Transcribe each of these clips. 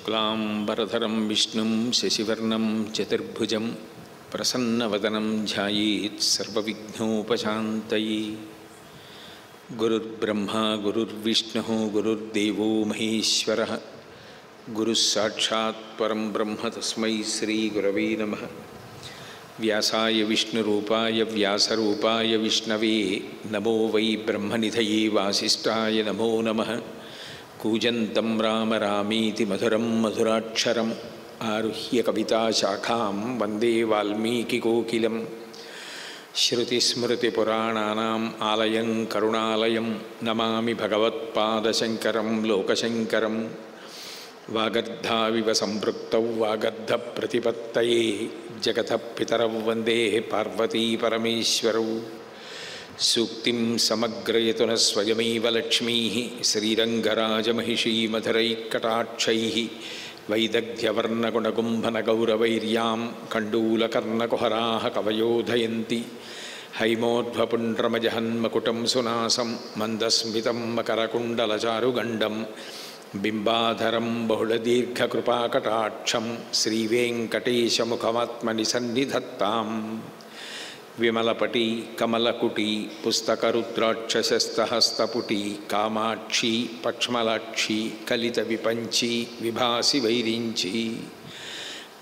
शुक्लांबरधरं विष्णुं शशिवर्णं चतुर्भुजं प्रसन्नवदनं ध्यायेत् सर्वविघ्नोपशान्तये। गुरुर्ब्रह्मा गुरुर्विष्णुः गुरुर्देवो महेश्वरः गुरुस्साक्षात् परं ब्रह्म तस्मै श्रीगुरवे नमः। व्यासाय विष्णुरूपाय व्यासरूपाय विष्णवे नमो वै ब्रह्मनिधये वासिष्ठाय नमो नमः। कूजन्तं राम रामीति मधुरं मधुराक्षरम् आरुह्य कविताशाखां वन्दे वाल्मीकिकोकिलं। श्रुतिस्मृतिपुराणानाम् आलयं करुणालयं नमामि भगवत्पादशङ्करं लोकशङ्करं। वागर्धाविव सम्पृक्तौ वागर्धप्रतिपत्तये जगतः पितरौ वन्दे पार्वती परमेश्वरौ। सूक्तिं समग्रयतु न स्वयमेव लक्ष्मीः श्रीरङ्गराजमहिषी मधुरैकटाक्षैः वैदग्ध्यवर्णगुणगुम्भनगौरवैर्यां कण्डूलकर्णकुहराः कवयोधयन्ति। हैमोध्वपुण्ड्रमजहन्मकुटं सुनासं मन्दस्मितं मकरकुण्डलचारुगण्डं बिम्बाधरं बहुलदीर्घकृपाकटाक्षं श्रीवेङ्कटेशमुखमात्मनि सन्निधत्ताम्। विमलपटी कमलकुटी पुस्तकरुद्राक्षसस्तहस्तपुटी कामाक्षी पक्ष्मलाक्षी कलितविपञ्ची विभासि वैरिञ्ची।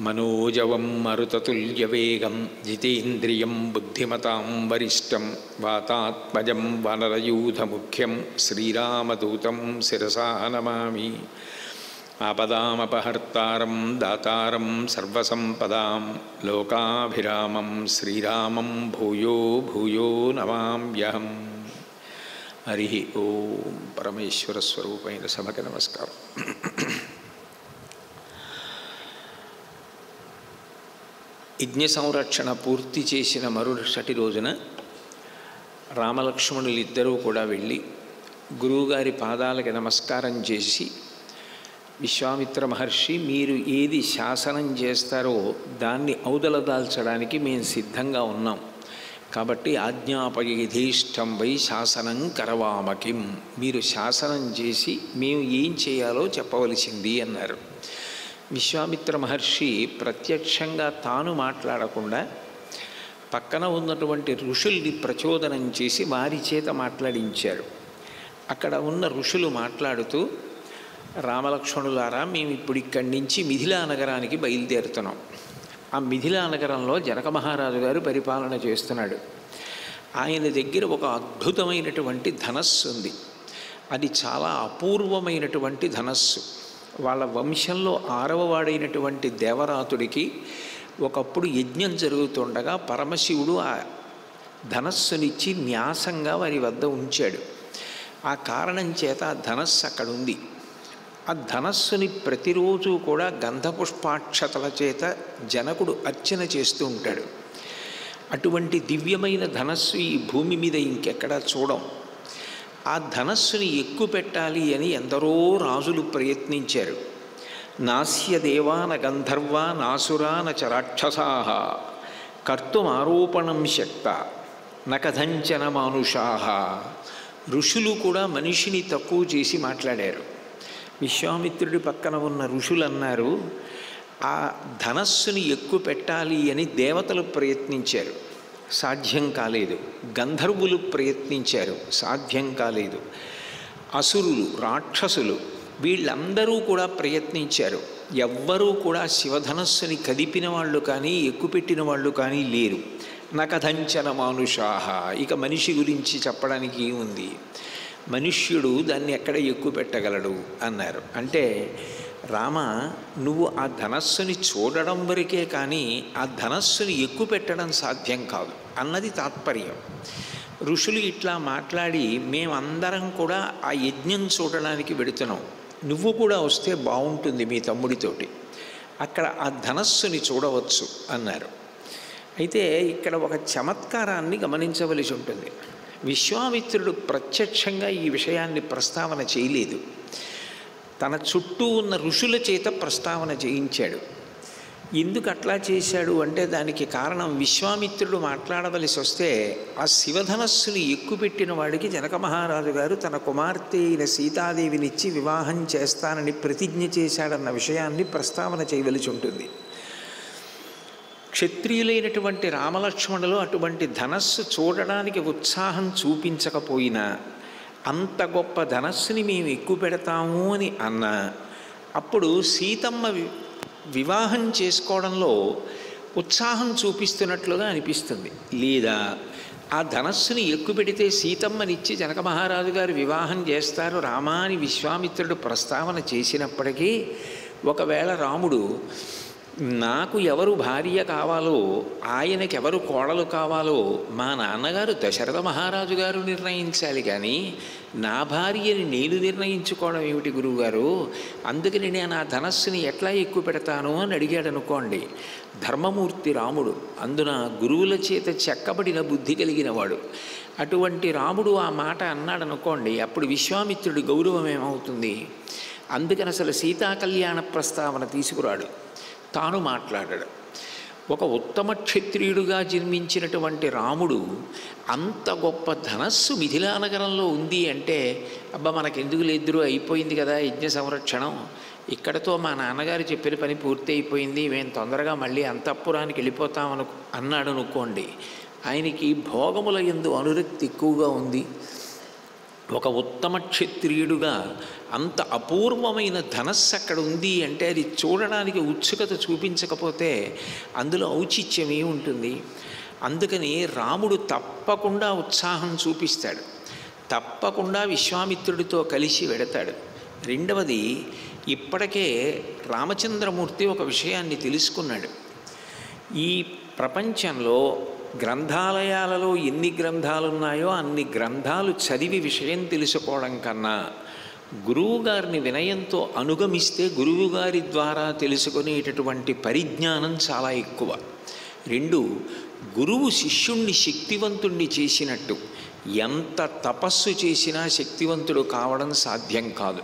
मनोजवं मरुततुल्यवेगं जितेन्द्रियं बुद्धिमतां वरिष्ठं वातात्मजं वानरयूथमुख्यं श्रीरामदूतं शिरसा नमामि। आपदामपहर्तारं दातारं सर्वसम्पदां लोकाभिरामं श्रीरामं भूयो भूयो नमाम्यहम्। हरिः ओं। परमेश्वरस्वरूपैन सभके नमस्कारं। యజ్ఞ సంరక్షణ పూర్తి చేసిన మరుసటి రోజున రామలక్ష్మణులిద్దరూ కూడా వెళ్ళి గురువుగారి పాదాలకి నమస్కారం చేసి, విశ్వామిత్ర మహర్షి మీరు ఏది శాసనం చేస్తారో దాన్ని ఔదలదాల్చడానికి మేము సిద్ధంగా ఉన్నాం, కాబట్టి ఆజ్ఞాపయధీష్టం వై శాసనం కరవామకిం, మీరు శాసనం చేసి మేము ఏం చేయాలో చెప్పవలసింది అన్నారు. విశ్వామిత్ర మహర్షి ప్రత్యక్షంగా తాను మాట్లాడకుండా పక్కన ఉన్నటువంటి ఋషుల్ని ప్రచోదనం చేసి వారి చేత మాట్లాడించారు. అక్కడ ఉన్న ఋషులు మాట్లాడుతూ, రామలక్ష్మణులారా, మేము ఇప్పుడు ఇక్కడి నుంచి మిథిలా నగరానికి బయలుదేరుతున్నాం. ఆ మిథిలా నగరంలో జనక మహారాజు గారు పరిపాలన చేస్తున్నాడు. ఆయన దగ్గర ఒక అద్భుతమైనటువంటి ధనస్సు ఉంది. అది చాలా అపూర్వమైనటువంటి ధనస్సు. వాళ్ళ వంశంలో 6వ వాడైనటువంటి దేవరాతుడికి ఒకప్పుడు యజ్ఞం జరుగుతుండగా పరమశివుడు ఆ ధనస్సునిచ్చి న్యాసంగా వారి వద్ద ఉంచాడు. ఆ కారణం చేత ఆ ధనస్సు అక్కడ ఉంది. ఆ ధనస్సుని ప్రతిరోజు కూడా గంధపుష్పాక్షతల చేత జనకుడు అర్చన చేస్తూ ఉంటాడు. అటువంటి దివ్యమైన ధనస్సు ఈ భూమి మీద ఇంకెక్కడా చూడం. ఆ ధనస్సుని ఎక్కుపెట్టాలి అని ఎందరో రాజులు ప్రయత్నించారు. నాస్య దేవాన గంధర్వా నాసురాన చ రాక్షసాః కర్తుమారోపణం శక్త నకథంచన మానుషాః. ఋషులు కూడా మనిషిని తక్కువ చేసి మాట్లాడారు. విశ్వామిత్రుడి పక్కన ఉన్న ఋషులు అన్నారు, ఆ ధనస్సుని ఎక్కుపెట్టాలి అని దేవతలు ప్రయత్నించారు, సాధ్యం కాలేదు. గంధర్వులు ప్రయత్నించారు, సాధ్యం కాలేదు. అసురులు, రాక్షసులు వీళ్ళందరూ కూడా ప్రయత్నించారు. ఎవ్వరూ కూడా శివధనస్సుని కదిపిన వాళ్ళు కానీ ఎక్కుపెట్టిన వాళ్ళు కానీ లేరు. నకథంచన మానుషాః. ఇక మనిషి గురించి చెప్పడానికి ఏముంది, మనుష్యుడు దాన్ని ఎక్కడ ఎక్కుపెట్టగలడు అన్నారు. అంటే రామ, నువ్వు ఆ ధనస్సుని చూడడం వరకే కానీ ఆ ధనస్సుని ఎక్కుపెట్టడం సాధ్యం కాదు అన్నది తాత్పర్యం. ఋషులు ఇట్లా మాట్లాడి, మేమందరం కూడా ఆ యజ్ఞం చూడడానికి వెడుతున్నాం, నువ్వు కూడా వస్తే బాగుంటుంది మీ తమ్ముడితోటి, అక్కడ ఆ ధనస్సుని చూడవచ్చు అన్నారు. అయితే ఇక్కడ ఒక చమత్కారాన్ని గమనించవలసి ఉంటుంది. విశ్వామిత్రుడు ప్రత్యక్షంగా ఈ విషయాన్ని ప్రస్తావన చేయలేదు, తన చుట్టూ ఉన్న ఋషుల చేత ప్రస్తావన చేయించాడు. ఎందుకు అట్లా చేశాడు అంటే దానికి కారణం విశ్వామిత్రుడు మాట్లాడవలసి వస్తే ఆ శివధనస్సుని ఎక్కుపెట్టిన వాడికి జనక మహారాజు గారు తన కుమార్తె అయిన సీతాదేవినిచ్చి వివాహం చేస్తానని ప్రతిజ్ఞ చేశాడన్న విషయాన్ని ప్రస్తావన చేయవలసి ఉంటుంది. క్షత్రియులైనటువంటి రామలక్ష్మణులు అటువంటి ధనస్సు చూడడానికి ఉత్సాహం చూపించకపోయినా అంత గొప్ప ధనస్సుని మేము ఎక్కువ పెడతాము అని అన్నా అప్పుడు సీతమ్మ వివాహం చేసుకోవడంలో ఉత్సాహం చూపిస్తున్నట్లుగా అనిపిస్తుంది. లేదా ఆ ధనస్సుని ఎక్కువ పెడితే సీతమ్మనిచ్చి జనక మహారాజు గారు వివాహం చేస్తారు రామాని విశ్వామిత్రుడు ప్రస్తావన చేసినప్పటికీ ఒకవేళ రాముడు నాకు ఎవరు భార్య కావాలో ఆయనకి ఎవరు కోడలు కావాలో మా నాన్నగారు దశరథ మహారాజు గారు నిర్ణయించాలి, కానీ నా భార్యని నేను నిర్ణయించుకోవడం ఏమిటి గురువుగారు, అందుకని నేను ఆ ధనస్సుని ఎట్లా ఎక్కువ పెడతాను అని అడిగాడు అనుకోండి. ధర్మమూర్తి రాముడు, అందున గురువుల చేత చెక్కబడిన బుద్ధి కలిగిన వాడు. అటువంటి రాముడు ఆ మాట అన్నాడు అనుకోండి, అప్పుడు విశ్వామిత్రుడి గౌరవం ఏమవుతుంది? అందుకని అసలు సీతా కళ్యాణ ప్రస్తావన తీసుకురాడు, తాను మాట్లాడాడు. ఒక ఉత్తమ క్షత్రియుడుగా జన్మించినటువంటి రాముడు అంత గొప్ప ధనస్సు మిథిలానగరంలో ఉంది అంటే అబ్బా మనకెందుకు లేదురు, అయిపోయింది కదా యజ్ఞ సంరక్షణం, ఇక్కడతో మా నాన్నగారు చెప్పిన పని పూర్తి అయిపోయింది, మేము తొందరగా మళ్ళీ అంతఃపురానికి వెళ్ళిపోతామను అన్నాడు అనుకోండి. ఆయనకి భోగముల యందు అనురక్తి ఎక్కువగా ఉంది. ఒక ఉత్తమ క్షత్రియుడుగా అంత అపూర్వమైన ధనస్సు అక్కడ ఉంది అంటే అది చూడడానికి ఉత్సుకత చూపించకపోతే అందులో ఔచిత్యమే ఉంటుంది. అందుకని రాముడు తప్పకుండా ఉత్సాహం చూపిస్తాడు, తప్పకుండా విశ్వామిత్రుడితో కలిసి వెడతాడు. రెండవది, ఇప్పటికే రామచంద్రమూర్తి ఒక విషయాన్ని తెలుసుకున్నాడు. ఈ ప్రపంచంలో గ్రంథాలయాలలో ఎన్ని గ్రంథాలున్నాయో అన్ని గ్రంథాలు చదివి విషయం తెలుసుకోవడం కన్నా గురువుగారిని వినయంతో అనుగమిస్తే గురువుగారి ద్వారా తెలుసుకునేటటువంటి పరిజ్ఞానం చాలా ఎక్కువ. రెండు, గురువు శిష్యుణ్ణి శక్తివంతుణ్ణి చేసినట్టు ఎంత తపస్సు చేసినా శక్తివంతుడు కావడం సాధ్యం కాదు.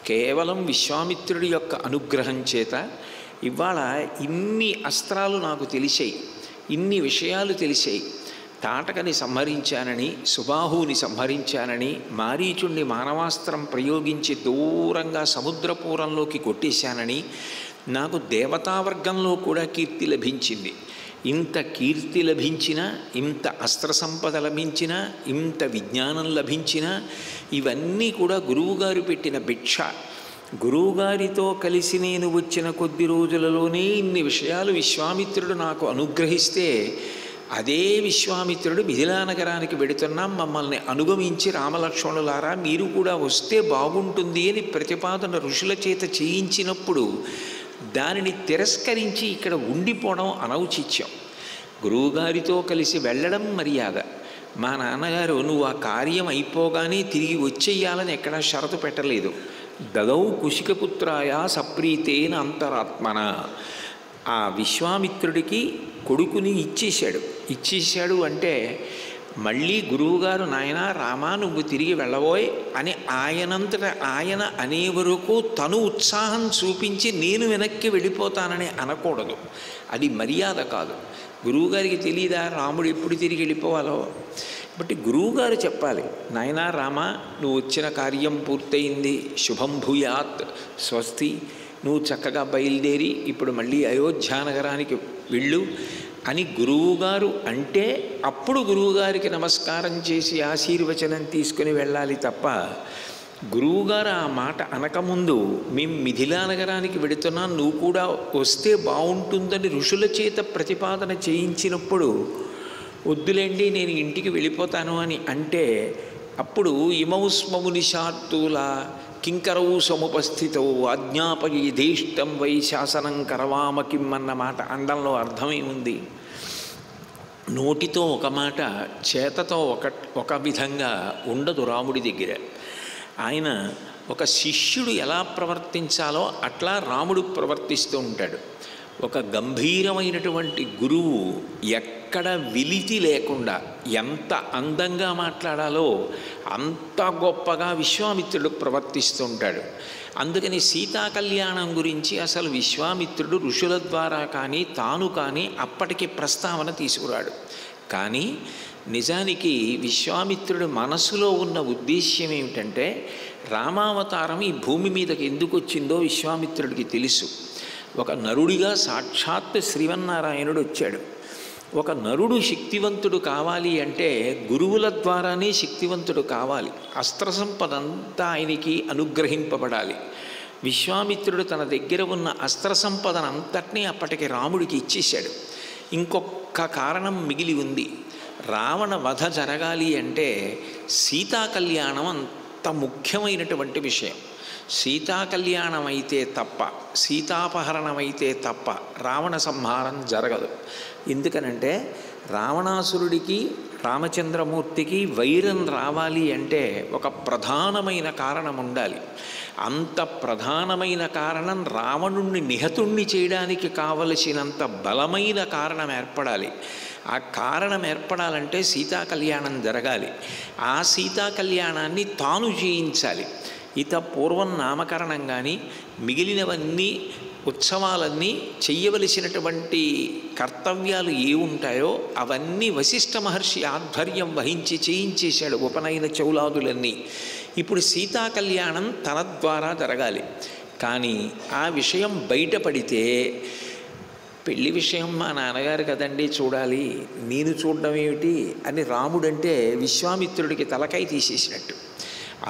కేవలం విశ్వామిత్రుడి యొక్క అనుగ్రహం చేత ఇవాళ ఇన్ని అస్త్రాలు నాకు తెలిసాయి, ఇన్ని విషయాలు తెలిసాయి. తాటకని సంహరించానని, సుబాహుని సంహరించానని, మారీచుణ్ణి మానవాస్త్రం ప్రయోగించి దూరంగా సముద్రపూరంలోకి కొట్టేశానని, నాకు దేవతావర్గంలో కూడా కీర్తి లభించింది. ఇంత కీర్తి లభించినా, ఇంత అస్త్ర సంపద లభించినా, ఇంత విజ్ఞానం లభించినా ఇవన్నీ కూడా గురువుగారు పెట్టిన భిక్ష. గురువుగారితో కలిసి నేను వచ్చిన కొద్ది రోజులలోనే ఇన్ని విషయాలు విశ్వామిత్రుడు నాకు అనుగ్రహిస్తే అదే విశ్వామిత్రుడు మిథిలానగరానికి వెడుతున్నాం, మమ్మల్ని అనుగమించి రామలక్ష్మణులారా మీరు కూడా వస్తే బాగుంటుంది అని ప్రతిపాదన ఋషుల చేత చేయించినప్పుడు దానిని తిరస్కరించి ఇక్కడ ఉండిపోవడం అనౌచిత్యం. గురువుగారితో కలిసి వెళ్ళడం మర్యాద. మా నాన్నగారు నువ్వు ఆ కార్యం అయిపోగానే తిరిగి వచ్చేయాలని ఎక్కడా షరతు పెట్టలేదు. దదౌ కుశికపుత్రాయ సప్రీతేన అంతరాత్మన, ఆ విశ్వామిత్రుడికి కొడుకుని ఇచ్చేశాడు అంటే మళ్ళీ గురువుగారు నాయన రామా నువ్వు తిరిగి వెళ్ళబోయ్ అని ఆయనంతట ఆయన అనే వరకు తను ఉత్సాహం చూపించి నేను వెనక్కి వెళ్ళిపోతానని అనకూడదు. అది మర్యాద కాదు. గురువుగారికి తెలీదా రాముడు ఎప్పుడు తిరిగి వెళ్ళిపోవాలో? బట్టి గురువుగారు చెప్పాలి, నాయనా రామా నువ్వు వచ్చిన కార్యం పూర్తయింది, శుభం భూయాత్, స్వస్తి, నువ్వు చక్కగా బయలుదేరి ఇప్పుడు మళ్ళీ అయోధ్యానగరానికి వెళ్ళు అని గురువుగారు అంటే అప్పుడు గురువుగారికి నమస్కారం చేసి ఆశీర్వచనం తీసుకుని వెళ్ళాలి తప్ప గురువుగారు ఆ మాట అనకముందు మేము మిథిలానగరానికి వెడుతున్నాం నువ్వు కూడా వస్తే బాగుంటుందని ఋషుల చేత ప్రతిపాదన చేయించినప్పుడు వద్దులేండి నేను ఇంటికి వెళ్ళిపోతాను అని అంటే అప్పుడు ఇమౌస్మముని శార్తూల కింకరవు సముపస్థితవు ఆజ్ఞాపయేధేష్టం వై శాసనం కరవామకిం అన్న మాట అండంలో అర్థమేముంది? నోటితో ఒక మాట, చేతతో ఒక విధంగా ఉండదు రాముడి దగ్గర. ఆయన ఒక శిష్యుడు ఎలా ప్రవర్తించాలో అట్లా రాముడు ప్రవర్తిస్తూ ఉంటాడు. ఒక గంభీరమైనటువంటి గురువు ఎక్కడ విలితి లేకుండా ఎంత అందంగా మాట్లాడాలో అంత గొప్పగా విశ్వామిత్రుడు ప్రవర్తిస్తూ ఉంటాడు. అందుకని సీతా కళ్యాణం గురించి అసలు విశ్వామిత్రుడు ఋషుల ద్వారా కానీ తాను కానీ అప్పటికి ప్రస్తావన తీసుకురాడు. కానీ నిజానికి విశ్వామిత్రుడు మనసులో ఉన్న ఉద్దేశ్యం ఏమిటంటే, రామావతారం ఈ భూమి మీదకి ఎందుకు వచ్చిందో విశ్వామిత్రుడికి తెలుసు. ఒక నరుడిగా సాక్షాత్ శ్రీమన్నారాయణుడు వచ్చాడు. ఒక నరుడు శక్తివంతుడు కావాలి అంటే గురువుల ద్వారానే శక్తివంతుడు కావాలి. అస్త్ర సంపద అంతా ఆయనకి అనుగ్రహింపబడాలి. విశ్వామిత్రుడు తన దగ్గర ఉన్న అస్త్ర సంపదనంతటినీ అప్పటికి రాముడికి ఇచ్చేశాడు. ఇంకొక కారణం మిగిలి ఉంది. రావణ వధ జరగాలి అంటే సీతా కళ్యాణం అంత ముఖ్యమైనటువంటి విషయం. సీతా కళ్యాణం అయితే తప్ప, సీతాపహరణం అయితే తప్ప రావణ సంహారం జరగదు. ఎందుకనంటే రావణాసురుడికి రామచంద్రమూర్తికి వైరం రావాలి అంటే ఒక ప్రధానమైన కారణం ఉండాలి. అంత ప్రధానమైన కారణం రావణుణ్ణి నిహతుణ్ణి చేయడానికి కావలసినంత బలమైన కారణం ఏర్పడాలి. ఆ కారణం ఏర్పడాలంటే సీతా కళ్యాణం జరగాలి. ఆ సీతా కళ్యాణాన్ని తాను చేయించాలి. ఇత పూర్వం నామకరణం కానీ మిగిలినవన్నీ ఉత్సవాలన్నీ చెయ్యవలసినటువంటి కర్తవ్యాలు ఏ ఉంటాయో అవన్నీ వశిష్ఠ మహర్షి ఆధ్వర్యం వహించి చేయించేశాడు, ఉపనయన చౌలాదులన్నీ. ఇప్పుడు సీతా కళ్యాణం తన ద్వారా జరగాలి. కానీ ఆ విషయం బయటపడితే, పెళ్లి విషయం మా నాన్నగారు కదండి చూడాలి, నేను చూడడం ఏమిటి అని రాముడంటే విశ్వామిత్రుడికి తలకాయ తీసేసినట్టు.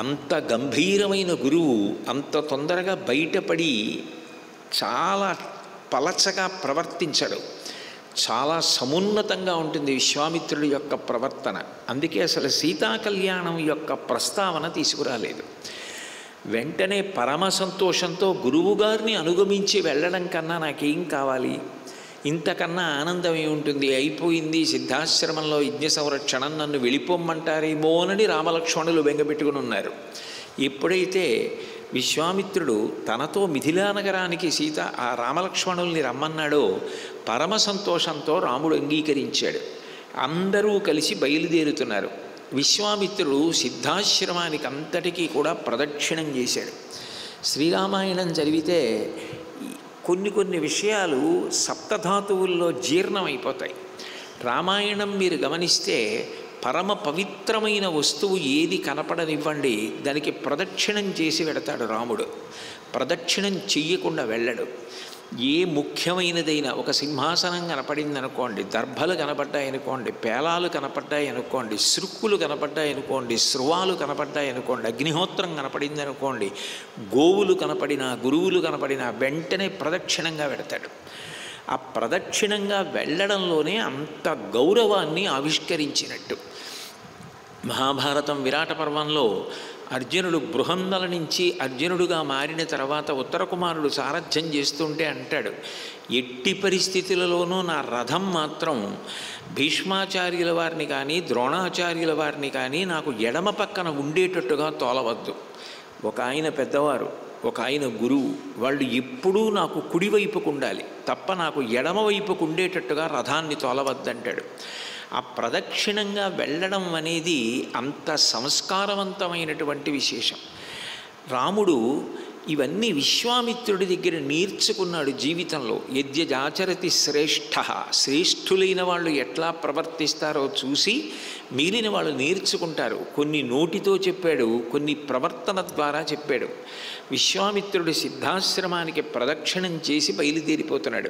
అంత గంభీరమైన గురువు అంత తొందరగా బయటపడి చాలా పలచగా ప్రవర్తించడు. చాలా సమున్నతంగా ఉంటుంది విశ్వామిత్రుడి యొక్క ప్రవర్తన. అందుకే అసలు సీతా కళ్యాణం యొక్క ప్రస్తావన తీసుకురాలేదు. వెంటనే పరమ సంతోషంతో గురువుగారిని అనుగమించి వెళ్ళడం కన్నా నాకేం కావాలి, ఇంతకన్నా ఆనందం ఏముంటుంది, అయిపోయింది సిద్ధాశ్రమంలో యజ్ఞ సంరక్షణం, నన్ను వెళ్ళిపోమ్మంటారేమోనని రామలక్ష్మణులు బెంగపెట్టుకుని ఉన్నారు. ఎప్పుడైతే విశ్వామిత్రుడు తనతో మిథిలా నగరానికి ఆ రామలక్ష్మణుల్ని రమ్మన్నాడో పరమ సంతోషంతో రాముడు అంగీకరించాడు. అందరూ కలిసి బయలుదేరుతున్నారు. విశ్వామిత్రుడు సిద్ధాశ్రమానికి అంతటికీ కూడా ప్రదక్షిణం చేశాడు. శ్రీరామాయణం చదివితే కొన్ని విషయాలు సప్తధాతువుల్లో జీర్ణమైపోతాయి. రామాయణం మీరు గమనిస్తే పరమ పవిత్రమైన వస్తువు ఏది కనపడనివ్వండి, దానికి ప్రదక్షిణం చేసి వెడతాడు రాముడు. ప్రదక్షిణం చెయ్యకుండా వెళ్ళడు. ఏ ముఖ్యమైనదైనా ఒక సింహాసనం కనపడిందనుకోండి, దర్భలు కనపడ్డాయనుకోండి, పేలాలు కనపడ్డాయనుకోండి, శృక్కులు కనపడ్డాయనుకోండి, శృవాలు కనపడ్డాయనుకోండి, అగ్నిహోత్రం కనపడిందనుకోండి, గోవులు కనపడినా గురువులు కనపడినా వెంటనే ప్రదక్షిణంగా వెడతాడు. ఆ ప్రదక్షిణంగా వెళ్ళడంలోనే అంత గౌరవాన్ని ఆవిష్కరించినట్టు. మహాభారతం విరాట పర్వంలో అర్జునుడు బృహన్నల నుంచి అర్జునుడుగా మారిన తర్వాత ఉత్తర కుమారుడు సారథ్యం చేస్తుంటే అంటాడు, ఎట్టి పరిస్థితులలోనూ నా రథం మాత్రం భీష్మాచార్యుల వారిని కానీ ద్రోణాచార్యుల వారిని కానీ నాకు ఎడమ పక్కన ఉండేటట్టుగా తోలవద్దు. ఒక ఆయన పెద్దవారు, ఒక ఆయన గురువు, వాళ్ళు ఎప్పుడూ నాకు కుడివైపుకు ఉండాలి తప్ప నాకు ఎడమవైపుకు ఉండేటట్టుగా రథాన్ని తోలవద్దంటాడు. ఆ ప్రదక్షిణంగా వెళ్ళడం అనేది అంత సంస్కారవంతమైనటువంటి విశేషం. రాముడు ఇవన్నీ విశ్వామిత్రుడి దగ్గర నేర్చుకున్నాడు జీవితంలో. యద్యజాచరతి శ్రేష్ఠ, శ్రేష్ఠులైన వాళ్ళు ఎట్లా ప్రవర్తిస్తారో చూసి మిగిలిన వాళ్ళు నేర్చుకుంటారు. కొన్ని నోటితో చెప్పాడు, కొన్ని ప్రవర్తన ద్వారా చెప్పాడు. విశ్వామిత్రుడు సిద్ధాశ్రమానికి ప్రదక్షిణం చేసి బయలుదేరిపోతున్నాడు.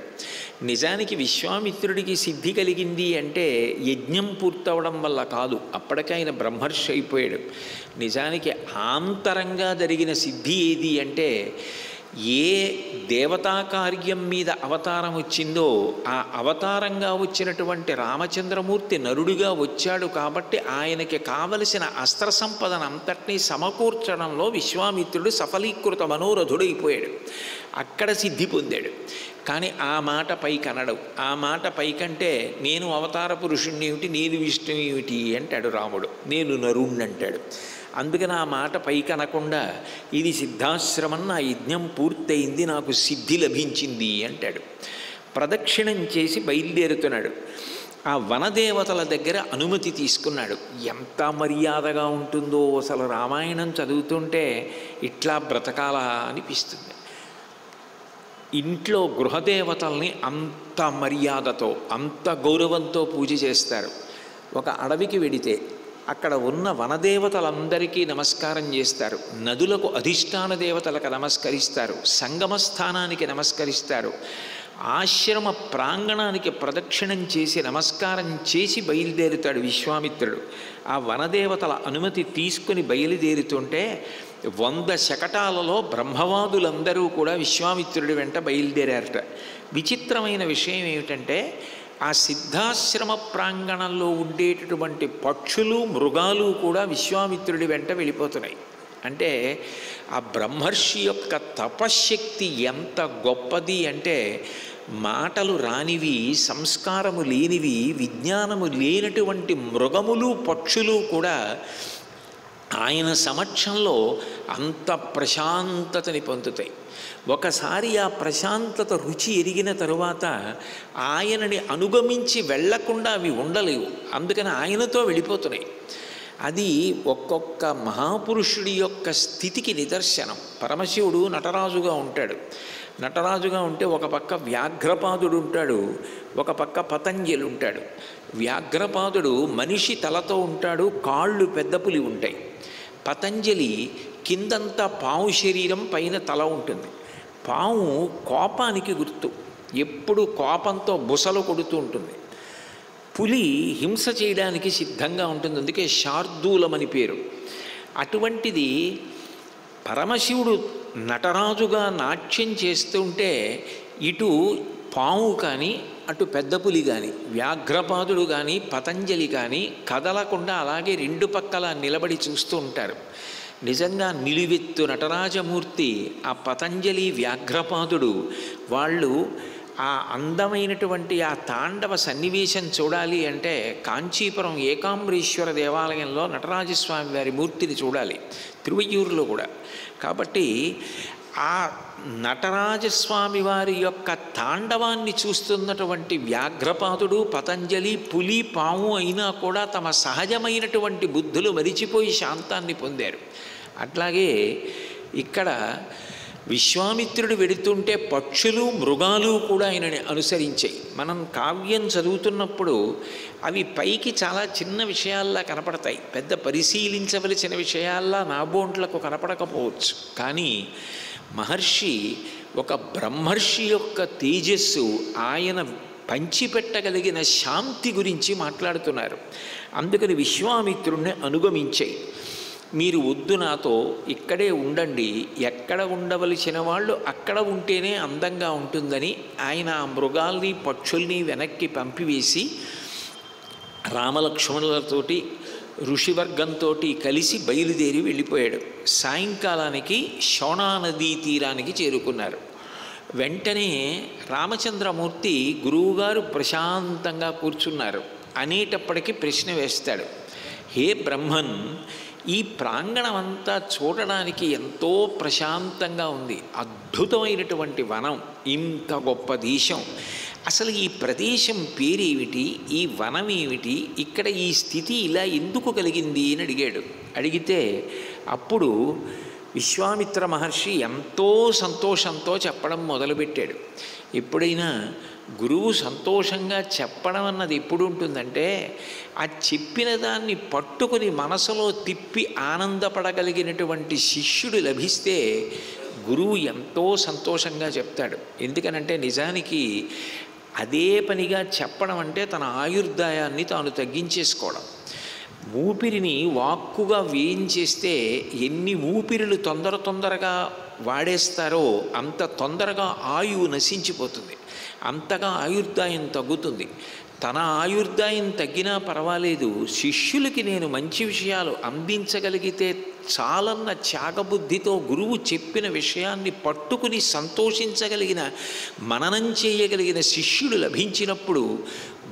నిజానికి విశ్వామిత్రుడికి సిద్ధి కలిగింది అంటే యజ్ఞం పూర్తవడం వల్ల కాదు, అప్పటికే ఆయన బ్రహ్మర్షి అయిపోయాడు. నిజానికి ఆంతరంగా జరిగిన సిద్ధి ఏది అంటే, ఏ దేవతా కార్యం మీద అవతారం వచ్చిందో ఆ అవతారంగా వచ్చినటువంటి రామచంద్రమూర్తి నరుడిగా వచ్చాడు కాబట్టి ఆయనకి కావలసిన అస్త్ర సంపదనంతటినీ సమకూర్చడంలో విశ్వామిత్రుడు సఫలీకృత మనోరథుడైపోయాడు. అక్కడ సిద్ధి పొందాడు. కానీ ఆ మాట పైకనడు. ఆ మాట పైకంటే నేను అవతార పురుషుణ్ణి ఏమిటి, నేను విష్ణువు ఏమిటి అంటాడు రాముడు, నేను నరుణ్ణి అంటాడు. అందుకని ఆ మాట పైకనకుండా ఇది సిద్ధాశ్రమం, నా యజ్ఞం పూర్తయింది, నాకు సిద్ధి లభించింది అంటాడు. ప్రదక్షిణం చేసి బయలుదేరుతున్నాడు. ఆ వనదేవతల దగ్గర అనుమతి తీసుకున్నాడు. ఎంత మర్యాదగా ఉంటుందో అసలు రామాయణం చదువుతుంటే ఇట్లా బ్రతకాలా అనిపిస్తుంది. ఇంట్లో గృహదేవతల్ని అంత మర్యాదతో అంత గౌరవంతో పూజ చేస్తారు. ఒక అడవికి వెడితే అక్కడ ఉన్న వనదేవతలందరికీ నమస్కారం చేస్తారు. నదులకు అధిష్టాన దేవతలకు నమస్కరిస్తారు. సంగమ స్థానానికి నమస్కరిస్తారు. ఆశ్రమ ప్రాంగణానికి ప్రదక్షిణం చేసి నమస్కారం చేసి బయలుదేరుతాడు విశ్వామిత్రుడు. ఆ వనదేవతల అనుమతి తీసుకుని బయలుదేరుతుంటే 100 శకటాలలో బ్రహ్మవాదులందరూ కూడా విశ్వామిత్రుడి వెంట బయలుదేరారట. విచిత్రమైన విషయం ఏమిటంటే ఆ సిద్ధాశ్రమ ప్రాంగణంలో ఉండేటటువంటి పక్షులు మృగాలు కూడా విశ్వామిత్రుడి వెంట వెళ్ళిపోతున్నాయి. అంటే ఆ బ్రహ్మర్షి యొక్క తపశ్శక్తి ఎంత గొప్పది అంటే మాటలు రానివి, సంస్కారము లేనివి, విజ్ఞానము లేనటువంటి మృగములు పక్షులు కూడా ఆయన సమక్షంలో అంత ప్రశాంతతని పొందుతాయి. ఒకసారి ఆ ప్రశాంతత రుచి ఎరిగిన తరువాత ఆయనని అనుగమించి వెళ్లకుండా అవి ఉండలేవు. అందుకని ఆయనతో వెళ్ళిపోతున్నాయి. అది ఒక్కొక్క మహాపురుషుడి యొక్క స్థితికి నిదర్శనం. పరమశివుడు నటరాజుగా ఉంటాడు. నటరాజుగా ఉంటే ఒక పక్క వ్యాఘ్రపాదుడు ఉంటాడు, ఒక పక్క పతంజలి ఉంటాడు. వ్యాఘ్రపాదుడు మనిషి తలతో ఉంటాడు, కాళ్ళు పెద్ద పులి ఉంటాయి. పతంజలి కిందంతా పాము శరీరం, పైన తల ఉంటుంది. పాము కోపానికి గుర్తు, ఎప్పుడు కోపంతో బుసలు కొడుతూ ఉంటుంది. పులి హింస చేయడానికి సిద్ధంగా ఉంటుంది, అందుకే శార్దూలమని పేరు. అటువంటిది పరమశివుడు నటరాజుగా నాట్యం చేస్తుంటే ఇటు పాము కానీ అటు పెద్ద పులి కానీ వ్యాఘ్రపాదుడు కానీ పతంజలి కానీ కదలకుండా అలాగే 2 పక్కల నిలబడి చూస్తూ ఉంటారు. నిజంగా నిలువెత్తు నటరాజమూర్తి ఆ పతంజలి వ్యాఘ్రపాదుడు వాళ్ళు ఆ అందమైనటువంటి ఆ తాండవ సన్నివేశం చూడాలి అంటే కాంచీపురం ఏకాంబరీశ్వర దేవాలయంలో నటరాజస్వామి వారి మూర్తిని చూడాలి, తిరువయ్యూరులో కూడా. కాబట్టి ఆ నటరాజస్వామి వారి యొక్క తాండవాన్ని చూస్తున్నటువంటి వ్యాఘ్రపాదుడు, పతంజలి, పులి, పాము అయినా కూడా తమ సహజమైనటువంటి బుద్ధులు మరిచిపోయి శాంతాన్ని పొందారు. అట్లాగే ఇక్కడ విశ్వామిత్రుడు వెడుతుంటే పక్షులు మృగాలు కూడా ఆయనని అనుసరించాయి. మనం కావ్యం చదువుతున్నప్పుడు అవి పైకి చాలా చిన్న విషయాల్లా కనపడతాయి, పెద్ద పరిశీలించవలసిన విషయాల్లా నాబోంట్లకు కనపడకపోవచ్చు. కానీ మహర్షి ఒక బ్రహ్మర్షి యొక్క తేజస్సు, ఆయన పంచిపెట్టగలిగిన శాంతి గురించి మాట్లాడుతున్నారు. అందుకని విశ్వామిత్రుణ్ణి అనుగమించాయి. మీరు వద్దు, నాతో ఇక్కడే ఉండండి, ఎక్కడ ఉండవలసిన వాళ్ళు అక్కడ ఉంటేనే అందంగా ఉంటుందని ఆయన ఆ మృగాల్ని పక్షుల్ని వెనక్కి పంపివేసి రామలక్ష్మణులతోటి ఋషివర్గంతో కలిసి బయలుదేరి వెళ్ళిపోయాడు. సాయంకాలానికి శోణానదీ తీరానికి చేరుకున్నారు. వెంటనే రామచంద్రమూర్తి గురువుగారు ప్రశాంతంగా కూర్చున్నారు అనేటప్పటికీ ప్రశ్న వేస్తాడు. హే బ్రహ్మన్, ఈ ప్రాంగణం అంతా చూడడానికి ఎంతో ప్రశాంతంగా ఉంది, అద్భుతమైనటువంటి వనం, ఇంత గొప్ప దేశం, అసలు ఈ ప్రదేశం పేరేమిటి, ఈ వనం ఏమిటి, ఇక్కడ ఈ స్థితి ఇలా ఎందుకు కలిగింది అని అడిగాడు. అడిగితే అప్పుడు విశ్వామిత్ర మహర్షి ఎంతో సంతోషంతో చెప్పడం మొదలుపెట్టాడు. ఎప్పుడైనా గురువు సంతోషంగా చెప్పడం అన్నది ఎప్పుడు ఉంటుందంటే ఆ చెప్పిన దాన్ని పట్టుకుని మనసులో తిప్పి ఆనందపడగలిగినటువంటి శిష్యుడు లభిస్తే గురువు ఎంతో సంతోషంగా చెప్తాడు. ఎందుకనంటే నిజానికి అదే పనిగా చెప్పడం అంటే తన ఆయుర్దాయాన్ని తాను తగ్గించేసుకోవడం. ఊపిరిని వాక్కుగా వేయించేస్తే ఎన్ని ఊపిరులు తొందరగా వాడేస్తారో అంత తొందరగా ఆయువు నశించిపోతుంది, అంతగా ఆయుర్దాయం తగ్గుతుంది. తన ఆయుర్దాయం తగ్గినా పర్వాలేదు, శిష్యులకి నేను మంచి విషయాలు అందించగలిగితే చాలన్న త్యాగబుద్ధితో గురువు చెప్పిన విషయాన్ని పట్టుకుని సంతోషించగలిగిన, మననం చేయగలిగిన శిష్యుడు లభించినప్పుడు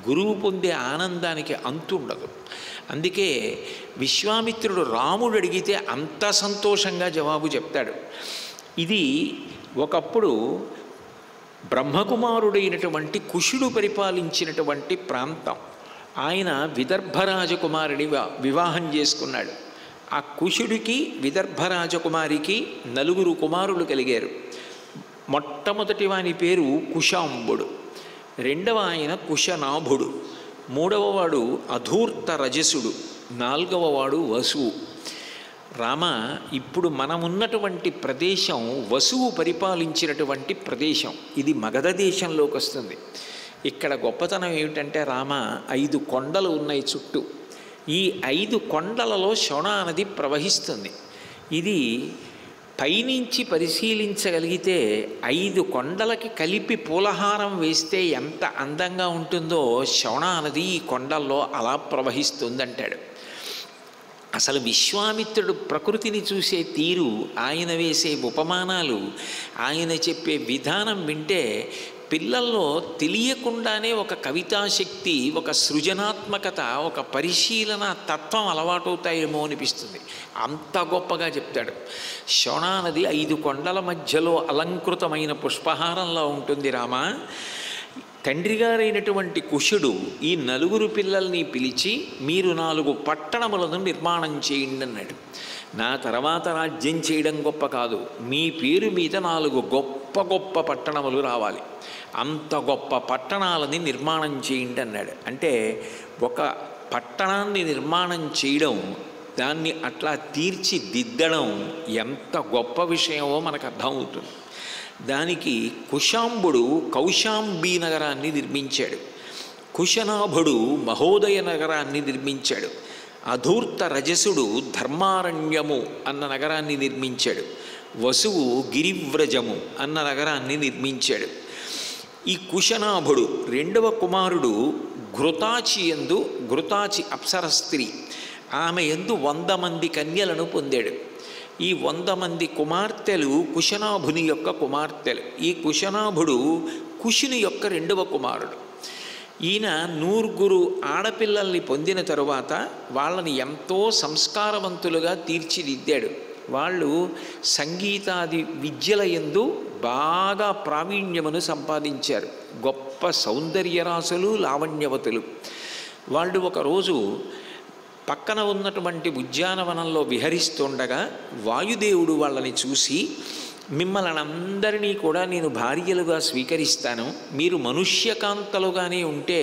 గురువు పొందే ఆనందానికి అంతుండదు. అందుకే విశ్వామిత్రుడు రాముడు అడిగితే అంత సంతోషంగా జవాబు చెప్తాడు. ఇది ఒకప్పుడు బ్రహ్మకుమారుడైనటువంటి కుశుడు పరిపాలించినటువంటి ప్రాంతం. ఆయన విదర్భరాజకుమారిని వివాహం చేసుకున్నాడు. ఆ కుశుడికి విదర్భరాజకుమారికి 4 కుమారులు కలిగారు. మొట్టమొదటి వాని పేరు కుశాంబుడు, రెండవ ఆయన కుశనాభుడు, మూడవ వాడు అధూర్త రజసుడు, 4వ వాడు వసువు. రామ, ఇప్పుడు మనమున్నటువంటి ప్రదేశం వసువు పరిపాలించినటువంటి ప్రదేశం. ఇది మగధ దేశంలోకి వస్తుంది. ఇక్కడ గొప్పతనం ఏమిటంటే రామ, 5 కొండలు ఉన్నాయి చుట్టూ. ఈ 5 కొండలలో శోణా నది ప్రవహిస్తుంది. ఇది పైనుంచి పరిశీలించగలిగితే 5 కొండలకి కలిపి పూలహారం వేస్తే ఎంత అందంగా ఉంటుందో శోణా నది ఈ కొండల్లో అలా ప్రవహిస్తుందంటాడు. అసలు విశ్వామిత్రుడు ప్రకృతిని చూసే తీరు, ఆయన వేసే ఉపమానాలు, ఆయన చెప్పే విధానం వింటే పిల్లల్లో తెలియకుండానే ఒక కవితాశక్తి, ఒక సృజనాత్మకత, ఒక పరిశీలన తత్వం అలవాటవుతాయేమో అనిపిస్తుంది. అంత గొప్పగా చెప్తాడు. శోణా నది 5 కొండల మధ్యలో అలంకృతమైన పుష్పహారంలా ఉంటుంది రామ. తండ్రి గారైనటువంటి కుశుడు ఈ 4 పిల్లల్ని పిలిచి, మీరు 4 పట్టణములను నిర్మాణం చేయండి అన్నాడు. నా తర్వాత రాజ్యం చేయడం గొప్ప కాదు, మీ పేరు మీద 4 గొప్ప గొప్ప పట్టణములు రావాలి, అంత గొప్ప పట్టణాలని నిర్మాణం చేయండి అన్నాడు. అంటే ఒక పట్టణాన్ని నిర్మాణం చేయడం, దాన్ని అట్లా తీర్చిదిద్దడం ఎంత గొప్ప విషయమో మనకు అర్థమవుతుంది. దానికి కుశాంబుడు కౌశాంబీ నగరాన్ని నిర్మించాడు, కుశనాభుడు మహోదయ నగరాన్ని నిర్మించాడు, అధూర్త రజసుడు ధర్మారణ్యము అన్న నగరాన్ని నిర్మించాడు, వసువు గిరివ్రజము అన్న నగరాన్ని నిర్మించాడు. ఈ కుశనాభుడు 2వ కుమారుడు ఘృతాచి యందు, ఘృతాచి అప్సర స్త్రీ, ఆమె యందు 100 మంది కన్యలను పొందాడు. ఈ 100 మంది కుమార్తెలు కుశనాభుని యొక్క కుమార్తెలు. ఈ కుశనాభుడు కుశుని యొక్క 2వ కుమారుడు. ఈయన 100 ఆడపిల్లల్ని పొందిన తరువాత వాళ్ళని ఎంతో సంస్కారవంతులుగా తీర్చిదిద్దాడు. వాళ్ళు సంగీతాది విద్యల యందు బాగా ప్రావీణ్యమును సంపాదించారు. గొప్ప సౌందర్యరాశులు, లావణ్యవతులు. వాళ్ళు ఒకరోజు పక్కన ఉన్నటువంటి ఉద్యానవనంలో విహరిస్తుండగా వాయుదేవుడు వాళ్ళని చూసి, మిమ్మల్ని అందరినీ కూడా నేను భార్యలుగా స్వీకరిస్తాను, మీరు మనుష్యకాంతలుగానే ఉంటే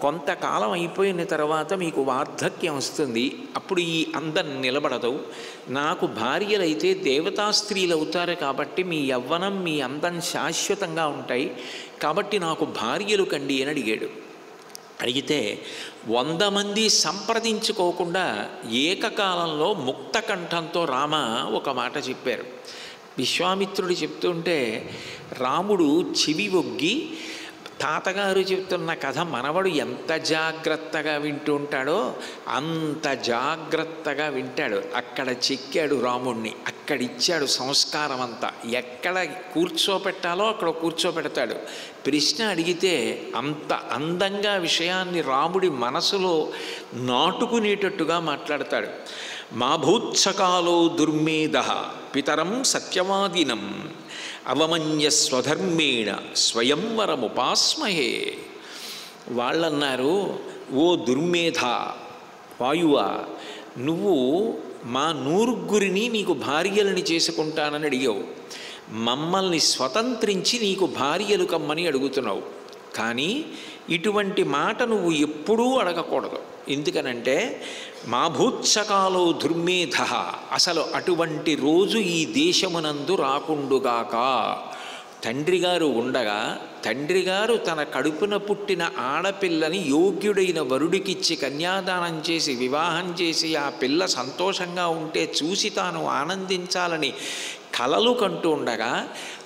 కొంతకాలం అయిపోయిన తర్వాత మీకు వార్ధక్యం వస్తుంది, అప్పుడు ఈ అందం నిలబడదు, నాకు భార్యలైతే దేవతా స్త్రీలు అవుతారు కాబట్టి మీ యవ్వనం మీ అందం శాశ్వతంగా ఉంటాయి, కాబట్టి నాకు భార్యలు కండి అని అడిగాడు. అడిగితే 100 మంది సంప్రదించుకోకుండా ఏకకాలంలో ముక్తకంఠంతో రామ ఒక మాట చెప్పారు. విశ్వామిత్రుడు చెప్తుంటే రాముడు చెవి ఒగ్గి, తాతగారు చెప్తున్న కథ మనవడు ఎంత జాగ్రత్తగా వింటూ ఉంటాడో అంత జాగ్రత్తగా వింటాడు. అక్కడ చెక్కాడు రాముణ్ణి, అక్కడిచ్చాడు సంస్కారం అంతా. ఎక్కడ కూర్చోపెట్టాలో అక్కడ కూర్చోపెడతాడు. ప్రశ్న అడిగితే అంత అందంగా విషయాన్ని రాముడి మనసులో నాటుకునేటట్టుగా మాట్లాడతాడు. మా భూత్సకాలో దుర్మేధ పితరం సత్యవాదినం అవమన్య స్వధర్మేణ స్వయంవరముపాస్మహే. వాళ్ళన్నారు, ఓ దుర్మేధ వాయువా, నువ్వు మా 100 నీకు భార్యలని చేసుకుంటానని అడిగావు, మమ్మల్ని స్వతంత్రించి నీకు భార్యలు కమ్మని అడుగుతున్నావు. కానీ ఇటువంటి మాట నువ్వు ఎప్పుడూ అడగకూడదు. ఎందుకనంటే మా భూత్సకాలో దుర్మేధ, అసలు అటువంటి రోజు ఈ దేశమునందు రాకుండుగాక. తండ్రిగారు ఉండగా తండ్రిగారు తన కడుపున పుట్టిన ఆడపిల్లని యోగ్యుడైన వరుడికిచ్చి కన్యాదానం చేసి వివాహం చేసి ఆ పిల్ల సంతోషంగా ఉంటే చూసి తాను ఆనందించాలని కలలు కంటూ ఉండగా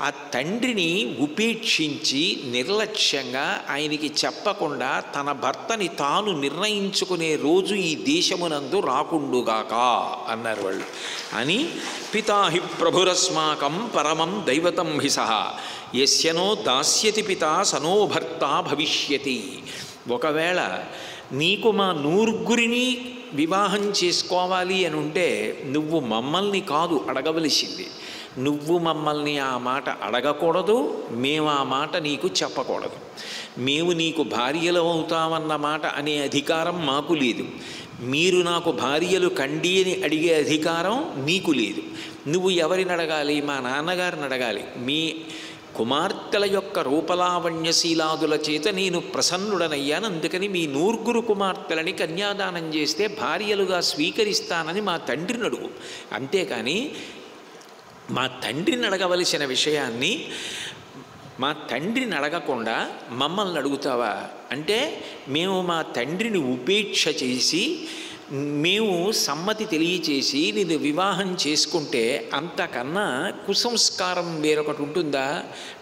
ఆ తండ్రిని ఉపేక్షించి నిర్లక్ష్యంగా ఆయనకి చెప్పకుండా తన భర్తని తాను నిర్ణయించుకునే రోజు ఈ దేశమునందు రాకుండుగాక అన్నారు వాళ్ళు. అని పితాహి ప్రభురస్మాకం పరమం దైవతం హి సహ యస్యనో దాస్యతి పితా సనో భర్త భవిష్యతి. ఒకవేళ నీకు మా 100 వివాహం చేసుకోవాలి అని ఉంటే నువ్వు మమ్మల్ని కాదు అడగవలసింది, నువ్వు మమ్మల్ని ఆ మాట అడగకూడదు, మేము ఆ మాట నీకు చెప్పకూడదు. మేము నీకు భార్యలు అవుతామన్న మాట అనే అధికారం మాకు లేదు. మీరు నాకు భార్యలు కండి అని అడిగే అధికారం నీకు లేదు. నువ్వు ఎవరిని అడగాలి? మా నాన్నగారిని అడగాలి. మీ కుమార్తెల యొక్క రూపలావణ్యశీలాదుల చేత నేను ప్రసన్నుడనయ్యాను, అందుకని మీ 9 కుమార్తెలని కన్యాదానం చేస్తే భార్యలుగా స్వీకరిస్తానని మా తండ్రిని అడుగు. అంతేకాని మా తండ్రిని అడగవలసిన విషయాన్ని మా తండ్రిని అడగకుండా మమ్మల్ని అడుగుతావా అంటే, మేము మా తండ్రిని ఉపేక్ష చేసి మేము సమ్మతి తెలియచేసి నేను వివాహం చేసుకుంటే అంతకన్నా కుసంస్కారం వేరొకటి ఉంటుందా?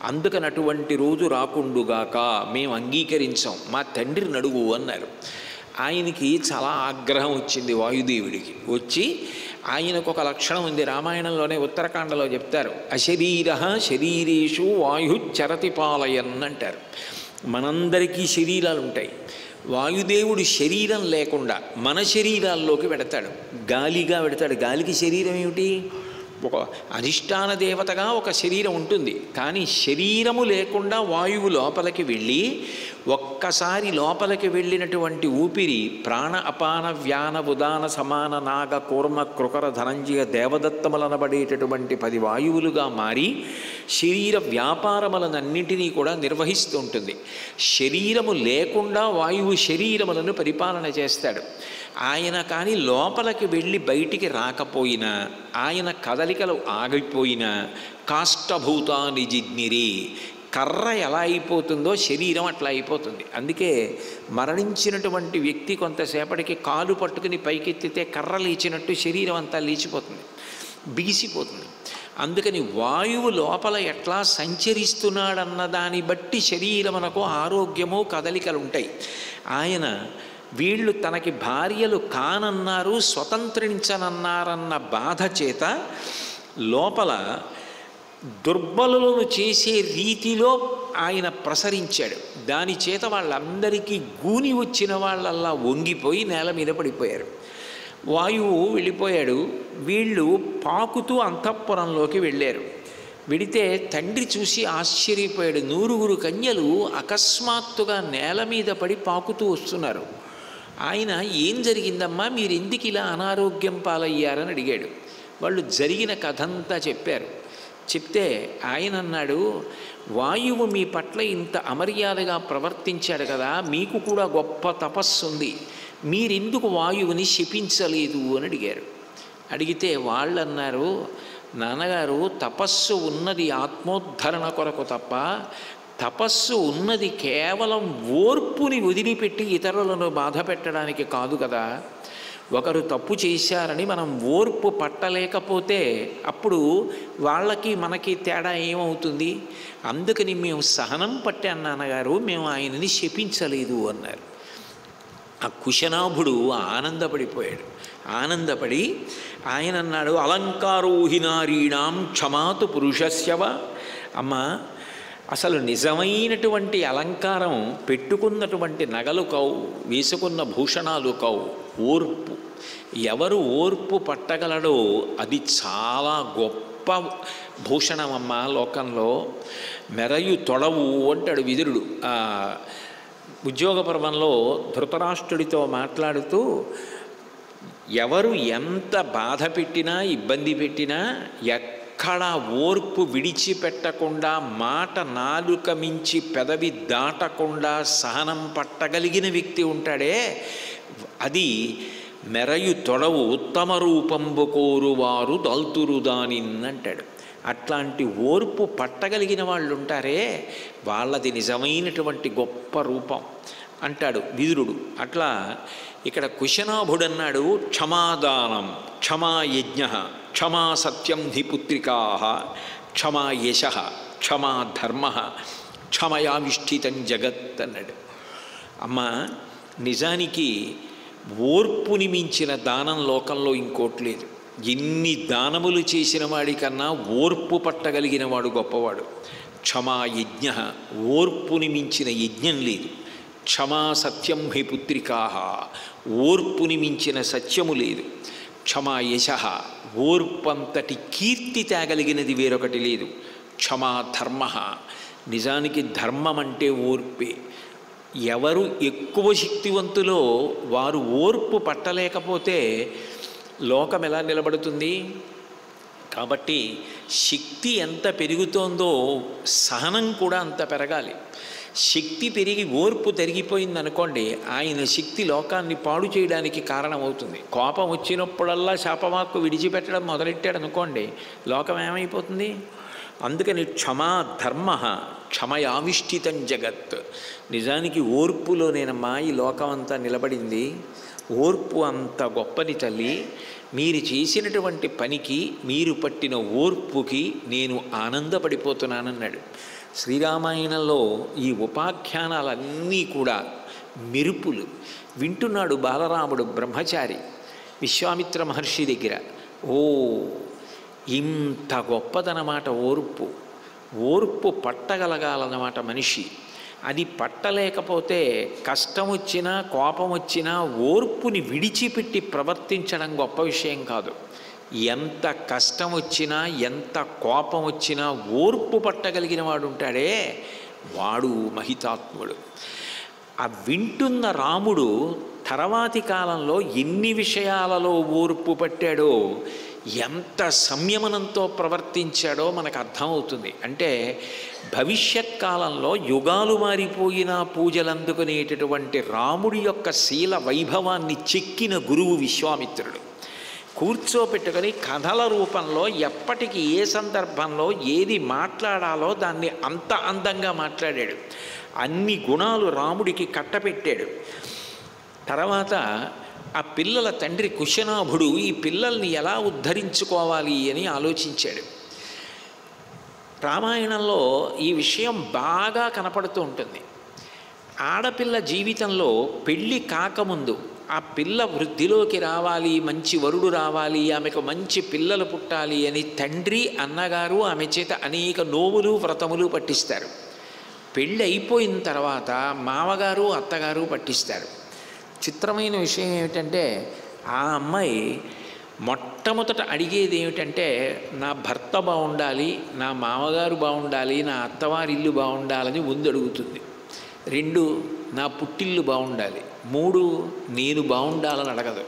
అందుకని అటువంటి రోజు రాకుండుగాక, మేము అంగీకరించాం, మా తండ్రిని అడుగు అన్నారు. ఆయనకి చాలా ఆగ్రహం వచ్చింది వాయుదేవుడికి. వచ్చి ఆయనకు ఒక లక్షణం ఉంది, రామాయణంలోనే ఉత్తరకాండలో చెప్తారు, అశరీర శరీరేషు వాయు చరతి పాలయన్ అంటారు. మనందరికీ శరీరాలు ఉంటాయి. వాయుదేవుడు శరీరం లేకుండా మన శరీరాల్లోకి పెడతాడు, గాలిగా పెడతాడు. గాలికి శరీరం ఏమిటి? ఒక అధిష్టాన దేవతగా ఒక శరీరం ఉంటుంది. కానీ శరీరము లేకుండా వాయువు లోపలికి వెళ్ళి ఒక్కసారి లోపలికి వెళ్ళినటువంటి ఊపిరి ప్రాణ అపాన వ్యాన ఉదాన సమాన నాగ కూర్మ కృకర ధనంజయ దేవదత్తములనబడేటటువంటి 10 వాయువులుగా మారి శరీర వ్యాపారములనన్నింటినీ కూడా నిర్వహిస్తూ ఉంటుంది. శరీరము లేకుండా వాయువు శరీరములను పరిపాలన చేస్తాడు. ఆయన కానీ లోపలికి వెళ్ళి బయటికి రాకపోయినా, ఆయన కదలికలు ఆగిపోయినా కాష్టభూతాని జిజ్ఞిరి, కర్ర ఎలా అయిపోతుందో శరీరం అట్లా అయిపోతుంది. అందుకే మరణించినటువంటి వ్యక్తి కొంతసేపటికి కాలు పట్టుకుని పైకెత్తితే కర్ర లేచినట్టు శరీరం అంతా లేచిపోతుంది, బిగిసిపోతుంది. అందుకని వాయువు లోపల ఎట్లా సంచరిస్తున్నాడన్న దాన్ని బట్టి శరీరమునకు ఆరోగ్యము కదలికలు ఉంటాయి. ఆయన వీళ్ళు తనకి భార్యలు కానన్నారు, స్వతంత్రించనన్నారన్న బాధ చేత లోపల దుర్బలులను చేసే రీతిలో ఆయన ప్రసరించాడు. దాని చేత వాళ్ళందరికీ గూని వచ్చిన వాళ్ళల్లా వంగిపోయి నేల మీద పడిపోయారు. వాయువు వెళ్ళిపోయాడు. వీళ్ళు పాకుతూ అంతఃపురంలోకి వెళ్ళారు. వెడితే తండ్రి చూసి ఆశ్చర్యపోయాడు. 9 కన్యలు అకస్మాత్తుగా నేల మీద పడి పాకుతూ వస్తున్నారు. ఆయన ఏం జరిగిందమ్మా, మీరు ఎందుకు ఇలా అనారోగ్యం పాలయ్యారని అడిగాడు. వాళ్ళు జరిగిన కథంతా చెప్పారు. చెప్తే ఆయన అన్నాడు, వాయువు మీ పట్ల ఇంత అమర్యాదగా ప్రవర్తించాడు కదా, మీకు కూడా గొప్ప తపస్సు ఉంది, మీరెందుకు వాయువుని శపించలేదు అని అడిగారు. అడిగితే వాళ్ళు అన్నారు, నాన్నగారు తపస్సు ఉన్నది ఆత్మోద్ధరణ కొరకు తప్ప తపస్సు ఉన్నది కేవలం ఓర్పుని వదిలిపెట్టి ఇతరులను బాధ పెట్టడానికి కాదు కదా. ఒకరు తప్పు చేశారని మనం ఓర్పు పట్టలేకపోతే అప్పుడు వాళ్ళకి మనకి తేడా ఏమవుతుంది? అందుకని మేము సహనం పట్టాను నాన్నగారు, మేము ఆయనని శపించలేదు అన్నారు. ఆ కుశనాభుడు ఆనందపడిపోయాడు. ఆనందపడి ఆయన అన్నాడు, అలంకారోహినారీణాం క్షమాతు పురుషస్యవ. అమ్మ, అసలు నిజమైనటువంటి అలంకారం పెట్టుకున్నటువంటి నగలు కావు, వేసుకున్న భూషణాలు కావు, ఓర్పు. ఎవరు ఓర్పు పట్టగలడో అది చాలా గొప్ప భూషణమమ్మ లోకంలో. మెరయు తొడవు అంటాడు విదురుడు. ఉద్యోగ పర్వంలో ధృతరాష్ట్రుడితో మాట్లాడుతూ, ఎవరు ఎంత బాధ పెట్టినా ఇబ్బంది పెట్టినా ఎక్కడ ఓర్పు విడిచిపెట్టకుండా, మాట నాలుక మించి పెదవి దాటకుండా సహనం పట్టగలిగిన వ్యక్తి ఉంటాడే, అది మెరయు తొడవు ఉత్తమ రూపంబు కోరువారు దాల్తురు దానిన్ అంటాడు. అట్లాంటి ఓర్పు పట్టగలిగిన వాళ్ళు ఉంటారే, వాళ్ళది నిజమైనటువంటి గొప్ప రూపం అంటాడు విదురుడు. అట్లా ఇక్కడ కుశనాభుడు అన్నాడు, క్షమాదానం క్షమాయజ్ఞ క్షమా సత్యం హి పుత్రికా క్షమా యశ క్షమా ధర్మ క్షమయావిష్ఠితం జగత్ అన్నాడు. అమ్మ, నిజానికి ఓర్పుని మించిన దానం లోకంలో ఇంకోటి లేదు. ఎన్ని దానములు చేసిన వాడికన్నా ఓర్పు పట్టగలిగిన వాడు గొప్పవాడు. క్షమా యజ్ఞ, ఓర్పుని మించిన యజ్ఞం లేదు. క్షమా సత్యం హి పుత్రికా, ఓర్పుని మించిన సత్యము లేదు. క్షమా యశ, ఓర్పంతటి కీర్తి తేగలిగినది వేరొకటి లేదు. క్షమా ధర్మ. నిజానికి ధర్మం అంటే ఓర్పే. ఎవరు ఎక్కువ శక్తివంతులో వారు ఓర్పు పట్టలేకపోతే లోకం ఎలా నిలబడుతుంది? కాబట్టి శక్తి ఎంత పెరుగుతోందో సహనం కూడా అంత పెరగాలి. శక్తి పెరిగి ఓర్పు తరిగిపోయిందనుకోండి, ఆయన శక్తి లోకాన్ని పాడు చేయడానికి కారణమవుతుంది. కోపం వచ్చినప్పుడల్లా శాపవాక్కు విడిచిపెట్టడం మొదలెట్టాడు అనుకోండి, లోకం ఏమైపోతుంది? అందుకని క్షమా ధర్మ క్షమయావిష్ఠితం జగత్. నిజానికి ఓర్పులోనేనమ్మా ఈ లోకం అంతా నిలబడింది. ఓర్పు అంత గొప్పది తల్లి. మీరు చేసినటువంటి పనికి, మీరు పట్టిన ఓర్పుకి నేను ఆనందపడిపోతున్నానన్నాడు. శ్రీరామాయణంలో ఈ ఉపాఖ్యానాలన్నీ కూడా మెరుపులు వింటున్నాడు బాలరాముడు బ్రహ్మచారి విశ్వామిత్ర మహర్షి దగ్గర. ఓ, ఇంత గొప్పదనమాట ఓర్పు. ఓర్పు పట్టగలగాలన్నమాట మనిషి. అది పట్టలేకపోతే కష్టం వచ్చినా కోపం వచ్చినా ఓర్పుని విడిచిపెట్టి ప్రవర్తించడం గొప్ప విషయం కాదు. ఎంత కష్టం వచ్చినా ఎంత కోపం వచ్చినా ఓర్పు పట్టగలిగిన వాడు ఉంటాడే, వాడు మహితాత్ముడు. ఆ వింటున్న రాముడు తర్వాతి కాలంలో ఎన్ని విషయాలలో ఓర్పు పట్టాడో, ఎంత సంయమనంతో ప్రవర్తించాడో మనకు అర్థమవుతుంది. అంటే భవిష్యత్ కాలంలో యుగాలు మారిపోయినా పూజలు అందుకునేటటువంటి రాముడి యొక్క శీల వైభవాన్ని చెక్కిన గురువు విశ్వామిత్రుడు. కూర్చోపెట్టుకొని కథల రూపంలో ఎప్పటికి ఏ సందర్భంలో ఏది మాట్లాడాలో దాన్ని అంత అందంగా మాట్లాడాడు. అన్ని గుణాలు రాముడికి కట్టపెట్టాడు. తర్వాత ఆ పిల్లల తండ్రి కుశనాభుడు ఈ పిల్లల్ని ఎలా ఉద్ధరించుకోవాలి అని ఆలోచించాడు. రామాయణంలో ఈ విషయం బాగా కనపడుతూ ఉంటుంది. ఆడపిల్ల జీవితంలో పెళ్ళి కాకముందు ఆ పిల్ల వృద్ధిలోకి రావాలి, మంచి వరుడు రావాలి, ఆమెకు మంచి పిల్లలు పుట్టాలి అని తండ్రి అన్నగారు ఆమె చేత అనేక నోవులు వ్రతములు పట్టిస్తారు. పెళ్ళి అయిపోయిన తర్వాత మామగారు అత్తగారు పట్టిస్తారు. చిత్రమైన విషయం ఏమిటంటే ఆ అమ్మాయి మొట్టమొదట అడిగేది ఏమిటంటే, నా భర్త బాగుండాలి, నా మామగారు బాగుండాలి, నా అత్తవారి ఇల్లు బాగుండాలని ముందు అడుగుతుంది. 2, నా పుట్టిల్లు బాగుండాలి. 3, నేను బాగుండాలని అడగదు.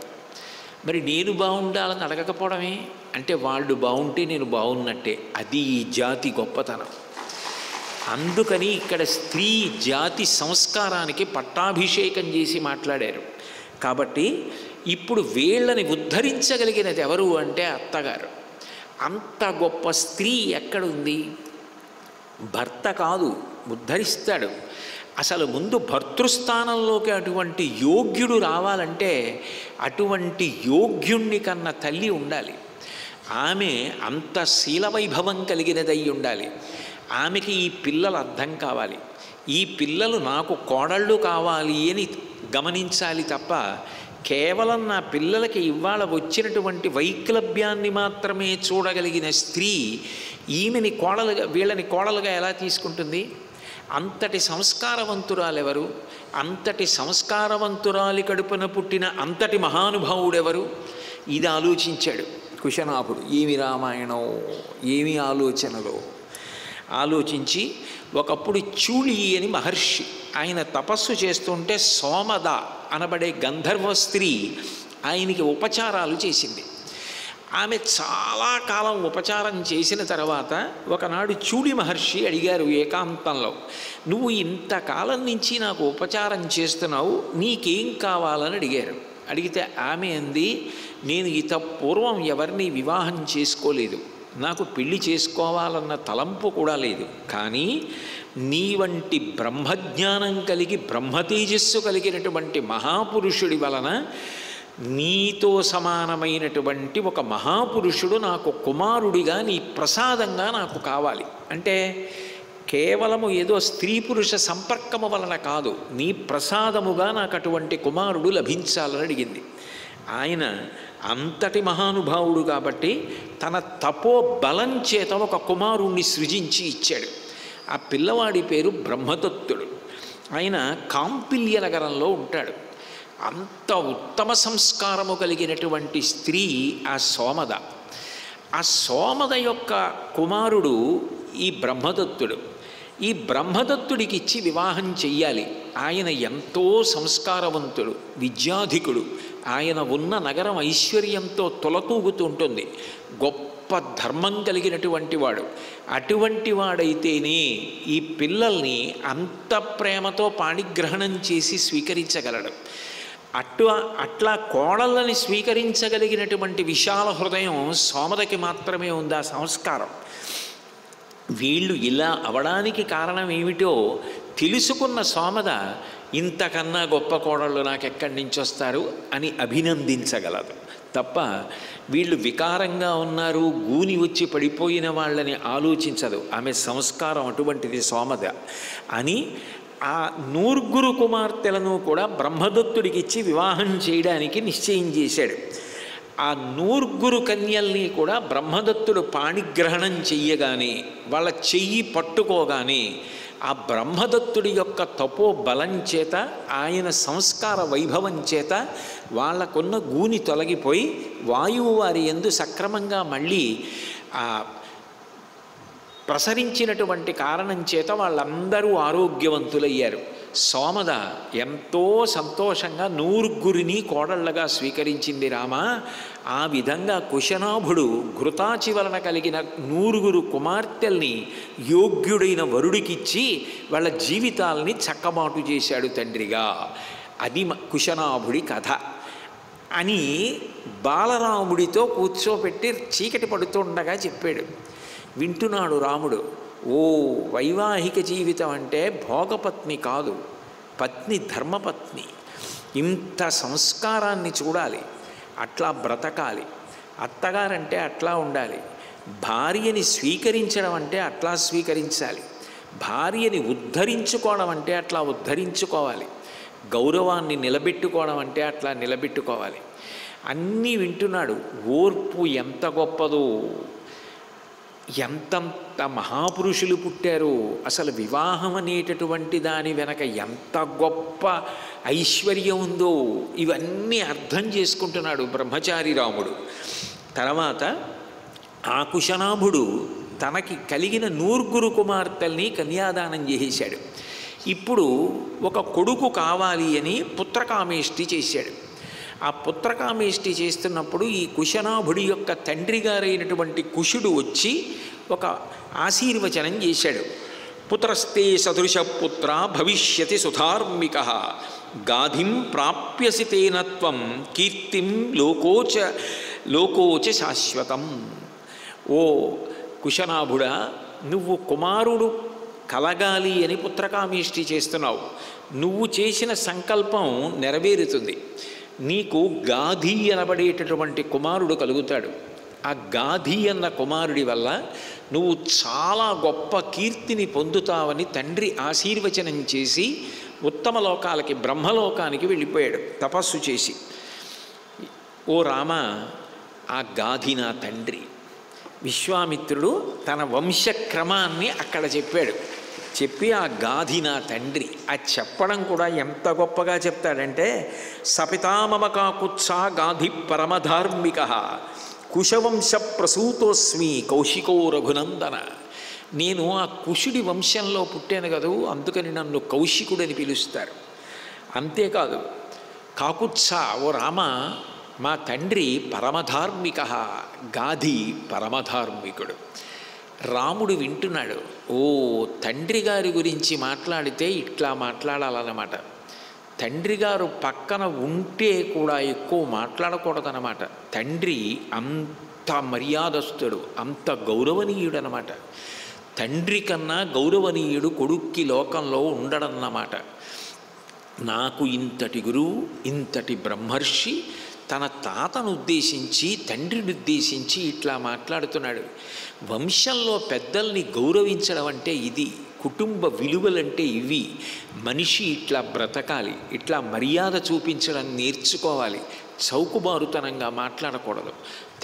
మరి నేను బాగుండాలని అడగకపోవడమే అంటే వాళ్ళు బాగుంటే నేను బాగున్నట్టే. అది ఈ జాతి గొప్పతనం. అందుకని ఇక్కడ స్త్రీ జాతి సంస్కారానికి పట్టాభిషేకం చేసి మాట్లాడారు. కాబట్టి ఇప్పుడు వీళ్ళని ఉద్ధరించగలిగినది ఎవరు అంటే అత్తగారు. అంత గొప్ప స్త్రీ ఎక్కడుంది? భర్త కాదు ఉద్ధరిస్తాడు. అసలు ముందు భర్తృస్థానంలోకి అటువంటి యోగ్యుడు రావాలంటే అటువంటి యోగ్యుణ్ణి కన్న తల్లి ఉండాలి. ఆమె అంత శీలవైభవం కలిగినదై ఉండాలి. ఆమెకి ఈ పిల్లలు అర్థం కావాలి. ఈ పిల్లలు నాకు కోడళ్ళు కావాలి అని గమనించాలి తప్ప కేవలం నా పిల్లలకి ఇవాళ వచ్చినటువంటి వైక్లభ్యాన్ని మాత్రమే చూడగలిగిన స్త్రీ ఈమెని కోడలుగా వీళ్ళని కోడలుగా ఎలా తీసుకుంటుంది? అంతటి సంస్కారవంతురాలెవరు? అంతటి సంస్కారవంతురాలి కడుపున పుట్టిన అంతటి మహానుభావుడెవరు? ఇది ఆలోచించాడు కుశనాభుడు. ఏమి రామాయణం, ఏమి ఆలోచనలో ఆలోచించి ఒకప్పుడు చూళి అని మహర్షి, ఆయన తపస్సు చేస్తుంటే సోమద అనబడే గంధర్వ స్త్రీ ఆయనకి ఉపచారాలు చేసింది. ఆమె చాలా కాలం ఉపచారం చేసిన తర్వాత ఒకనాడు చూడి మహర్షి అడిగారు ఏకాంతంలో, నువ్వు ఇంతకాలం నుంచి నాకు ఉపచారం చేస్తున్నావు, నీకేం కావాలని అడిగారు. అడిగితే ఆమె అంది, నేను ఇత పూర్వం ఎవరిని వివాహం చేసుకోలేదు, నాకు పెళ్లి చేసుకోవాలన్న తలంపు కూడా లేదు. కానీ నీ వంటి బ్రహ్మజ్ఞానం కలిగి బ్రహ్మతేజస్సు కలిగినటువంటి మహాపురుషుడి వలన నీతో సమానమైనటువంటి ఒక మహాపురుషుడు నాకు కుమారుడిగా నీ ప్రసాదంగా నాకు కావాలి. అంటే కేవలము ఏదో స్త్రీ పురుష సంపర్కము వలన కాదు, నీ ప్రసాదముగా నాకు అటువంటి కుమారుడు లభించాలని అడిగింది. ఆయన అంతటి మహానుభావుడు కాబట్టి తన తపో బలం చేత ఒక కుమారుణ్ణి సృజించి ఇచ్చాడు. ఆ పిల్లవాడి పేరు బ్రహ్మదత్తుడు. ఆయన కాంపిల్య నగరంలో ఉంటాడు. అంత ఉత్తమ సంస్కారము కలిగినటువంటి స్త్రీ ఆ సోమద. ఆ సోమద యొక్క కుమారుడు ఈ బ్రహ్మదత్తుడు. ఈ బ్రహ్మదత్తుడికి ఇచ్చి వివాహం చెయ్యాలి. ఆయన ఎంతో సంస్కారవంతుడు, విద్యాధికుడు. ఆయన ఉన్న నగరం ఐశ్వర్యంతో తొలతూగుతుంటుంది. గొప్ప ధర్మం కలిగినటువంటి వాడు. అటువంటి వాడైతేనే ఈ పిల్లల్ని అంత ప్రేమతో పాణిగ్రహణం చేసి స్వీకరించగలడు. అట్లా కోడళ్ళని స్వీకరించగలిగినటువంటి విశాల హృదయం సోమదకి మాత్రమే ఉంది, ఆ సంస్కారం. వీళ్ళు ఇలా అవడానికి కారణం ఏమిటో తెలుసుకున్న సోమద ఇంతకన్నా గొప్ప కోడళ్ళు నాకెక్కడి నుంచి వస్తారు అని అభినందించగలదు తప్ప వీళ్ళు వికారంగా ఉన్నారు, గూని వచ్చి పడిపోయిన వాళ్ళని ఆలోచించదు. ఆమె సంస్కారం అటువంటిది సోమద అని ఆ 9 కుమార్తెలను కూడా బ్రహ్మదత్తుడికి ఇచ్చి వివాహం చేయడానికి నిశ్చయం చేశాడు. ఆ 9 కన్యల్ని కూడా బ్రహ్మదత్తుడు పాణిగ్రహణం చెయ్యగానే, వాళ్ళ చెయ్యి పట్టుకోగానే ఆ బ్రహ్మదత్తుడి యొక్క తపో బలం చేత, ఆయన సంస్కార వైభవం చేత వాళ్ళకున్న గూని తొలగిపోయి వాయువు వారి యందు సక్రమంగా మళ్ళీ ప్రసరించినటువంటి కారణం చేత వాళ్ళందరూ ఆరోగ్యవంతులయ్యారు. సోమద ఎంతో సంతోషంగా 9 కోడళ్ళగా స్వీకరించింది రామ. ఆ విధంగా కుశనాభుడు ఘృతాచి వలన కలిగిన 9 కుమార్తెల్ని యోగ్యుడైన వరుడికిచ్చి వాళ్ళ జీవితాలని చక్కబాటు చేశాడు తండ్రిగా. అది కుశనాభుడి కథ అని బాలరాముడితో కూర్చోపెట్టి చీకటి పడుతుండగా చెప్పాడు. వింటున్నాడు రాముడు. ఓ, వైవాహిక జీవితం అంటే భోగపత్ని కాదు, పత్ని ధర్మపత్ని. ఇంత సంస్కారాన్ని చూడాలి, అట్లా బ్రతకాలి. అత్తగారంటే అట్లా ఉండాలి. భార్యని స్వీకరించడం అంటే అట్లా స్వీకరించాలి. భార్యని ఉద్ధరించుకోవడం అంటే అట్లా ఉద్ధరించుకోవాలి. గౌరవాన్ని నిలబెట్టుకోవడం అంటే అట్లా నిలబెట్టుకోవాలి. అన్నీ వింటున్నాడు. ఓర్పు ఎంత గొప్పదో, ఎంతంత మహాపురుషులు పుట్టారు. అసలు వివాహం అనేటటువంటి దాని వెనక ఎంత గొప్ప ఐశ్వర్యం ఉందో ఇవన్నీ అర్థం చేసుకుంటున్నాడు బ్రహ్మచారి రాముడు. తర్వాత ఆ కుశనాభుడు తనకి కలిగిన 9 కుమార్తెల్ని కన్యాదానం చేసేశాడు. ఇప్పుడు ఒక కొడుకు కావాలి అని పుత్రకామేష్టి చేశాడు. ఆ పుత్రకామేష్టి చేస్తున్నప్పుడు ఈ కుశనాభుడి యొక్క తండ్రి గారైనటువంటి కుశుడు వచ్చి ఒక ఆశీర్వచనం చేశాడు. పుత్రస్తే సదృశ పుత్ర భవిష్యతి సుధార్మిక గాధిం ప్రాప్యసి తేనత్వం కీర్తిం లోకోచ శాశ్వతం. ఓ కుశనాభుడా, నువ్వు కుమారుడు కలగాలి అని పుత్రకామేష్టి చేస్తున్నావు. నువ్వు చేసిన సంకల్పం నెరవేరుతుంది. నీకు గాధి అనబడేటటువంటి కుమారుడు కలుగుతాడు. ఆ గాధి అన్న కుమారుడి వల్ల నువ్వు చాలా గొప్ప కీర్తిని పొందుతావని తండ్రి ఆశీర్వచనం చేసి ఉత్తమ లోకాలకి, బ్రహ్మలోకానికి వెళ్ళిపోయాడు తపస్సు చేసి. ఓ రామ, ఆ గాధి నా తండ్రి. విశ్వామిత్రుడు తన వంశక్రమాన్ని అక్కడ చెప్పాడు. చెప్పి ఆ గాధి నా తండ్రి అది చెప్పడం కూడా ఎంత గొప్పగా చెప్తాడంటే, సపితామమ కాకుత్సా గాధి పరమధార్మిక కుశవంశ ప్రసూతోస్మి కౌశికో రఘునందన. నేను ఆ కుశుడి వంశంలో పుట్టాను కదూ, అందుకని నన్ను కౌశికుడని పిలుస్తారు. అంతేకాదు, కాకుత్స, ఓ రామ, మా తండ్రి పరమధార్మిక, గాధి పరమధార్మికుడు. రాముడు వింటున్నాడు. ఓ, తండ్రి గారి గురించి మాట్లాడితే ఇట్లా మాట్లాడాలన్నమాట. తండ్రి గారు పక్కన ఉంటే కూడా ఎక్కువ మాట్లాడకూడదన్నమాట. తండ్రి అంత మర్యాదస్తుడు, అంత గౌరవనీయుడు అన్నమాట. తండ్రి కన్నా గౌరవనీయుడు కొడుక్కి లోకంలో ఉండడన్నమాట. నాకు ఇంతటి గురువు, ఇంతటి బ్రహ్మర్షి తన తాతను ఉద్దేశించి, తండ్రిని ఉద్దేశించి ఇట్లా మాట్లాడుతున్నాడు. వంశంలో పెద్దల్ని గౌరవించడం అంటే ఇది, కుటుంబ విలువలంటే ఇవి. మనిషి ఇట్లా బ్రతకాలి, ఇట్లా మర్యాద చూపించడం నేర్చుకోవాలి. చౌకుబారుతనంగా మాట్లాడకూడదు.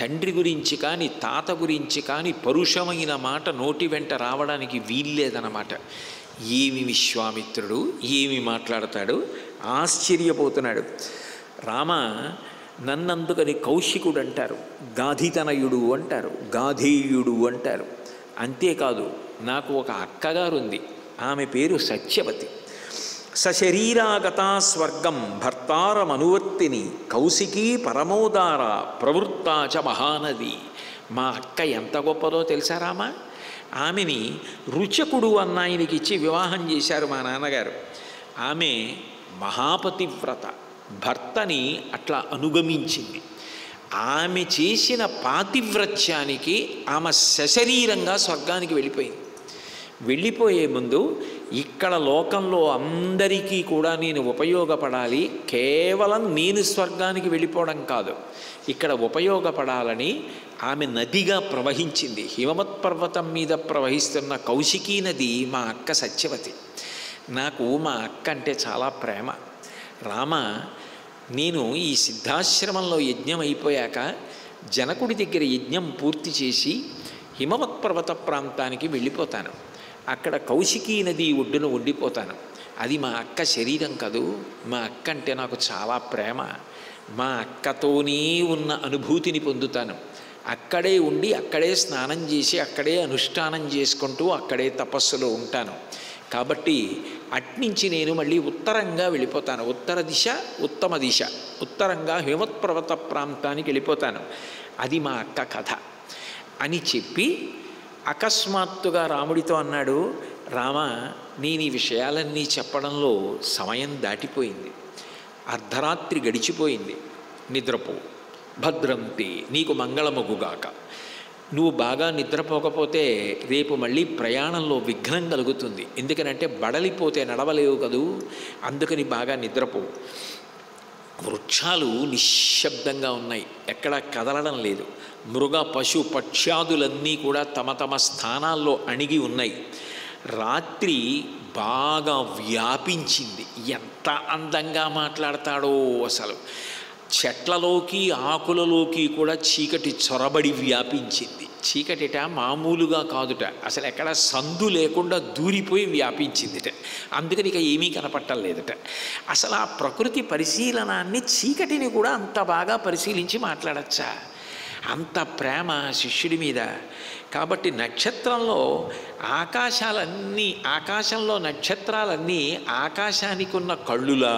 తండ్రి గురించి కానీ తాత గురించి కానీ పరుషమైన మాట నోటి వెంట రావడానికి వీల్లేదన్నమాట. ఏమి విశ్వామిత్రుడు ఏమి మాట్లాడతాడు, ఆశ్చర్యపోతున్నాడు. రామ, నన్నందుకని కౌశికుడు అంటారు, గాధితనయుడు అంటారు, గాధేయుడు అంటారు. అంతేకాదు నాకు ఒక అక్కగారు ఉంది, ఆమె పేరు సత్యవతి. సశరీరాగతా స్వర్గం భర్తారమనువర్తిని కౌశికీ పరమోదార ప్రవృత్తా చ మహానది. మా అక్క ఎంత గొప్పదో తెలుసారామా? ఆమెని రుచకుడు అన్న ఆయనకి ఇచ్చి వివాహం చేశారు మా నాన్నగారు. ఆమె మహాపతివ్రత, భర్తని అట్లా అనుగమించింది. ఆమె చేసిన పాతివ్రత్యానికి ఆమె సశరీరంగా స్వర్గానికి వెళ్ళిపోయింది. వెళ్ళిపోయే ముందు ఇక్కడ లోకంలో అందరికీ కూడా నేను ఉపయోగపడాలి, కేవలం నేను స్వర్గానికి వెళ్ళిపోవడం కాదు, ఇక్కడ ఉపయోగపడాలని ఆమె నదిగా ప్రవహించింది. హిమవత్ పర్వతం మీద ప్రవహిస్తున్న కౌశికీ నది మా అక్క సత్యవతి. నాకు మా అక్క అంటే చాలా ప్రేమ. రామ, నేను ఈ సిద్ధాశ్రమంలో యజ్ఞం అయిపోయాక జనకుడి దగ్గర యజ్ఞం పూర్తి చేసి హిమవత్ పర్వత ప్రాంతానికి వెళ్ళిపోతాను. అక్కడ కౌశికీ నది ఒడ్డున ఉండిపోతాను. అది మా అక్క శరీరం కాదు, మా అక్క అంటే నాకు చాలా ప్రేమ. మా అక్కతోనే ఉన్న అనుభూతిని పొందుతాను. అక్కడే ఉండి అక్కడే స్నానం చేసి అక్కడే అనుష్ఠానం చేసుకుంటూ అక్కడే తపస్సులో ఉంటాను. కాబట్టి అట్నుంచి నేను మళ్ళీ ఉత్తరంగా వెళ్ళిపోతాను. ఉత్తర దిశ ఉత్తమ దిశ, ఉత్తరంగా హిమవత్ పర్వత ప్రాంతానికి వెళ్ళిపోతాను. అది మా అక్క కథ అని చెప్పి అకస్మాత్తుగా రాముడితో అన్నాడు, రామ, నేను ఈ విషయాలన్నీ చెప్పడంలో సమయం దాటిపోయింది, అర్ధరాత్రి గడిచిపోయింది, నిద్రపో, భద్రంతే, నీకు మంగళమగుగాక. నువ్వు బాగా నిద్రపోకపోతే రేపు మళ్ళీ ప్రయాణంలో విఘ్నం కలుగుతుంది. ఎందుకనంటే బడలిపోతే నడవలేవు కదూ, అందుకని బాగా నిద్రపో. వృక్షాలు నిశ్శబ్దంగా ఉన్నాయి, ఎక్కడా కదలడం లేదు. మృగ పశు పక్ష్యాదులన్నీ కూడా తమ తమ స్థానాల్లో అణిగి ఉన్నాయి. రాత్రి బాగా వ్యాపించింది. ఎంత అందంగా మాట్లాడతాడో అసలు. చెట్లలోకి ఆకులలోకి కూడా చీకటి చొరబడి వ్యాపించింది. చీకటిట మామూలుగా కాదుట, అసలు ఎక్కడ సందు లేకుండా దూరిపోయి వ్యాపించిందిట. అందుకని ఇక ఏమీ కనపట్టలేదుట. అసలు ఆ ప్రకృతి పరిశీలనాన్ని, చీకటిని కూడా అంత బాగా పరిశీలించి మాట్లాడచ్చా? అంత ప్రేమ శిష్యుడి మీద. కాబట్టి నక్షత్రంలో ఆకాశంలో నక్షత్రాలన్నీ ఆకాశానికి ఉన్న కళ్ళులా,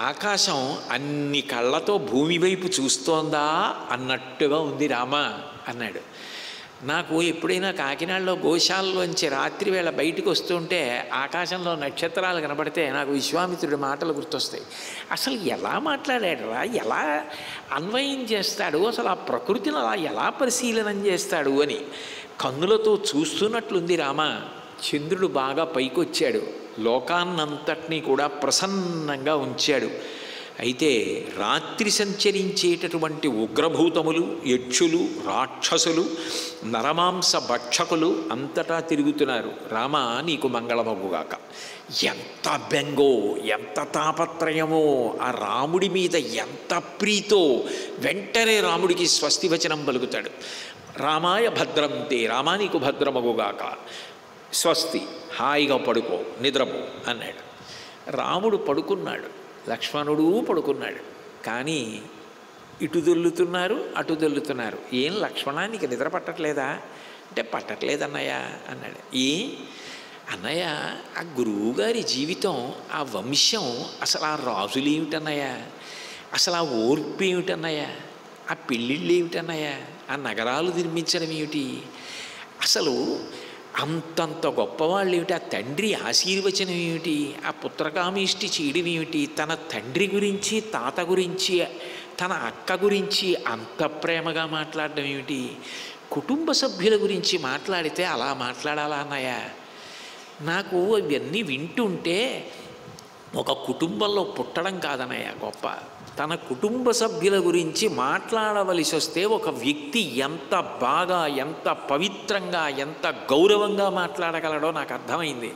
ఆకాశం అన్ని కళ్ళతో భూమి వైపు చూస్తోందా అన్నట్టుగా ఉంది రామ అన్నాడు. నాకు ఎప్పుడైనా కాకినాడలో గోశాలలోంచి రాత్రి వేళ బయటికి వస్తుంటే ఆకాశంలో నక్షత్రాలు కనబడితే నాకు విశ్వామిత్రుడి మాటలు గుర్తొస్తాయి. అసలు ఎలా మాట్లాడాడురా, ఎలా అన్వయం చేస్తాడు, అసలు ఆ ప్రకృతిని అలా ఎలా పరిశీలనం చేస్తాడు అని కన్నులతో చూస్తున్నట్లుంది రామ. చంద్రుడు బాగా పైకొచ్చాడు, లోకాన్నంతటినీ కూడా ప్రసన్నంగా ఉంచాడు. అయితే రాత్రి సంచరించేటటువంటి ఉగ్రభూతములు, యక్షులు, రాక్షసులు, నరమాంస భక్షకులు అంతటా తిరుగుతున్నారు. రామ, నీకు మంగళమగుగాక. ఎంత బెంగో, ఎంత తాపత్రయమో, ఆ రాముడి మీద ఎంత ప్రీతో వెంటనే రాముడికి స్వస్తివచనం పలుకుతాడు. రామాయ భద్రంతే, రామా నీకు భద్రమగుగాక, స్వస్తి, హాయిగా పడుకో, నిద్రపో అన్నాడు. రాముడు పడుకున్నాడు, లక్ష్మణుడు పడుకున్నాడు. కానీ ఇటు దొల్లుతున్నారు, అటు దొల్లుతున్నారు. ఏం లక్ష్మణానికి నిద్ర పట్టట్లేదా అంటే పట్టట్లేదన్నయ్య అన్నాడు. అన్నయ్య, ఆ గురువుగారి జీవితం, ఆ వంశం, అసలు ఆ రాజులు ఏమిటన్నయ్య, అసలు ఆ ఓర్పు ఏమిటన్నయ్య, ఆ పెళ్ళిళ్ళు ఏమిటన్నయ్య, ఆ నగరాలు నిర్మించడం ఏమిటి, అసలు అంతంత గొప్పవాళ్ళు ఏమిటి, ఆ తండ్రి ఆశీర్వచనం ఏమిటి, ఆ పుత్రకామేష్టి చేయడం ఏమిటి, తన తండ్రి గురించి, తాత గురించి, తన అక్క గురించి అంత ప్రేమగా మాట్లాడడం ఏమిటి, కుటుంబ సభ్యుల గురించి మాట్లాడితే అలా మాట్లాడాలా అన్నయ్య. నాకు ఇవన్నీ వింటుంటే ఒక కుటుంబంలో పుట్టడం కాదన్నయ్య గొప్ప, తన కుటుంబ సభ్యుల గురించి మాట్లాడవలసి వస్తే ఒక వ్యక్తి ఎంత బాగా, ఎంత పవిత్రంగా, ఎంత గౌరవంగా మాట్లాడగలడో నాకు అర్థమైంది.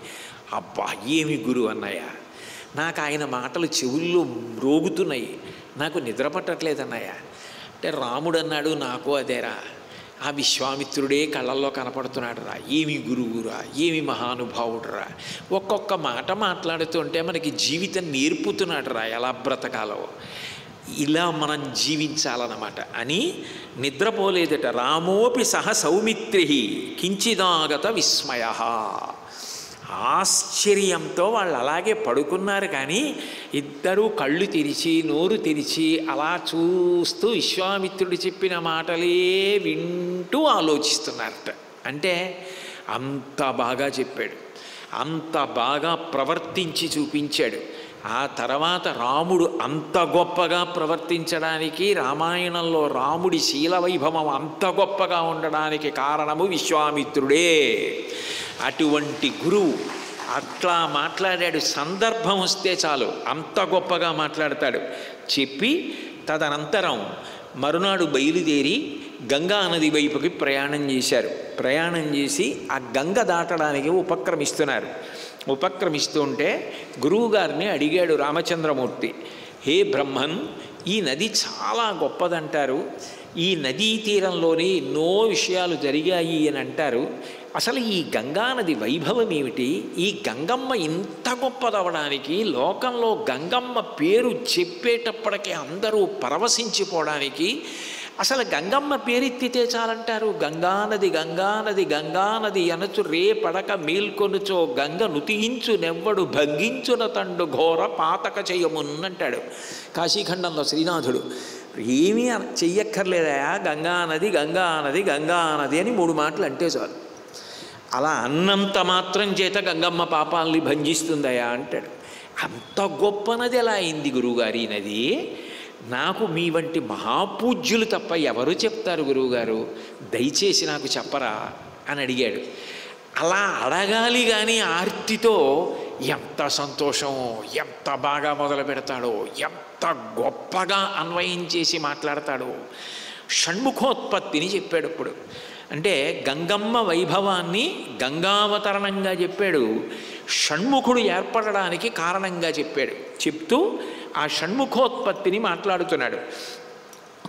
అబ్బా, ఏమి గురువు అన్నయ్య, నాకు ఆయన మాటలు చెవుల్లో మ్రోగుతున్నాయి, నాకు నిద్ర పట్టట్లేదన్నయ్య అంటే రాముడు అన్నాడు, నాకు అదేరా, ఆ విశ్వామిత్రుడే కళ్ళల్లో కనపడుతున్నాడు రా, ఏమి గురువురా, ఏమి మహానుభావుడురా, ఒక్కొక్క మాట మాట్లాడుతుంటే మనకి జీవితం నేర్పుతున్నాడు రా ఎలా బ్రతకాలో. ఇలా మనం జీవించాలన్నమాట అని నిద్రపోలేదట. రామోపి సహ సౌమిత్రి కించిదాగత విస్మయ. ఆశ్చర్యంతో వాళ్ళు అలాగే పడుకున్నారు. కానీ ఇద్దరూ కళ్ళు తెరిచి నోరు తెరిచి అలా చూస్తూ విశ్వామిత్రుడు చెప్పిన మాటలే వింటూ ఆలోచిస్తున్నారట. అంటే అంత బాగా చెప్పాడు, అంత బాగా ప్రవర్తించి చూపించాడు. ఆ తర్వాత రాముడు అంత గొప్పగా ప్రవర్తించడానికి, రామాయణంలో రాముడి శీల వైభవం అంత గొప్పగా ఉండడానికి కారణము విశ్వామిత్రుడే. అటువంటి గురువు అట్లా మాట్లాడాడు. సందర్భం వస్తే చాలు అంత గొప్పగా మాట్లాడతాడు. చెప్పి తదనంతరం మరునాడు బయలుదేరి గంగా నది వైపుకి ప్రయాణం చేశారు. ప్రయాణం చేసి ఆ గంగ దాటడానికి ఉపక్రమిస్తున్నారు. ఉపక్రమిస్తుంటే గురువుగారిని అడిగాడు రామచంద్రమూర్తి, హే బ్రహ్మన్, ఈ నది చాలా గొప్పదంటారు, ఈ నదీ తీరంలోనే ఎన్నో విషయాలు జరిగాయి అని అంటారు. అసలు ఈ గంగానది వైభవం ఏమిటి? ఈ గంగమ్మ ఇంత గొప్పదవడానికి, లోకంలో గంగమ్మ పేరు చెప్పేటప్పటికీ అందరూ పరవశించిపోవడానికి అసలు గంగమ్మ పేరెత్తితే చాలంటారు. గంగానది గంగానది గంగానది అనచు రే పడక మేల్కొనుచో గంగ నుతియించు నెవ్వడు భంగించున తండు ఘోర పాతక చేయమున్నంటాడు కాశీఖండంలో శ్రీనాథుడు. ఏమీ చెయ్యక్కర్లేదా, గంగానది గంగానది గంగానది అని 3 మాటలు అంటే చాలు. అలా అన్నంత మాత్రం చేత గంగమ్మ పాపాలని భంజిస్తుందయా అంటాడు. అంత గొప్ప నది ఎలా అయింది గురువుగారి నది? నాకు మీ వంటి మహాపూజ్యులు తప్ప ఎవరు చెప్తారు గురువుగారు, దయచేసి నాకు చెప్పరా అని అడిగాడు. అలా అడగాలి కానీ ఆర్తితో ఎంత సంతోషమో, ఎంత బాగా మొదలు పెడతాడో, ఎంత గొప్పగా అన్వయం చేసి మాట్లాడతాడో. షణ్ముఖోత్పత్తిని చెప్పాడు. ఇప్పుడు అంటే గంగమ్మ వైభవాన్ని గంగావతరణంగా చెప్పాడు, షణ్ముఖుడు ఏర్పడడానికి కారణంగా చెప్పాడు. చెప్తూ ఆ షణ్ముఖోత్పత్తిని మాట్లాడుతున్నాడు.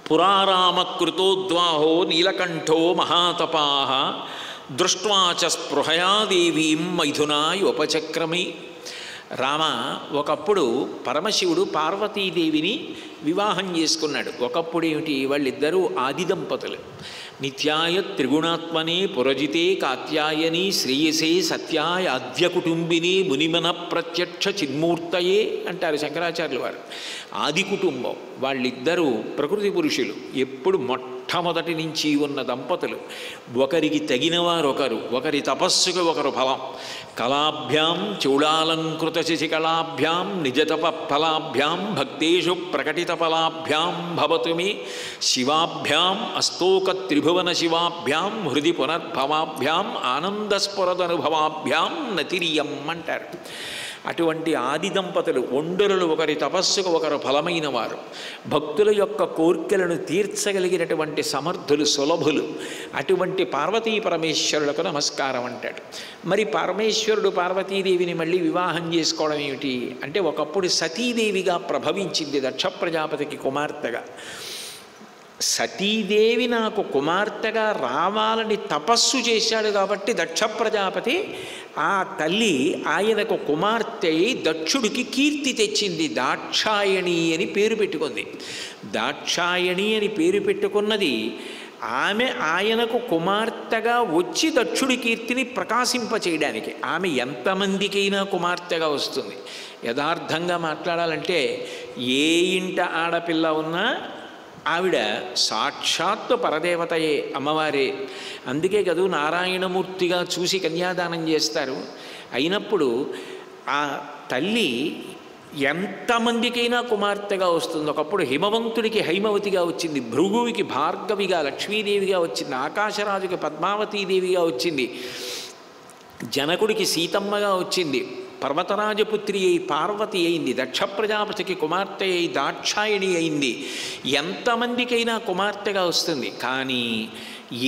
పురారామకృతోద్వాహో నీలకంఠో మహాతపాః దృష్ట్వా చ స్పృహయాదేవీం మైథునాయోపచక్రమి. రామ, ఒకప్పుడు పరమశివుడు పార్వతీదేవిని వివాహం చేసుకున్నాడు. ఒకప్పుడు ఏమిటి, వాళ్ళిద్దరూ ఆది దంపతులు. నిత్యాయ త్రిగుణాత్మనే పురజితే కాత్యాయని శ్రేయసే సత్యాయ అద్య కుటుంబిని మునిమన ప్రత్యక్ష చిన్మూర్తయే అంటారు శంకరాచార్యుల వారు. ఆది కుటుంబం వాళ్ళిద్దరూ ప్రకృతి పురుషులు, ఎప్పుడు మొట్టమొదటి నుంచి ఉన్న దంపతులు. ఒకరికి తగిన వారొకరు, ఒకరి తపస్సుకు ఒకరు ఫలం. కళాభ్యాం చూడాలంకృత శశికళాభ్యాం నిజతప ఫలాభ్యాం భక్తేషు ప్రకటిత ఫలాభ్యాం భవతు మే శివాభ్యాం అస్తోక త్రిభువన శివాభ్యాం హృది పునర్భవాభ్యాం ఆనందస్ఫురదనుభవాభ్యాం నతిరియం అంటారు. అటువంటి ఆది దంపతులు ఒండరులు, ఒకరి తపస్సుకు ఒకరు ఫలమైన వారు, భక్తుల యొక్క కోర్కెలను తీర్చగలిగినటువంటి సమర్థులు, సులభులు. అటువంటి పార్వతీ పరమేశ్వరులకు నమస్కారం అంటాడు. మరి పరమేశ్వరుడు పార్వతీదేవిని మళ్ళీ వివాహం చేసుకోవడం ఏమిటి అంటే, ఒకప్పుడు సతీదేవిగా ప్రభవించింది దక్ష ప్రజాపతికి కుమార్తెగా. సతీదేవి నాకు కుమార్తెగా రావాలని తపస్సు చేశాడు కాబట్టి దక్ష ప్రజాపతి ఆ తల్లి ఆయనకు కుమార్తె దక్షుడికి కీర్తి తెచ్చింది. దాక్షాయణి అని పేరు పెట్టుకుంది. దాక్షాయణి అని పేరు పెట్టుకున్నది ఆమె ఆయనకు కుమార్తెగా వచ్చి దక్షుడి కీర్తిని ప్రకాశింపచేయడానికి. ఆమె ఎంతమందికైనా కుమార్తెగా వస్తుంది. యథార్థంగా మాట్లాడాలంటే ఏ ఇంట ఆడపిల్ల ఉన్నా ఆవిడ సాక్షాత్తు పరదేవతయే, అమ్మవారే. అందుకే కదూ నారాయణమూర్తిగా చూసి కన్యాదానం చేస్తారు. అయినప్పుడు ఆ తల్లి ఎంతమందికైనా కుమార్తెగా వస్తుంది. ఒకప్పుడు హిమవంతుడికి హైమవతిగా వచ్చింది, భృగువికి భార్గవిగా లక్ష్మీదేవిగా వచ్చింది, ఆకాశరాజుకి పద్మావతీదేవిగా వచ్చింది, జనకుడికి సీతమ్మగా వచ్చింది, పర్వతరాజపుత్రి అయి పార్వతి అయింది, దక్ష ప్రజాపతికి కుమార్తె అయి దాక్షాయణి అయింది. ఎంతమందికైనా కుమార్తెగా వస్తుంది. కానీ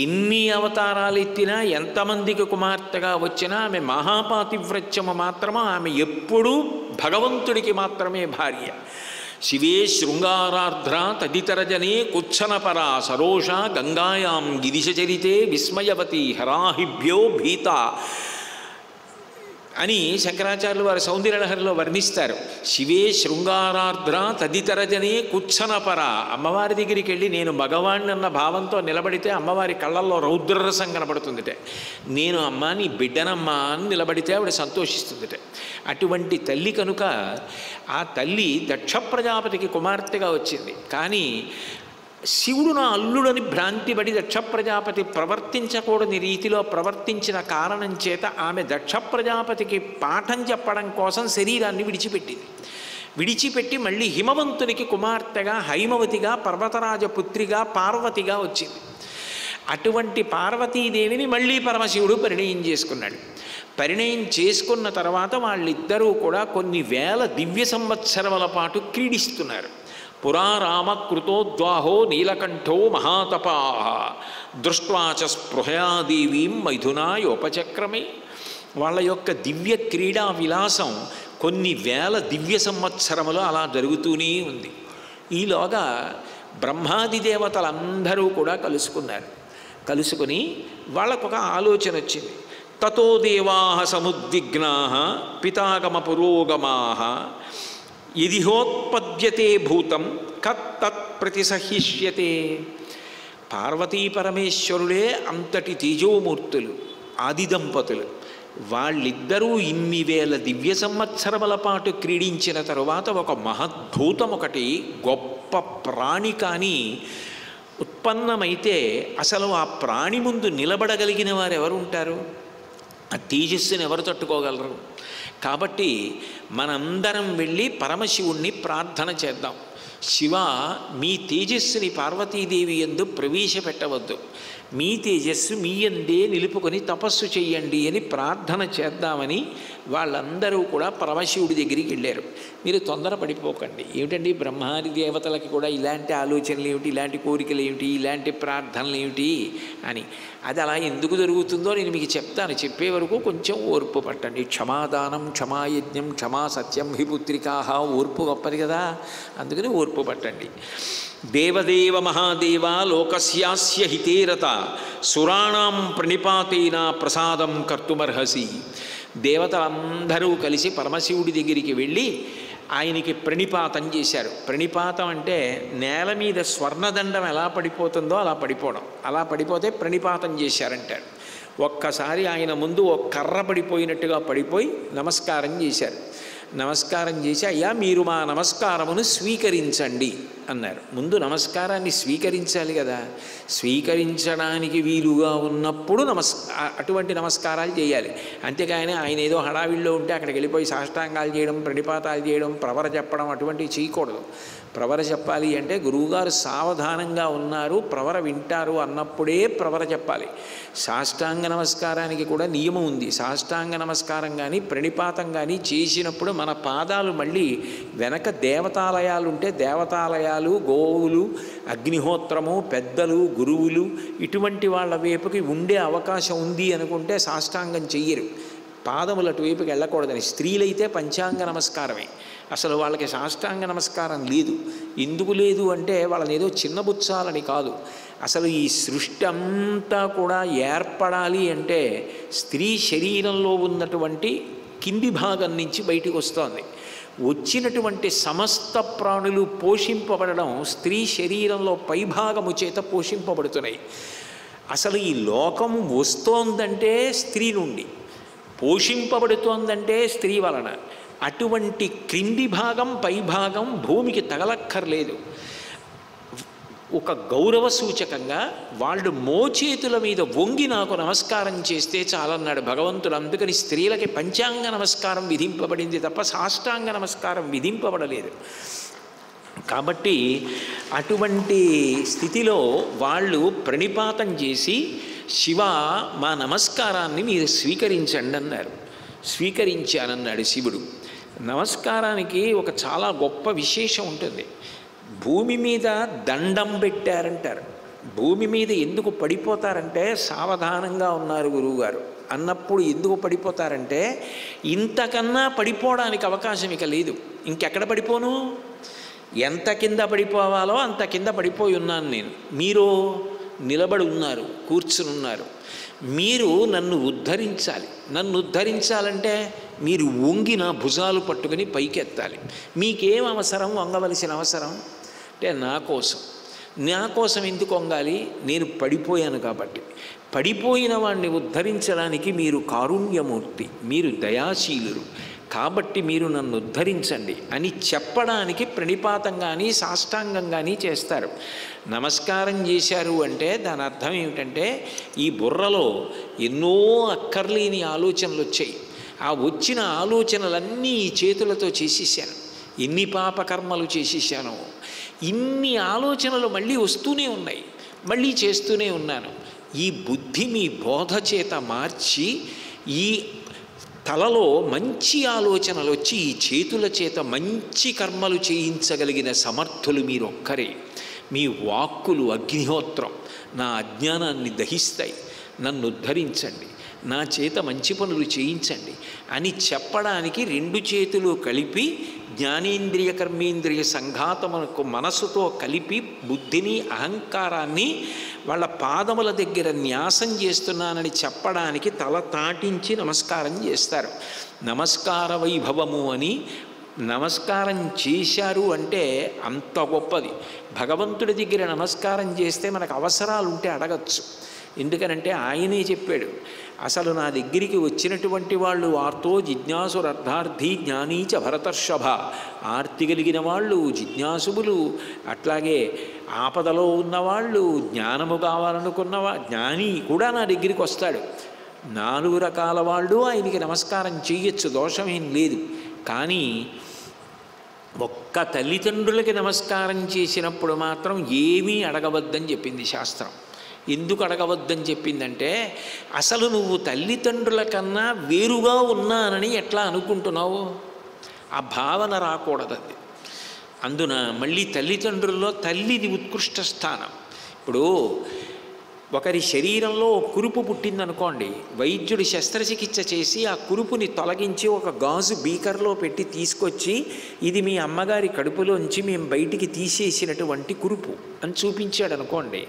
ఎన్ని అవతారాలు ఎత్తినా, ఎంతమందికి కుమార్తెగా వచ్చినా ఆమె మహాపాతివ్రత్యము మాత్రము. ఆమె ఎప్పుడూ భగవంతుడికి మాత్రమే భార్య. శివే శృంగారార్ధ్ర తదితరజనే కుచ్చనపరా సరోష గంగాయాం గిరిశచరితే విస్మయవతి హరాహిభ్యో భీత అని శంకరాచార్యులు వారి సౌందర్యలహరిలో వర్ణిస్తారు. శివే శృంగారార్ద్ర తదితరజనే కుచ్చనపర. అమ్మవారి దగ్గరికి వెళ్ళి నేను మగవాణ్ణి అన్న భావంతో నిలబడితే అమ్మవారి కళ్ళల్లో రౌద్రరసం కనబడుతుందిట. నేను అమ్మ నీ బిడ్డనమ్మా అని నిలబడితే ఆవిడ సంతోషిస్తుందిట. అటువంటి తల్లి కనుక ఆ తల్లి దక్ష ప్రజాపతికి కుమార్తెగా వచ్చింది. కానీ శివుడు నా అల్లుడని భ్రాంతిపడి దక్ష ప్రజాపతి ప్రవర్తించకూడని రీతిలో ప్రవర్తించిన కారణం చేత ఆమె దక్ష ప్రజాపతికి పాఠం చెప్పడం కోసం శరీరాన్ని విడిచిపెట్టి మళ్ళీ హిమవంతునికి కుమార్తెగా హైమవతిగా పర్వతరాజపుత్రిగా పార్వతిగా వచ్చింది. అటువంటి పార్వతీదేవిని మళ్ళీ పరమశివుడు పరిణయం చేసుకున్నాడు. పరిణయం చేసుకున్న తర్వాత వాళ్ళిద్దరూ కూడా కొన్ని వేల దివ్య సంవత్సరముల పాటు క్రీడిస్తున్నారు. పురారామ కృతోద్వాహో నీలకంఠో మహాతపా దృష్ట్వాచ స్పృహయాదేవీం మైథునాయోపచక్రమే. వాళ్ళ యొక్క దివ్య క్రీడా విలాసం కొన్ని వేల దివ్య సంవత్సరములు అలా జరుగుతూనే ఉంది. ఈలోగా బ్రహ్మాది దేవతలందరూ కూడా కలుసుకుని వాళ్ళకొక ఆలోచన వచ్చింది. తతో దేవాః సముద్విగ్నాః పితాగమ పురోగమాః యదిహోత్పద్యతే భూతం కత్తత్ ప్రతిసహిష్యతే. పార్వతీ పరమేశ్వరులే అంతటి తేజోమూర్తులు, ఆది దంపతులు. వాళ్ళిద్దరూ ఇన్ని వేల దివ్య సంవత్సరముల పాటు క్రీడించిన తరువాత ఒక మహద్భూతం, ఒకటి గొప్ప ప్రాణి కానీ ఉత్పన్నమైతే అసలు ఆ ప్రాణి ముందు నిలబడగలిగిన వారు ఎవరు ఉంటారు? ఆ తేజస్సుని ఎవరు తట్టుకోగలరు? కాబట్టి మనందరం వెళ్ళి పరమశివుణ్ణి ప్రార్థన చేద్దాం. శివ, మీ తేజస్సుని పార్వతీదేవి యందు ప్రవేశపెట్టవద్దు, మీ తేజస్సు మీ యందే నిలుపుకొని తపస్సు చెయ్యండి అని ప్రార్థన చేద్దామని వాళ్ళందరూ కూడా పరమశివుడి దగ్గరికి వెళ్ళారు. మీరు తొందరపడిపోకండి. ఏమిటండి బ్రహ్మాది దేవతలకి కూడా ఇలాంటి ఆలోచనలు ఏమిటి, ఇలాంటి కోరికలు ఏమిటి, ఇలాంటి ప్రార్థనలు ఏమిటి అని. అది అలా ఎందుకు జరుగుతుందో నేను మీకు చెప్తాను. చెప్పే వరకు కొంచెం ఓర్పు పట్టండి. క్షమాదానం, క్షమాయజ్ఞం, క్షమా సత్యం హి పుత్రికాహ. ఓర్పు గొప్పది కదా, అందుకని ఓర్పు పట్టండి. దేవదేవ మహాదేవ లోకస్యాస్య హితేరత సురాణం ప్రణిపాతేన ప్రసాదం కర్తుమర్హసి. దేవతలందరూ కలిసి పరమశివుడి దగ్గరికి వెళ్ళి ఆయనకి ప్రణిపాతం చేశారు. ప్రణిపాతం అంటే నేల మీద స్వర్ణదండం ఎలా పడిపోతుందో అలా పడిపోవడం. అలా పడిపోతే ప్రణిపాతం చేశారంటారు. ఒక్కసారి ఆయన ముందు ఒక కర్ర పడిపోయినట్టుగా పడిపోయి నమస్కారం చేశారు. నమస్కారం చేసి, అయ్యా మీరు మా నమస్కారమును స్వీకరించండి అన్నారు. ముందు నమస్కారాన్ని స్వీకరించాలి కదా. స్వీకరించడానికి వీలుగా ఉన్నప్పుడు అటువంటి నమస్కారాలు చేయాలి. అంతేకాని ఆయన ఏదో హడావిల్లో ఉంటే అక్కడికి వెళ్ళిపోయి సాష్టాంగాలు చేయడం, ప్రణిపాతాలు చేయడం, ప్రవర చెప్పడం అటువంటివి చేయకూడదు. ప్రవర చెప్పాలి అంటే గురువుగారు సావధానంగా ఉన్నారు, ప్రవర వింటారు అన్నప్పుడే ప్రవర చెప్పాలి. సాష్టాంగ నమస్కారానికి కూడా నియమం ఉంది. సాష్టాంగ నమస్కారం కానీ ప్రణిపాతం కానీ చేసినప్పుడు మన పాదాలు మళ్ళీ వెనక దేవతాలయాలు ఉంటే దేవతాలయాలు, గోవులు, అగ్నిహోత్రము, పెద్దలు, గురువులు ఇటువంటి వాళ్ళ వైపుకి ఉండే అవకాశం ఉంది అనుకుంటే సాష్టాంగం చెయ్యరు. పాదములు అటువైపుకి వెళ్ళకూడదని. స్త్రీలైతే పంచాంగ నమస్కారమే. అసలు వాళ్ళకి సాష్టాంగ నమస్కారం లేదు. ఎందుకు లేదు అంటే వాళ్ళని ఏదో చిన్నబుచ్చాలని కాదు. అసలు ఈ సృష్టి అంతా కూడా ఏర్పడాలి అంటే స్త్రీ శరీరంలో ఉన్నటువంటి కింది భాగం నుంచి బయటికి వస్తోంది. వచ్చినటువంటి సమస్త ప్రాణులు పోషింపబడడం స్త్రీ శరీరంలో పైభాగము చేత పోషింపబడుతున్నాయి. అసలు ఈ లోకం వస్తోందంటే స్త్రీ నుండి, పోషింపబడుతోందంటే స్త్రీ వలన. అటువంటి క్రింది భాగం పైభాగం భూమికి తగలక్కర్లేదు. ఒక గౌరవ సూచకంగా వాళ్ళు మోచేతుల మీద వంగి నాకు నమస్కారం చేస్తే చాలన్నాడు భగవంతుడు. అందుకని స్త్రీలకి పంచాంగ నమస్కారం విధింపబడింది తప్ప సాష్టాంగ నమస్కారం విధింపబడలేదు. కాబట్టి అటువంటి స్థితిలో వాళ్ళు ప్రణిపాతం చేసి, శివ మా నమస్కారాన్ని మీరు స్వీకరించండి అన్నారు. స్వీకరించానన్నాడు శివుడు. నమస్కారానికి ఒక చాలా గొప్ప విశేషం ఉంటుంది. భూమి మీద దండం పెట్టారంటారు. భూమి మీద ఎందుకు పడిపోతారంటే సావధానంగా ఉన్నారు గురువుగారు అన్నప్పుడు ఎందుకు పడిపోతారంటే ఇంతకన్నా పడిపోవడానికి అవకాశం ఇక లేదు. ఇంకెక్కడ పడిపోను? ఎంత కింద పడిపోవాలో అంత కింద పడిపోయి ఉన్నాను నేను. మీరు నిలబడి ఉన్నారు, కూర్చుని ఉన్నారు. మీరు నన్ను ఉద్ధరించాలి. నన్ను ఉద్ధరించాలంటే మీరు వంగిన భుజాలు పట్టుకుని పైకెత్తాలి. మీకేం అవసరం, వంగవలసిన అవసరం అంటే నా కోసం ఎందుకు వంగాలి? నేను పడిపోయాను కాబట్టి. పడిపోయిన వాడిని ఉద్ధరించడానికి మీరు కారుణ్యమూర్తి, మీరు దయాశీలురు కాబట్టి మీరు నన్ను ఉద్ధరించండి అని చెప్పడానికి ప్రణిపాతం కానీ సాష్టాంగం కానీ చేస్తారు. నమస్కారం చేశారు అంటే దాని అర్థం ఏమిటంటే ఈ బుర్రలో ఎన్నో అక్కర్లేని ఆలోచనలు వచ్చాయి. ఆ వచ్చిన ఆలోచనలన్నీ ఈ చేతులతో చేసేసాను. ఎన్ని పాపకర్మలు చేసేసానో, ఇన్ని ఆలోచనలు మళ్ళీ వస్తూనే ఉన్నాయి, మళ్ళీ చేస్తూనే ఉన్నాను. ఈ బుద్ధి మీ బోధ చేత మార్చి ఈ తలలో మంచి ఆలోచనలు వచ్చి ఈ చేతుల చేత మంచి కర్మలు చేయించగలిగిన సమర్థులు మీరొక్కరే. మీ వాక్కులు అగ్నిహోత్రం, నా అజ్ఞానాన్ని దహిస్తాయి, నన్ను ఉద్ధరించండి, నా చేత మంచి పనులు చేయించండి అని చెప్పడానికి రెండు చేతులు కలిపి జ్ఞానేంద్రియ కర్మేంద్రియ సంఘాతమునకు మనసుతో కలిపి బుద్ధిని అహంకారాన్ని వాళ్ళ పాదముల దగ్గర న్యాసం చేస్తున్నానని చెప్పడానికి తల తాటించి నమస్కారం చేస్తారు. నమస్కార వైభవము అని నమస్కారం చేశారు అంటే అంత గొప్పది. భగవంతుడి దగ్గర నమస్కారం చేస్తే మనకు అవసరాలు ఉంటే అడగచ్చు. ఎందుకనంటే ఆయనే చెప్పాడు, అసలు నా దగ్గరికి వచ్చినటువంటి వాళ్ళు ఆర్తో జిజ్ఞాసురర్థార్థి జ్ఞానీచ భరతర్షభ. ఆర్తి కలిగిన వాళ్ళు జిజ్ఞాసువులు, అట్లాగే ఆపదలో ఉన్నవాళ్ళు, జ్ఞానము కావాలనుకున్నవా జ్ఞాని కూడా నా దగ్గరికి వస్తాడు. 4 రకాల వాళ్ళు ఆయనకి నమస్కారం చేయొచ్చు, దోషమేం లేదు. కానీ ఒక్క తల్లిదండ్రులకి నమస్కారం చేసినప్పుడు మాత్రం ఏమీ అడగవద్దని చెప్పింది శాస్త్రం. ఎందుకు అడగవద్దని చెప్పిందంటే అసలు నువ్వు తల్లిదండ్రుల కన్నా వేరుగా ఉన్నానని ఎట్లా అనుకుంటున్నావు, ఆ భావన రాకూడదండి. అందున మళ్ళీ తల్లిదండ్రుల్లో తల్లిది ఉత్కృష్ట స్థానం. ఇప్పుడు ఒకరి శరీరంలో కురుపు పుట్టిందనుకోండి, వైద్యుడు శస్త్రచికిత్స చేసి ఆ కురుపుని తొలగించి ఒక గాజు బీకర్లో పెట్టి తీసుకొచ్చి ఇది మీ అమ్మగారి కడుపులోంచి మేము బయటికి తీసేసినటువంటి కురుపు అని చూపించాడు అనుకోండి,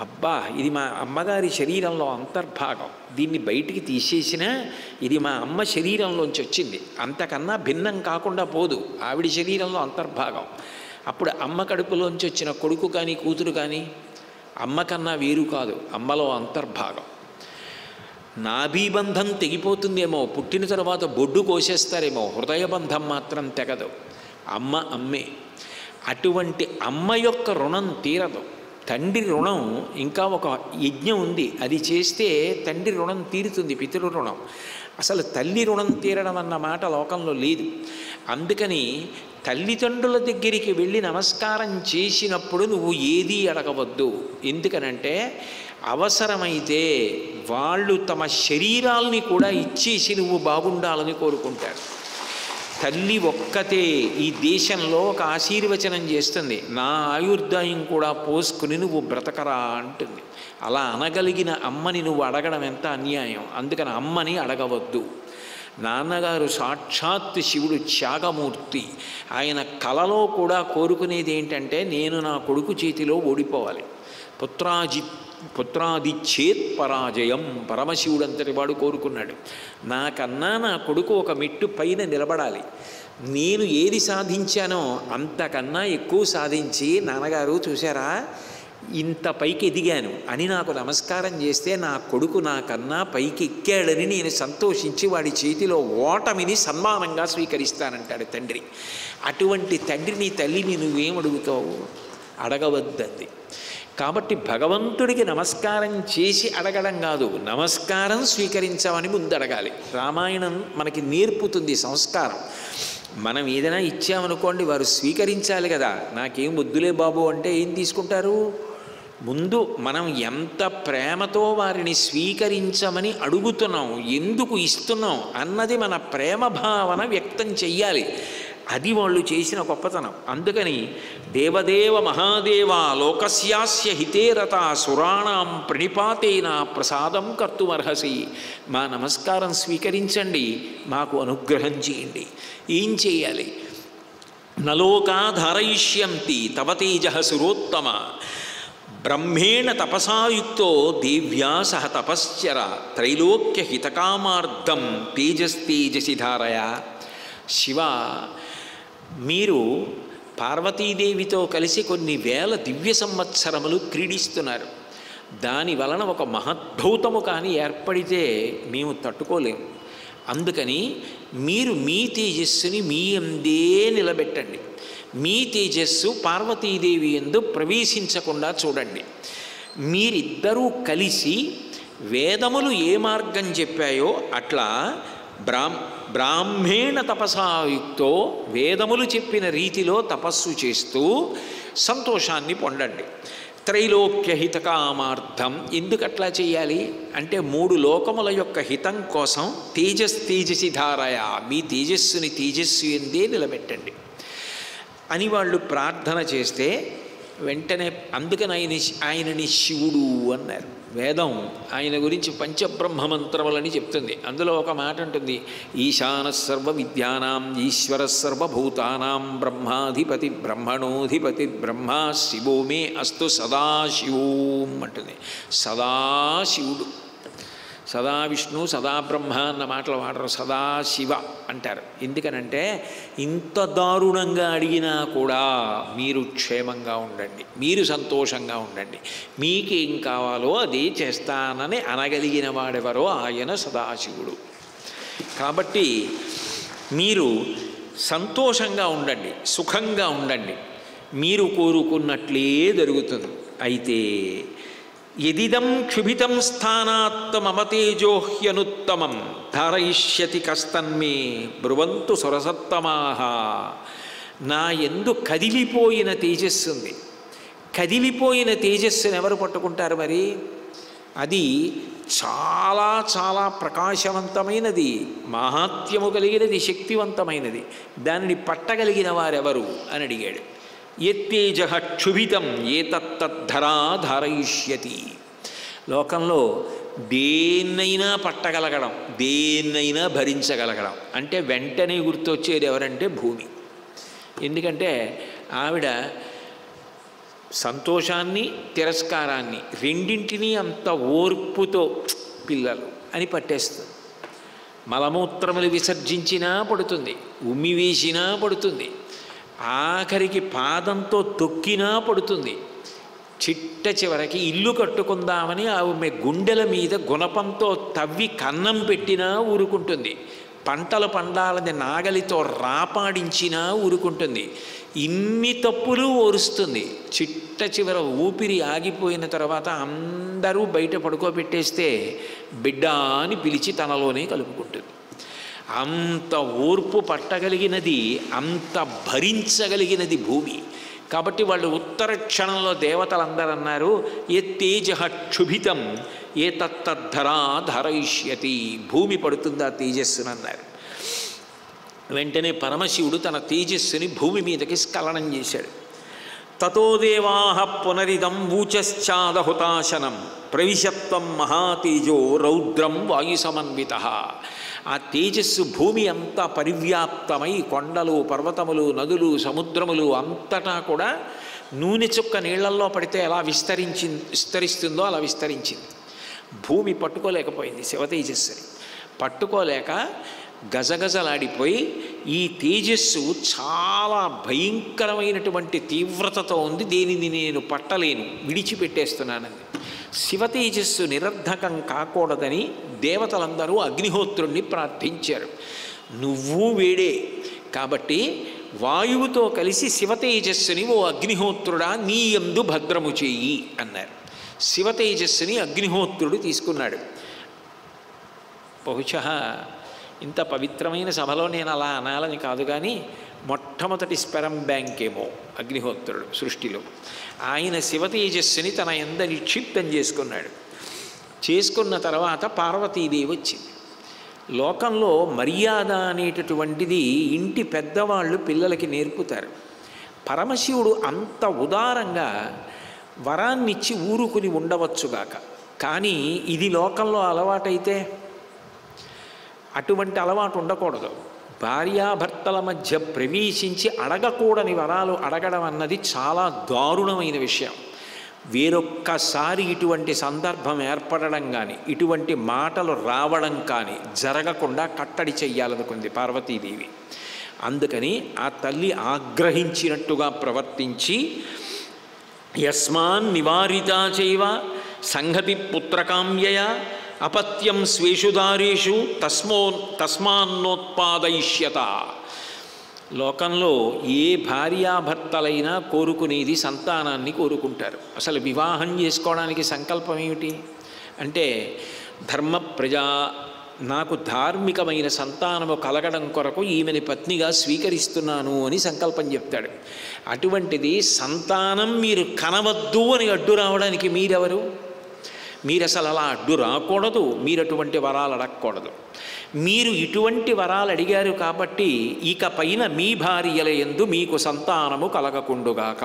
అబ్బా ఇది మా అమ్మగారి శరీరంలో అంతర్భాగం, దీన్ని బయటికి తీసేసినా ఇది మా అమ్మ శరీరంలోంచి వచ్చింది, అంతకన్నా భిన్నం కాకుండా పోదు, ఆవిడ శరీరంలో అంతర్భాగం. అప్పుడు అమ్మ కడుపులోంచి వచ్చిన కొడుకు కానీ కూతురు కానీ అమ్మ కన్నా వేరు కాదు, అమ్మలో అంతర్భాగం. నాభీబంధం తెగిపోతుందేమో, పుట్టిన తర్వాత బొడ్డు కోసేస్తారేమో, హృదయబంధం మాత్రం తెగదు. అమ్మ అమ్మే. అటువంటి అమ్మ యొక్క రుణం తీరదు. తండ్రి రుణం ఇంకా ఒక యజ్ఞం ఉంది, అది చేస్తే తండ్రి రుణం తీరుతుంది, పితృ రుణం. అసలు తల్లి రుణం తీరడం అన్న మాట లోకంలో లేదు. అందుకని తల్లిదండ్రుల దగ్గరికి వెళ్ళి నమస్కారం చేసినప్పుడు నువ్వు ఏదీ అడగవద్దు. ఎందుకనంటే అవసరమైతే వాళ్ళు తమ శరీరాల్ని కూడా ఇచ్చేసి నువ్వు బాగుండాలని కోరుకుంటారు. తల్లి ఒక్కతే ఈ దేశంలో ఒక ఆశీర్వచనం చేస్తుంది, నా ఆయుర్దాయం కూడా పోసుకుని నువ్వు బ్రతకరా అంటుంది. అలా అనగలిగిన అమ్మని నువ్వు అడగడం ఎంత అన్యాయం. అందుకని అమ్మని అడగవద్దు. నాన్నగారు సాక్షాత్ శివుడు, త్యాగమూర్తి. ఆయన కలలో కూడా కోరుకునేది ఏంటంటే నేను నా కొడుకు చేతిలో ఓడిపోవాలి. పుత్రాదిచ్చేత్ పరాజయం, పరమశివుడు అంతటి వాడు కోరుకున్నాడు. నాకన్నా నా కొడుకు ఒక మెట్టు పైన నిలబడాలి. నేను ఏది సాధించానో అంతకన్నా ఎక్కువ సాధించి నాన్నగారు చూసారా ఇంత పైకి ఎదిగాను అని నాకు నమస్కారం చేస్తే నా కొడుకు నాకన్నా పైకి ఎక్కాడని నేను సంతోషించి వాడి చేతిలో ఓటమిని సన్మానంగా స్వీకరిస్తానంటాడు తండ్రి. అటువంటి తండ్రిని తల్లిని నువ్వేం అడుగుతావు? అడగవద్దంది. కాబట్టి భగవంతుడికి నమస్కారం చేసి అడగడం కాదు, నమస్కారం స్వీకరించమని ముందు అడగాలి. రామాయణం మనకి నేర్పుతుంది సంస్కారం. మనం ఏదైనా ఇచ్చామనుకోండి, వారు స్వీకరించాలి కదా. నాకేం వద్దులే బాబు అంటే ఏం తీసుకుంటారు? ముందు మనం ఎంత ప్రేమతో వారిని స్వీకరించమని అడుగుతున్నాం, ఎందుకు ఇస్తున్నాం అన్నది మన ప్రేమ భావన వ్యక్తం చెయ్యాలి. అది వాళ్ళు చేసిన గొప్పతనం. అందుకని దేవదేవ మహాదేవ లోకస్యాస్య హితేరత సురాణం ప్రణిపాతేన ప్రసాదం కర్తుమర్హసి. మా నమస్కారం స్వీకరించండి, మాకు అనుగ్రహం చేయండి. ఏం చేయాలి? నలోకా ధారయిష్యంతి తవ తేజ సురోత్తమ. బ్రహ్మేణ తపసాయుక్తో దేవ్యా సహ తపశ్చర త్రైలోక్య హితకామార్థం తేజస్తేజసి ధారయ. శివ, మీరు పార్వతీదేవితో కలిసి కొన్ని వేల దివ్య సంవత్సరములు క్రీడిస్తున్నారు. దాని వలన ఒక మహద్భూతము కానీ ఏర్పడితే మేము తట్టుకోలేము. అందుకని మీరు మీ తేజస్సుని మీ అందే నిలబెట్టండి. మీ తేజస్సు పార్వతీదేవి యందు ప్రవేశించకుండా చూడండి. మీరిద్దరూ కలిసి వేదములు ఏ మార్గం చెప్పాయో అట్లా బ్రాహ్మేణ తపసాయుక్తో వేదములు చెప్పిన రీతిలో తపస్సు చేస్తూ సంతోషాన్ని పొందండి. త్రైలోక్య హితకామార్థం. ఎందుకు అట్లా చేయాలి అంటే 3 లోకముల యొక్క హితం కోసం తేజసి ధారయ, మీ తేజస్సుని తేజస్సు ఎందే నిలబెట్టండి అని వాళ్ళు ప్రార్థన చేస్తే వెంటనే అందుకని ఆయనని శివుడు అన్నారు. వేదం ఆయన గురించి పంచబ్రహ్మమంత్రములని చెప్తుంది. అందులో ఒక మాట ఉంటుంది, ఈశాన సర్వ విద్యానాం ఈశ్వర సర్వభూతానాం బ్రహ్మాధిపతి బ్రహ్మణోధిపతి బ్రహ్మ శివో మే అస్తు సదాశివోం అంటుంది. సదాశివుడు, సదా విష్ణు సదా బ్రహ్మ అన్న మాటలు వాడరు, సదాశివ అంటారు. ఎందుకనంటే ఇంత దారుణంగా అడిగినా కూడా మీరు క్షేమంగా ఉండండి, మీరు సంతోషంగా ఉండండి, మీకేం కావాలో అదే చేస్తానని అనగలిగిన వాడెవరో ఆయన సదాశివుడు. కాబట్టి మీరు సంతోషంగా ఉండండి, సుఖంగా ఉండండి, మీరు కోరుకున్నట్లే జరుగుతుంది. అయితే యదిదం క్షుభితం స్థానాత్ మమ తేజోహ్యనుత్తమం ధారయిష్యతి కస్తన్మే బ్రువంతు సురసత్తమాహ. నా యందు కదిలిపోయిన తేజస్సు ఉంది. కదిలిపోయిన తేజస్సుని ఎవరు పట్టుకుంటారు మరి? అది చాలా చాలా ప్రకాశవంతమైనది, మహాత్మ్యము కలిగినది, శక్తివంతమైనది. దానిని పట్టగలిగిన వారెవరు అని అడిగాడు. యత్తేజ క్షుభితం ఏతత్తద్ధరా ధారయిష్యతి. లోకంలో దేన్నైనా పట్టగలగడం, దేన్నైనా భరించగలగడం అంటే వెంటనే గుర్తొచ్చేది ఎవరంటే భూమి. ఎందుకంటే ఆవిడ సంతోషాన్ని తిరస్కారాన్ని రెండింటినీ అంత ఓర్పుతో పిల్లలు అని పట్టేస్తుంది. మలమూత్రములు విసర్జించినా పడుతుంది, ఉమ్మి వేసినా పడుతుంది, ఆఖరికి పాదంతో తొక్కినా పడుతుంది. చిట్ట చివరికి ఇల్లు కట్టుకుందామని ఆమె గుండెల మీద గుణపంతో తవ్వి కన్నం పెట్టినా ఊరుకుంటుంది. పంటలు పండాలని నాగలితో రాపాడించినా ఊరుకుంటుంది. ఇన్ని తప్పులు ఓరుస్తుంది. చిట్ట చివర ఊపిరి ఆగిపోయిన తర్వాత అందరూ బయట పడుకోబెట్టేస్తే బిడ్డ అని పిలిచి తనలోనే కలుపుకుంటుంది. అంత ఓర్పు పట్టగలిగినది, అంత భరించగలిగినది భూమి. కాబట్టి వాళ్ళు ఉత్తర క్షణంలో దేవతలందరూ అన్నారు, ఏ తేజ క్షుభితం ఏ తత్తద్ధరా ధారయిష్యతి. భూమి పడుతుందా తేజస్సును అన్నారు. వెంటనే పరమశివుడు తన తేజస్సుని భూమి మీదకి స్ఖలనం చేశాడు. తతో దేవాః పునరిదం ఊచశ్చాదహుతాశనం ప్రవిశత్వం మహాతేజో రౌద్రం వాయుసమన్వితః. ఆ తేజస్సు భూమి అంతా పరివ్యాప్తమై కొండలు, పర్వతములు, నదులు, సముద్రములు అంతటా కూడా నూనె చుక్క నీళ్లల్లో పడితే ఎలా విస్తరిస్తుందో అలా విస్తరించింది. భూమి పట్టుకోలేకపోయింది శివతేజస్సుని. పట్టుకోలేక గజగజలాడిపోయి ఈ తేజస్సు చాలా భయంకరమైనటువంటి తీవ్రతతో ఉంది, దీనిని నేను పట్టలేను, విడిచిపెట్టేస్తున్నానంది. శివతేజస్సు నిరర్ధకం కాకూడదని దేవతలందరూ అగ్నిహోత్రుణ్ణి ప్రార్థించారు. నువ్వు వేడే కాబట్టి వాయువుతో కలిసి శివతేజస్సుని ఓ అగ్నిహోత్రుడా నీ యందు భద్రము చేయి అన్నారు. శివతేజస్సుని అగ్నిహోత్రుడు తీసుకున్నాడు. బహుశः ఇంత పవిత్రమైన సభలో నేను అలా అనాలని కాదు, కానీ మొట్టమొదటి స్పెరం బ్యాంక్ ఏమో అగ్నిహోత్రుడు సృష్టిలో. ఆయన శివతేజస్సుని తన యందు నిక్షిప్తం చేసుకున్నాడు. చేసుకున్న తర్వాత పార్వతీదేవి వచ్చింది. లోకంలో మర్యాద అనేటటువంటిది ఇంటి పెద్దవాళ్ళు పిల్లలకి నేర్పుతారు. పరమశివుడు అంత ఉదారంగా వరాన్నిచ్చి ఊరుకుని ఉండవచ్చుగాక, కానీ ఇది లోకంలో అలవాటైతే అటువంటి అలవాటు ఉండకూడదు. భార్యాభర్తల మధ్య ప్రవేశించి అడగకూడని వరాలు అడగడం అన్నది చాలా దారుణమైన విషయం. వేరొక్కసారి ఇటువంటి సందర్భం ఏర్పడడం కానీ ఇటువంటి మాటలు రావడం కానీ జరగకుండా కట్టడి చెయ్యాలనుకుంది పార్వతీదేవి. అందుకని ఆ తల్లి ఆగ్రహించినట్టుగా ప్రవర్తించి యస్మాన్ నివారితా చైవ సంహతి పుత్రకామ్యయ అపత్యం స్వేషు దారేషు తస్మాన్నోత్పాదయిష్యత. లోకంలో ఏ భార్యాభర్తలైనా కోరుకునేది సంతానాన్ని కోరుకుంటారు. అసలు వివాహం చేసుకోవడానికి సంకల్పం ఏమిటి అంటే ధర్మ ప్రజా నాకు ధార్మికమైన సంతానము కలగడం కొరకు ఈమెని పత్నిగా స్వీకరిస్తున్నాను అని సంకల్పం చెప్తాడు. అటువంటిది సంతానం మీరు కనవద్దు అని అడ్డు రావడానికి మీరెవరు? మీరు అసలు అలా అడ్డు రాకూడదు. మీరు అటువంటి వరాలు అడగకూడదు. మీరు ఇటువంటి వరాలు అడిగారు కాబట్టి ఇక పైన మీ భార్యల యందు మీకు సంతానము కలగకుండుగాక.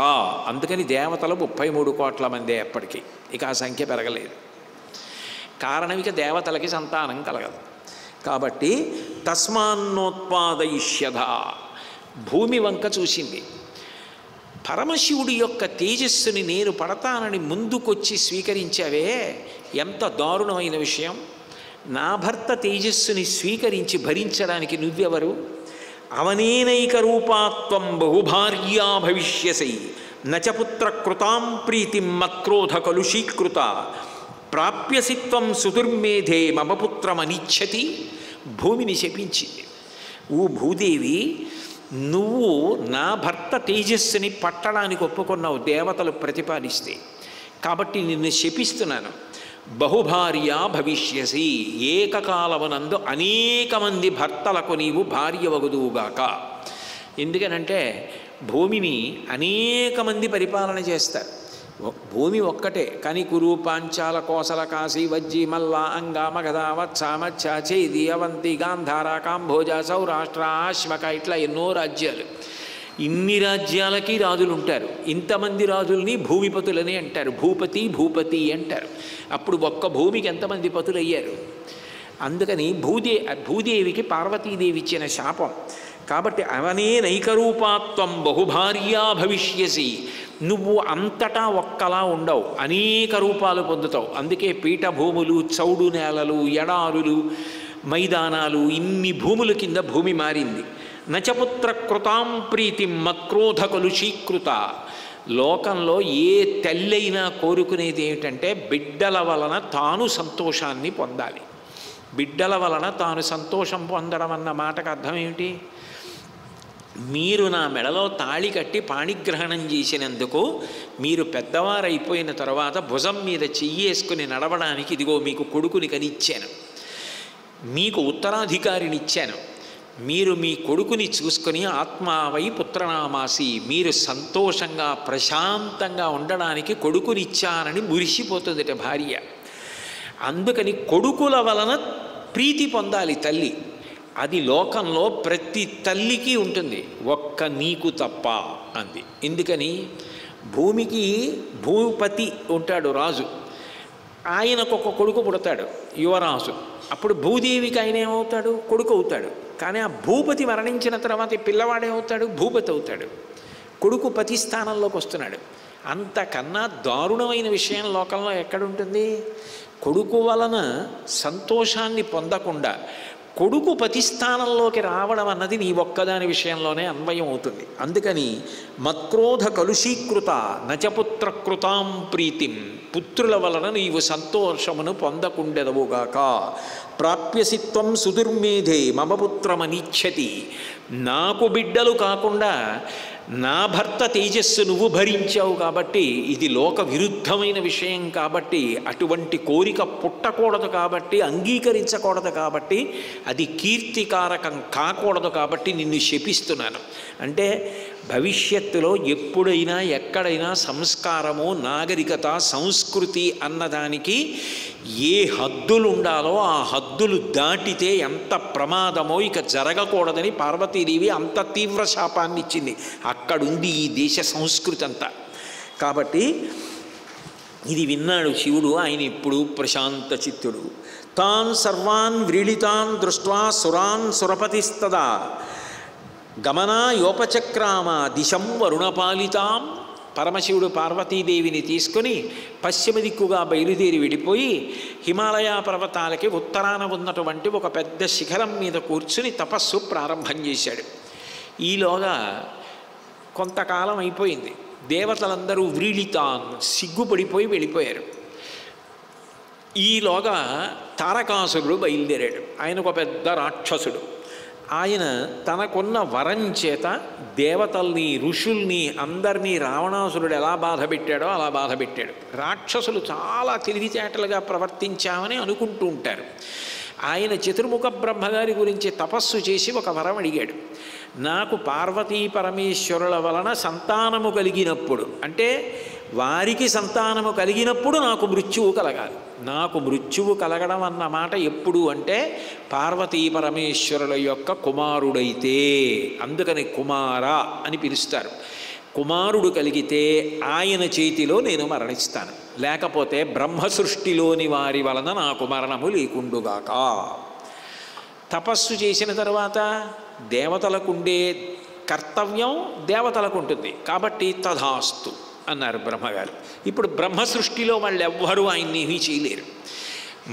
అందుకని దేవతలు 33 కోట్ల మందే ఎప్పటికీ, ఇక ఆ సంఖ్య పెరగలేదు. కారణం ఇక దేవతలకి సంతానం కలగదు కాబట్టి తస్మాన్నోత్పాదయిష్యధ. భూమి వంక చూసింది. పరమశివుడి యొక్క తేజస్సుని నేను పడతానని ముందుకొచ్చి స్వీకరించావే, ఎంత దారుణమైన విషయం. నా భర్త తేజస్సుని స్వీకరించి భరించడానికి నువ్వెవరు? అవనేనైక రూపాత్వం బహుభార్యా భవిష్యసై నచపుత్ర కృతాం ప్రీతిం మత్క్రోధ కలుషీకృత ప్రాప్యసిత్వం సుదుర్మేధే మమ పుత్రమనిచ్చతి. భూమిని శపించింది. ఓ భూదేవి, నువ్వు నా భర్త తేజస్సుని పట్టడానికి ఒప్పుకున్నావు దేవతలు ప్రతిపాదిస్తే, కాబట్టి నిన్ను శపిస్తున్నాను. బహుభార్య భవిష్యసి, ఏకకాలమునందు అనేక మంది భర్తలకు నీవు భార్య వగుదువుగాక. ఎందుకనంటే భూమిని అనేక మంది పరిపాలన చేస్తారు. భూమి ఒక్కటే కానీ కురు పాంచాల కోసల కాశీ వజ్జి మల్ల అంగా మగధ వత్స మచ్చ చేది అవంతి గాంధార కాంభోజ సౌరాష్ట్ర ఆశ్వక ఇట్లా ఎన్నో రాజ్యాలు. ఇన్ని రాజ్యాలకి రాజులు ఉంటారు. ఇంతమంది రాజుల్ని భూమిపతులని అంటారు. భూపతి అంటారు. అప్పుడు ఒక్క భూమికి ఎంతమంది పతులు అయ్యారు? అందుకని భూదేవికి పార్వతీదేవి ఇచ్చిన శాపం. కాబట్టి అవనే నైకరూపాత్వం బహుభార్యా భవిష్యసి. నువ్వు అంతటా ఒక్కలా ఉండవు, అనేక రూపాలు పొందుతావు. అందుకే పీఠభూములు, చౌడు నేలలు, ఎడారులు, మైదానాలు, ఇన్ని భూముల కింద భూమి మారింది. నచపుత్ర కృతాం ప్రీతిం మత్క్రోధ కలుషీకృత. లోకంలో ఏ తల్లైనా కోరుకునేది ఏమిటంటే బిడ్డల వలన తాను సంతోషాన్ని పొందాలి. బిడ్డల వలన తాను సంతోషం పొందడం అన్న మాటకు అర్థం ఏమిటి? మీరు నా మెడలో తాళి కట్టి పాణిగ్రహణం చేసినందుకు మీరు పెద్దవారైపోయిన తర్వాత భుజం మీద చెయ్యేసుకుని నడవడానికి ఇదిగో మీకు కొడుకుని కనిచ్చాను, మీకు ఉత్తరాధికారినిచ్చాను. మీరు మీ కొడుకుని చూసుకొని ఆత్మావై పుత్రనామాసి, మీరు సంతోషంగా ప్రశాంతంగా ఉండడానికి కొడుకునిచ్చానని మురిసిపోతుందిట భార్య. అందుకని కొడుకుల వలన ప్రీతి పొందాలి తల్లి. అది లోకంలో ప్రతి తల్లికి ఉంటుంది, ఒక్క నీకు తప్ప అంది. ఎందుకని? భూమికి భూపతి ఉంటాడు రాజు, ఆయనకు ఒక కొడుకు పుడతాడు యువరాజు. అప్పుడు భూదేవికి ఆయన ఏమవుతాడు? కొడుకు అవుతాడు. కానీ ఆ భూపతి మరణించిన తర్వాత పిల్లవాడేమవుతాడు? భూపతి అవుతాడు. కొడుకు పతి స్థానంలోకి వస్తున్నాడు. అంతకన్నా దారుణమైన విషయం లోకంలో ఎక్కడుంటుంది? కొడుకు వలన సంతోషాన్ని పొందకుండా కొడుకు పతిస్థానంలోకి రావడం అన్నది నీ ఒక్కదాని విషయంలోనే అన్వయం అవుతుంది. అందుకని మత్క్రోధ కలుషీకృత నచపుత్ర కృతాం ప్రీతిం, పుత్రుల వలన నీవు సంతోషమును పొందకుండెదవుగాక. ప్రాప్యసిత్వం సుదుర్మేధే మమ పుత్రమనిచ్చతి. నాకు బిడ్డలు కాకుండా నా భర్త తేజస్సు నువ్వు భరించావు కాబట్టి ఇది లోక విరుద్ధమైన విషయం కాబట్టి అటువంటి కోరిక పుట్టకూడదు కాబట్టి అంగీకరించకూడదు కాబట్టి అది కీర్తికారకం కాకూడదు కాబట్టి నిన్ను శపిస్తున్నాను. అంటే భవిష్యత్తులో ఎప్పుడైనా ఎక్కడైనా సంస్కారము, నాగరికత, సంస్కృతి అన్నదానికి ఏ హద్దులు ఉండాలో ఆ హద్దులు దాటితే ఎంత ప్రమాదమో ఇక జరగకూడదని పార్వతీదేవి అంత తీవ్ర శాపాన్ని ఇచ్చింది. అక్కడుంది ఈ దేశ సంస్కృతి అంతా. కాబట్టి ఇది విన్నాడు శివుడు. ఆయన ఇప్పుడు ప్రశాంత చిత్తుడు. తాన్ సర్వాన్ వ్రీళితాన్ దృష్ట్వా సురాన్ సురపతిస్తదా గమనాయోపచక్రామ దిశం వరుణపాలితాం. పరమశివుడు పార్వతీదేవిని తీసుకొని పశ్చిమ దిక్కుగా బయలుదేరి వెళ్ళిపోయి హిమాలయ పర్వతాలకి ఉత్తరాన ఉన్నటువంటి ఒక పెద్ద శిఖరం మీద కూర్చుని తపస్సు ప్రారంభం చేశాడు. ఈలోగా కొంతకాలం అయిపోయింది. దేవతలందరూ వ్రీళితాన్ సిగ్గుపడిపోయి వెళ్ళిపోయారు. ఈలోగా తారకాసురుడు బయలుదేరాడు. ఆయన ఒక పెద్ద రాక్షసుడు. ఆయన తనకున్న వరం చేత దేవతల్ని ఋషుల్ని అందరినీ రావణాసురుడు ఎలా బాధ పెట్టాడో అలా బాధ పెట్టాడు. రాక్షసులు చాలా తెలివితేటలుగా ప్రవర్తించామని అనుకుంటూ ఉంటారు. ఆయన చతుర్ముఖ బ్రహ్మగారి గురించి తపస్సు చేసి ఒక వరం అడిగాడు. నాకు పార్వతీ పరమేశ్వరుల వలన సంతానము కలిగినప్పుడు, అంటే వారికి సంతానము కలిగినప్పుడు నాకు మృత్యువు కలగాలి. నాకు మృత్యువు కలగడం అన్న మాట ఎప్పుడు అంటే పార్వతీ పరమేశ్వరుల యొక్క కుమారుడైతే, అందుకని కుమార అని పిలుస్తారు. కుమారుడు కలిగితే ఆయన చేతిలో నేను మరణిస్తాను, లేకపోతే బ్రహ్మ సృష్టిలోని వారి వలన నాకు మరణము లేకుండుగాక. తపస్సు చేసిన తర్వాత దేవతలకుండే కర్తవ్యం దేవతలకు ఉంటుంది కాబట్టి తథాస్తు అన్నారు బ్రహ్మగారు. ఇప్పుడు బ్రహ్మ సృష్టిలో వాళ్ళు ఎవ్వరూ ఆయన్ని ఏమీ చేయలేరు.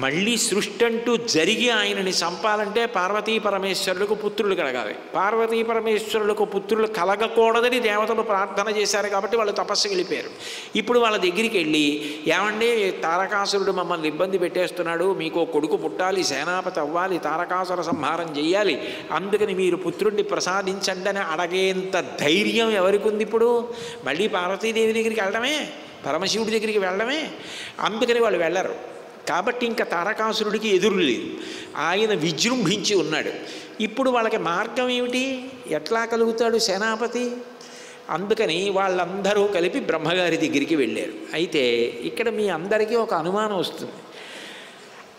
మళ్ళీ సృష్టి అంటూ జరిగి ఆయనని చంపాలంటే పార్వతీ పరమేశ్వరులకు పుత్రులు కలగాలి. పార్వతీ పరమేశ్వరులకు పుత్రులు కలగకూడదని దేవతలు ప్రార్థన చేశారు కాబట్టి వాళ్ళు తపస్సుకి వెళ్ళిపోయారు. ఇప్పుడు వాళ్ళ దగ్గరికి వెళ్ళి, ఏమండి తారకాసురుడు మమ్మల్ని ఇబ్బంది పెట్టేస్తున్నాడు, మీకు కొడుకు పుట్టాలి, సేనాపతి అవ్వాలి, తారకాసుర సంహారం చెయ్యాలి, అందుకని మీరు పుత్రుడిని ప్రసాదించండి అని అడగేంత ధైర్యం ఎవరికి ఉంది? ఇప్పుడు మళ్ళీ పార్వతీదేవి దగ్గరికి వెళ్ళడమే, పరమశివుడి దగ్గరికి వెళ్ళడమే. అందుకని వాళ్ళు వెళ్ళరు. కాబట్టి ఇంకా తారకాసురుడికి ఎదురు లేదు, ఆయన విజృంభించి ఉన్నాడు. ఇప్పుడు వాళ్ళకి మార్గం ఏమిటి? ఎట్లా కలుగుతాడు సేనాపతి? అందుకని వాళ్ళందరూ కలిపి బ్రహ్మగారి దగ్గరికి వెళ్ళారు. అయితే ఇక్కడ మీ అందరికీ ఒక అనుమానం వస్తుంది.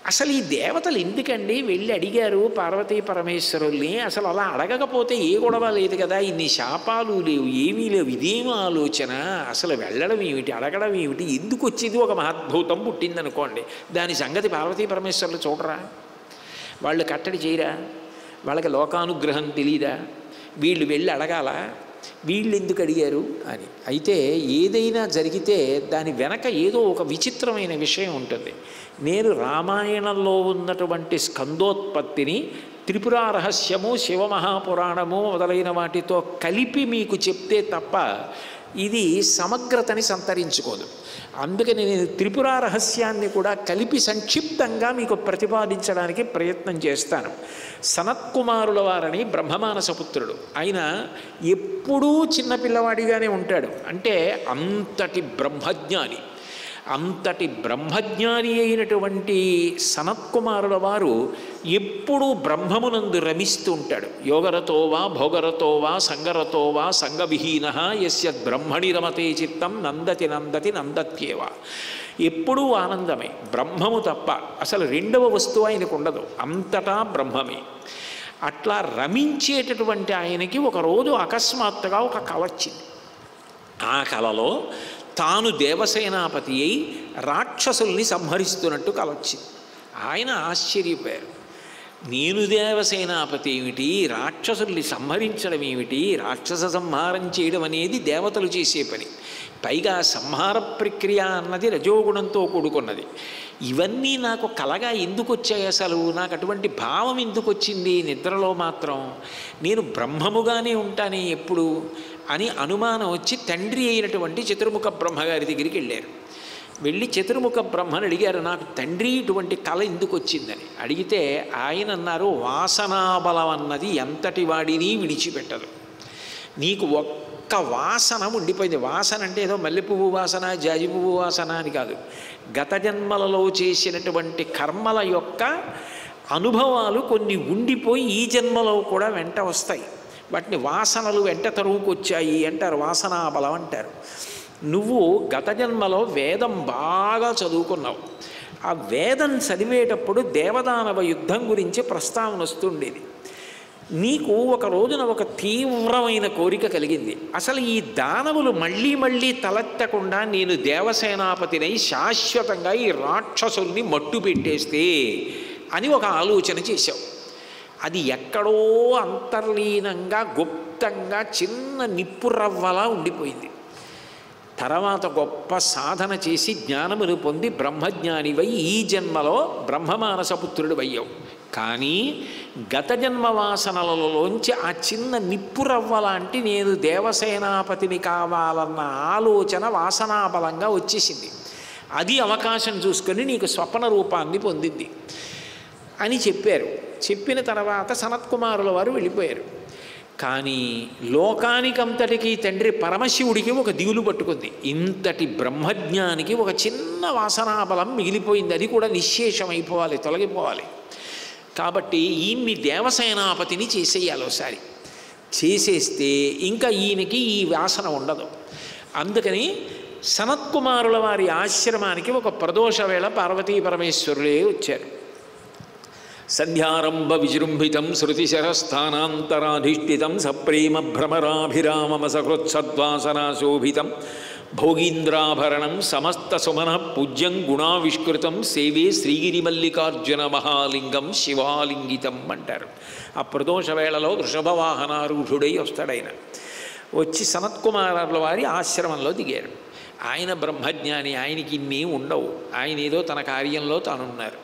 అసలు ఈ దేవతలు ఎందుకండి వెళ్ళి అడిగారు పార్వతీ పరమేశ్వరుల్ని? అసలు అలా అడగకపోతే ఏ గొడవ లేదు కదా, ఇన్ని శాపాలు లేవు, ఏమీ లేవు, ఇదేమో ఆలోచన, అసలు వెళ్ళడం ఏమిటి, అడగడం ఏమిటి, ఎందుకు వచ్చింది? ఒక మహద్భూతం పుట్టిందనుకోండి, దాని సంగతి పార్వతీ పరమేశ్వరులు చూడరా? వాళ్ళు కట్టడి చేయరా? వాళ్ళకి లోకానుగ్రహం తెలీదా? వీళ్ళు వెళ్ళి అడగాల? వీళ్ళు ఎందుకు అడిగారు అని. అయితే ఏదైనా జరిగితే దాని వెనక ఏదో ఒక విచిత్రమైన విషయం ఉంటుంది. నేను రామాయణంలో ఉన్నటువంటి స్కందోత్పత్తిని త్రిపురా రహస్యము, శివమహాపురాణము మొదలైన వాటితో కలిపి మీకు చెప్తే తప్ప ఇది సమగ్రతని సంతరించుకోదు. అందుకని నేను త్రిపురా రహస్యాన్ని కూడా కలిపి సంక్షిప్తంగా మీకు ప్రతిపాదించడానికి ప్రయత్నం చేస్తాను. సనత్కుమారుల వారని బ్రహ్మమానసపుత్రుడు. ఆయన ఎప్పుడూ చిన్నపిల్లవాడిగానే ఉంటాడు. అంటే అంతటి బ్రహ్మజ్ఞాని, అంతటి బ్రహ్మజ్ఞాని అయినటువంటి సనత్కుమారుల వారు ఎప్పుడూ బ్రహ్మమునందు రమిస్తూ ఉంటాడు. యోగరతో వా భోగరతో వా సంగరతో వా సంగవిహీన యస్య బ్రహ్మణి రమతే చిత్తం నందతి నందతి నందత్యేవ. ఎప్పుడూ ఆనందమే, బ్రహ్మము తప్ప అసలు రెండవ వస్తువు ఆయనకు ఉండదు, అంతటా బ్రహ్మమే. అట్లా రమించేటటువంటి ఆయనకి ఒకరోజు అకస్మాత్తుగా ఒక కల వచ్చింది. ఆ కలలో తాను దేవసేనాపతి అయి రాక్షసుల్ని సంహరిస్తున్నట్టు కల వచ్చింది. ఆయన ఆశ్చర్యపోయారు. నేను దేవసేనాపతి ఏమిటి, రాక్షసుల్ని సంహరించడం ఏమిటి, రాక్షస సంహారం చేయడం అనేది దేవతలు చేసే పని, పైగా సంహార ప్రక్రియ అన్నది రజోగుణంతో కూడుకున్నది. ఇవన్నీ నాకు కలగా ఎందుకు వచ్చాయి? అసలు నాకు అటువంటి భావం ఎందుకు వచ్చింది నిద్రలో మాత్రం? నేను బ్రహ్మముగానే ఉంటానే ఎప్పుడు అని అనుమానం వచ్చి తండ్రి అయినటువంటి చతుర్ముఖ బ్రహ్మగారి దగ్గరికి వెళ్ళారు. వెళ్ళి చతుర్ముఖ బ్రహ్మని అడిగారు, నాకు తండ్రి ఇటువంటి కళ ఎందుకు వచ్చిందని. అడిగితే ఆయన అన్నారు, వాసనాబలం అన్నది ఎంతటి వాడిని విడిచిపెట్టదు. నీకు ఒక్క వాసన ఉండిపోయింది. వాసన అంటే ఏదో మల్లెపువ్వు వాసన, జాజి పువ్వు వాసన అని కాదు. గత జన్మలలో చేసినటువంటి కర్మల యొక్క అనుభవాలు కొన్ని ఉండిపోయి ఈ జన్మలో కూడా వెంట వస్తాయి. వాటిని వాసనలు వెంట తరువుకొచ్చాయి అంటారు, వాసనాబలం అంటారు. నువ్వు గత జన్మలో వేదం బాగా చదువుకున్నావు. ఆ వేదం చదివేటప్పుడు దేవదానవ యుద్ధం గురించి ప్రస్తావన వస్తుండేది. నీకు ఒక రోజున ఒక తీవ్రమైన కోరిక కలిగింది. అసలు ఈ దానవులు మళ్ళీ మళ్ళీ తలెత్తకుండా నేను దేవసేనాపతినై శాశ్వతంగా ఈ రాక్షసుల్ని మట్టు పెట్టేస్తే అని ఒక ఆలోచన చేశావు. అది ఎక్కడో అంతర్లీనంగా గుప్తంగా చిన్న నిప్పు రవ్వలా ఉండిపోయింది. తర్వాత గొప్ప సాధన చేసి జ్ఞానమును పొంది బ్రహ్మజ్ఞానివై ఈ జన్మలో బ్రహ్మమానసపుత్రుడు అయ్యావు. కానీ గత జన్మ వాసనలలోంచి ఆ చిన్న నిప్పురవ్వ లాంటి నేను దేవసేనాపతిని కావాలన్న ఆలోచన వాసనాబలంగా వచ్చేసింది. అది అవకాశం చూసుకొని నీకు స్వప్న రూపాన్ని పొందింది అని చెప్పారు. చెప్పిన తర్వాత సనత్కుమారుల వారు వెళ్ళిపోయారు. కానీ లోకానికంతటికీ తండ్రి పరమశివుడికి ఒక దిగులు పట్టుకుంది. ఇంతటి బ్రహ్మజ్ఞానికి ఒక చిన్న వాసనాబలం మిగిలిపోయింది, అది కూడా నిశ్శేషమైపోవాలి, తొలగిపోవాలి. కాబట్టి ఈయన్ని దేవసేనాపతిని చేసేయాలి. ఒకసారి చేసేస్తే ఇంకా ఈయనకి ఈ వాసన ఉండదు. అందుకని సనత్కుమారుల వారి ఆశ్రమానికి ఒక ప్రదోష వేళ పార్వతీ పరమేశ్వరులే వచ్చారు. సంధ్యారంభ విజృంభితం శృతిశరస్థానాంతరాధిష్ఠితం సప్రేమ భ్రమరాభిరామమసకృత్సద్వాసనాశోభితం భోగీంద్రాభరణం సమస్త సుమన పూజ్యం గుణావిష్కృతం సేవే శ్రీగిరిమల్లికార్జున మహాలింగం శివాలింగితం అంటారు. ఆ ప్రదోష వేళలో వృషభవాహనారూఢుడై వస్తాడైన. వచ్చి సనత్కుమారుల వారి ఆశ్రమంలో దిగారు. ఆయన బ్రహ్మజ్ఞాని, ఆయనకి ఇన్ని ఉండవు. ఆయన ఏదో తన కార్యంలో తానున్నారు.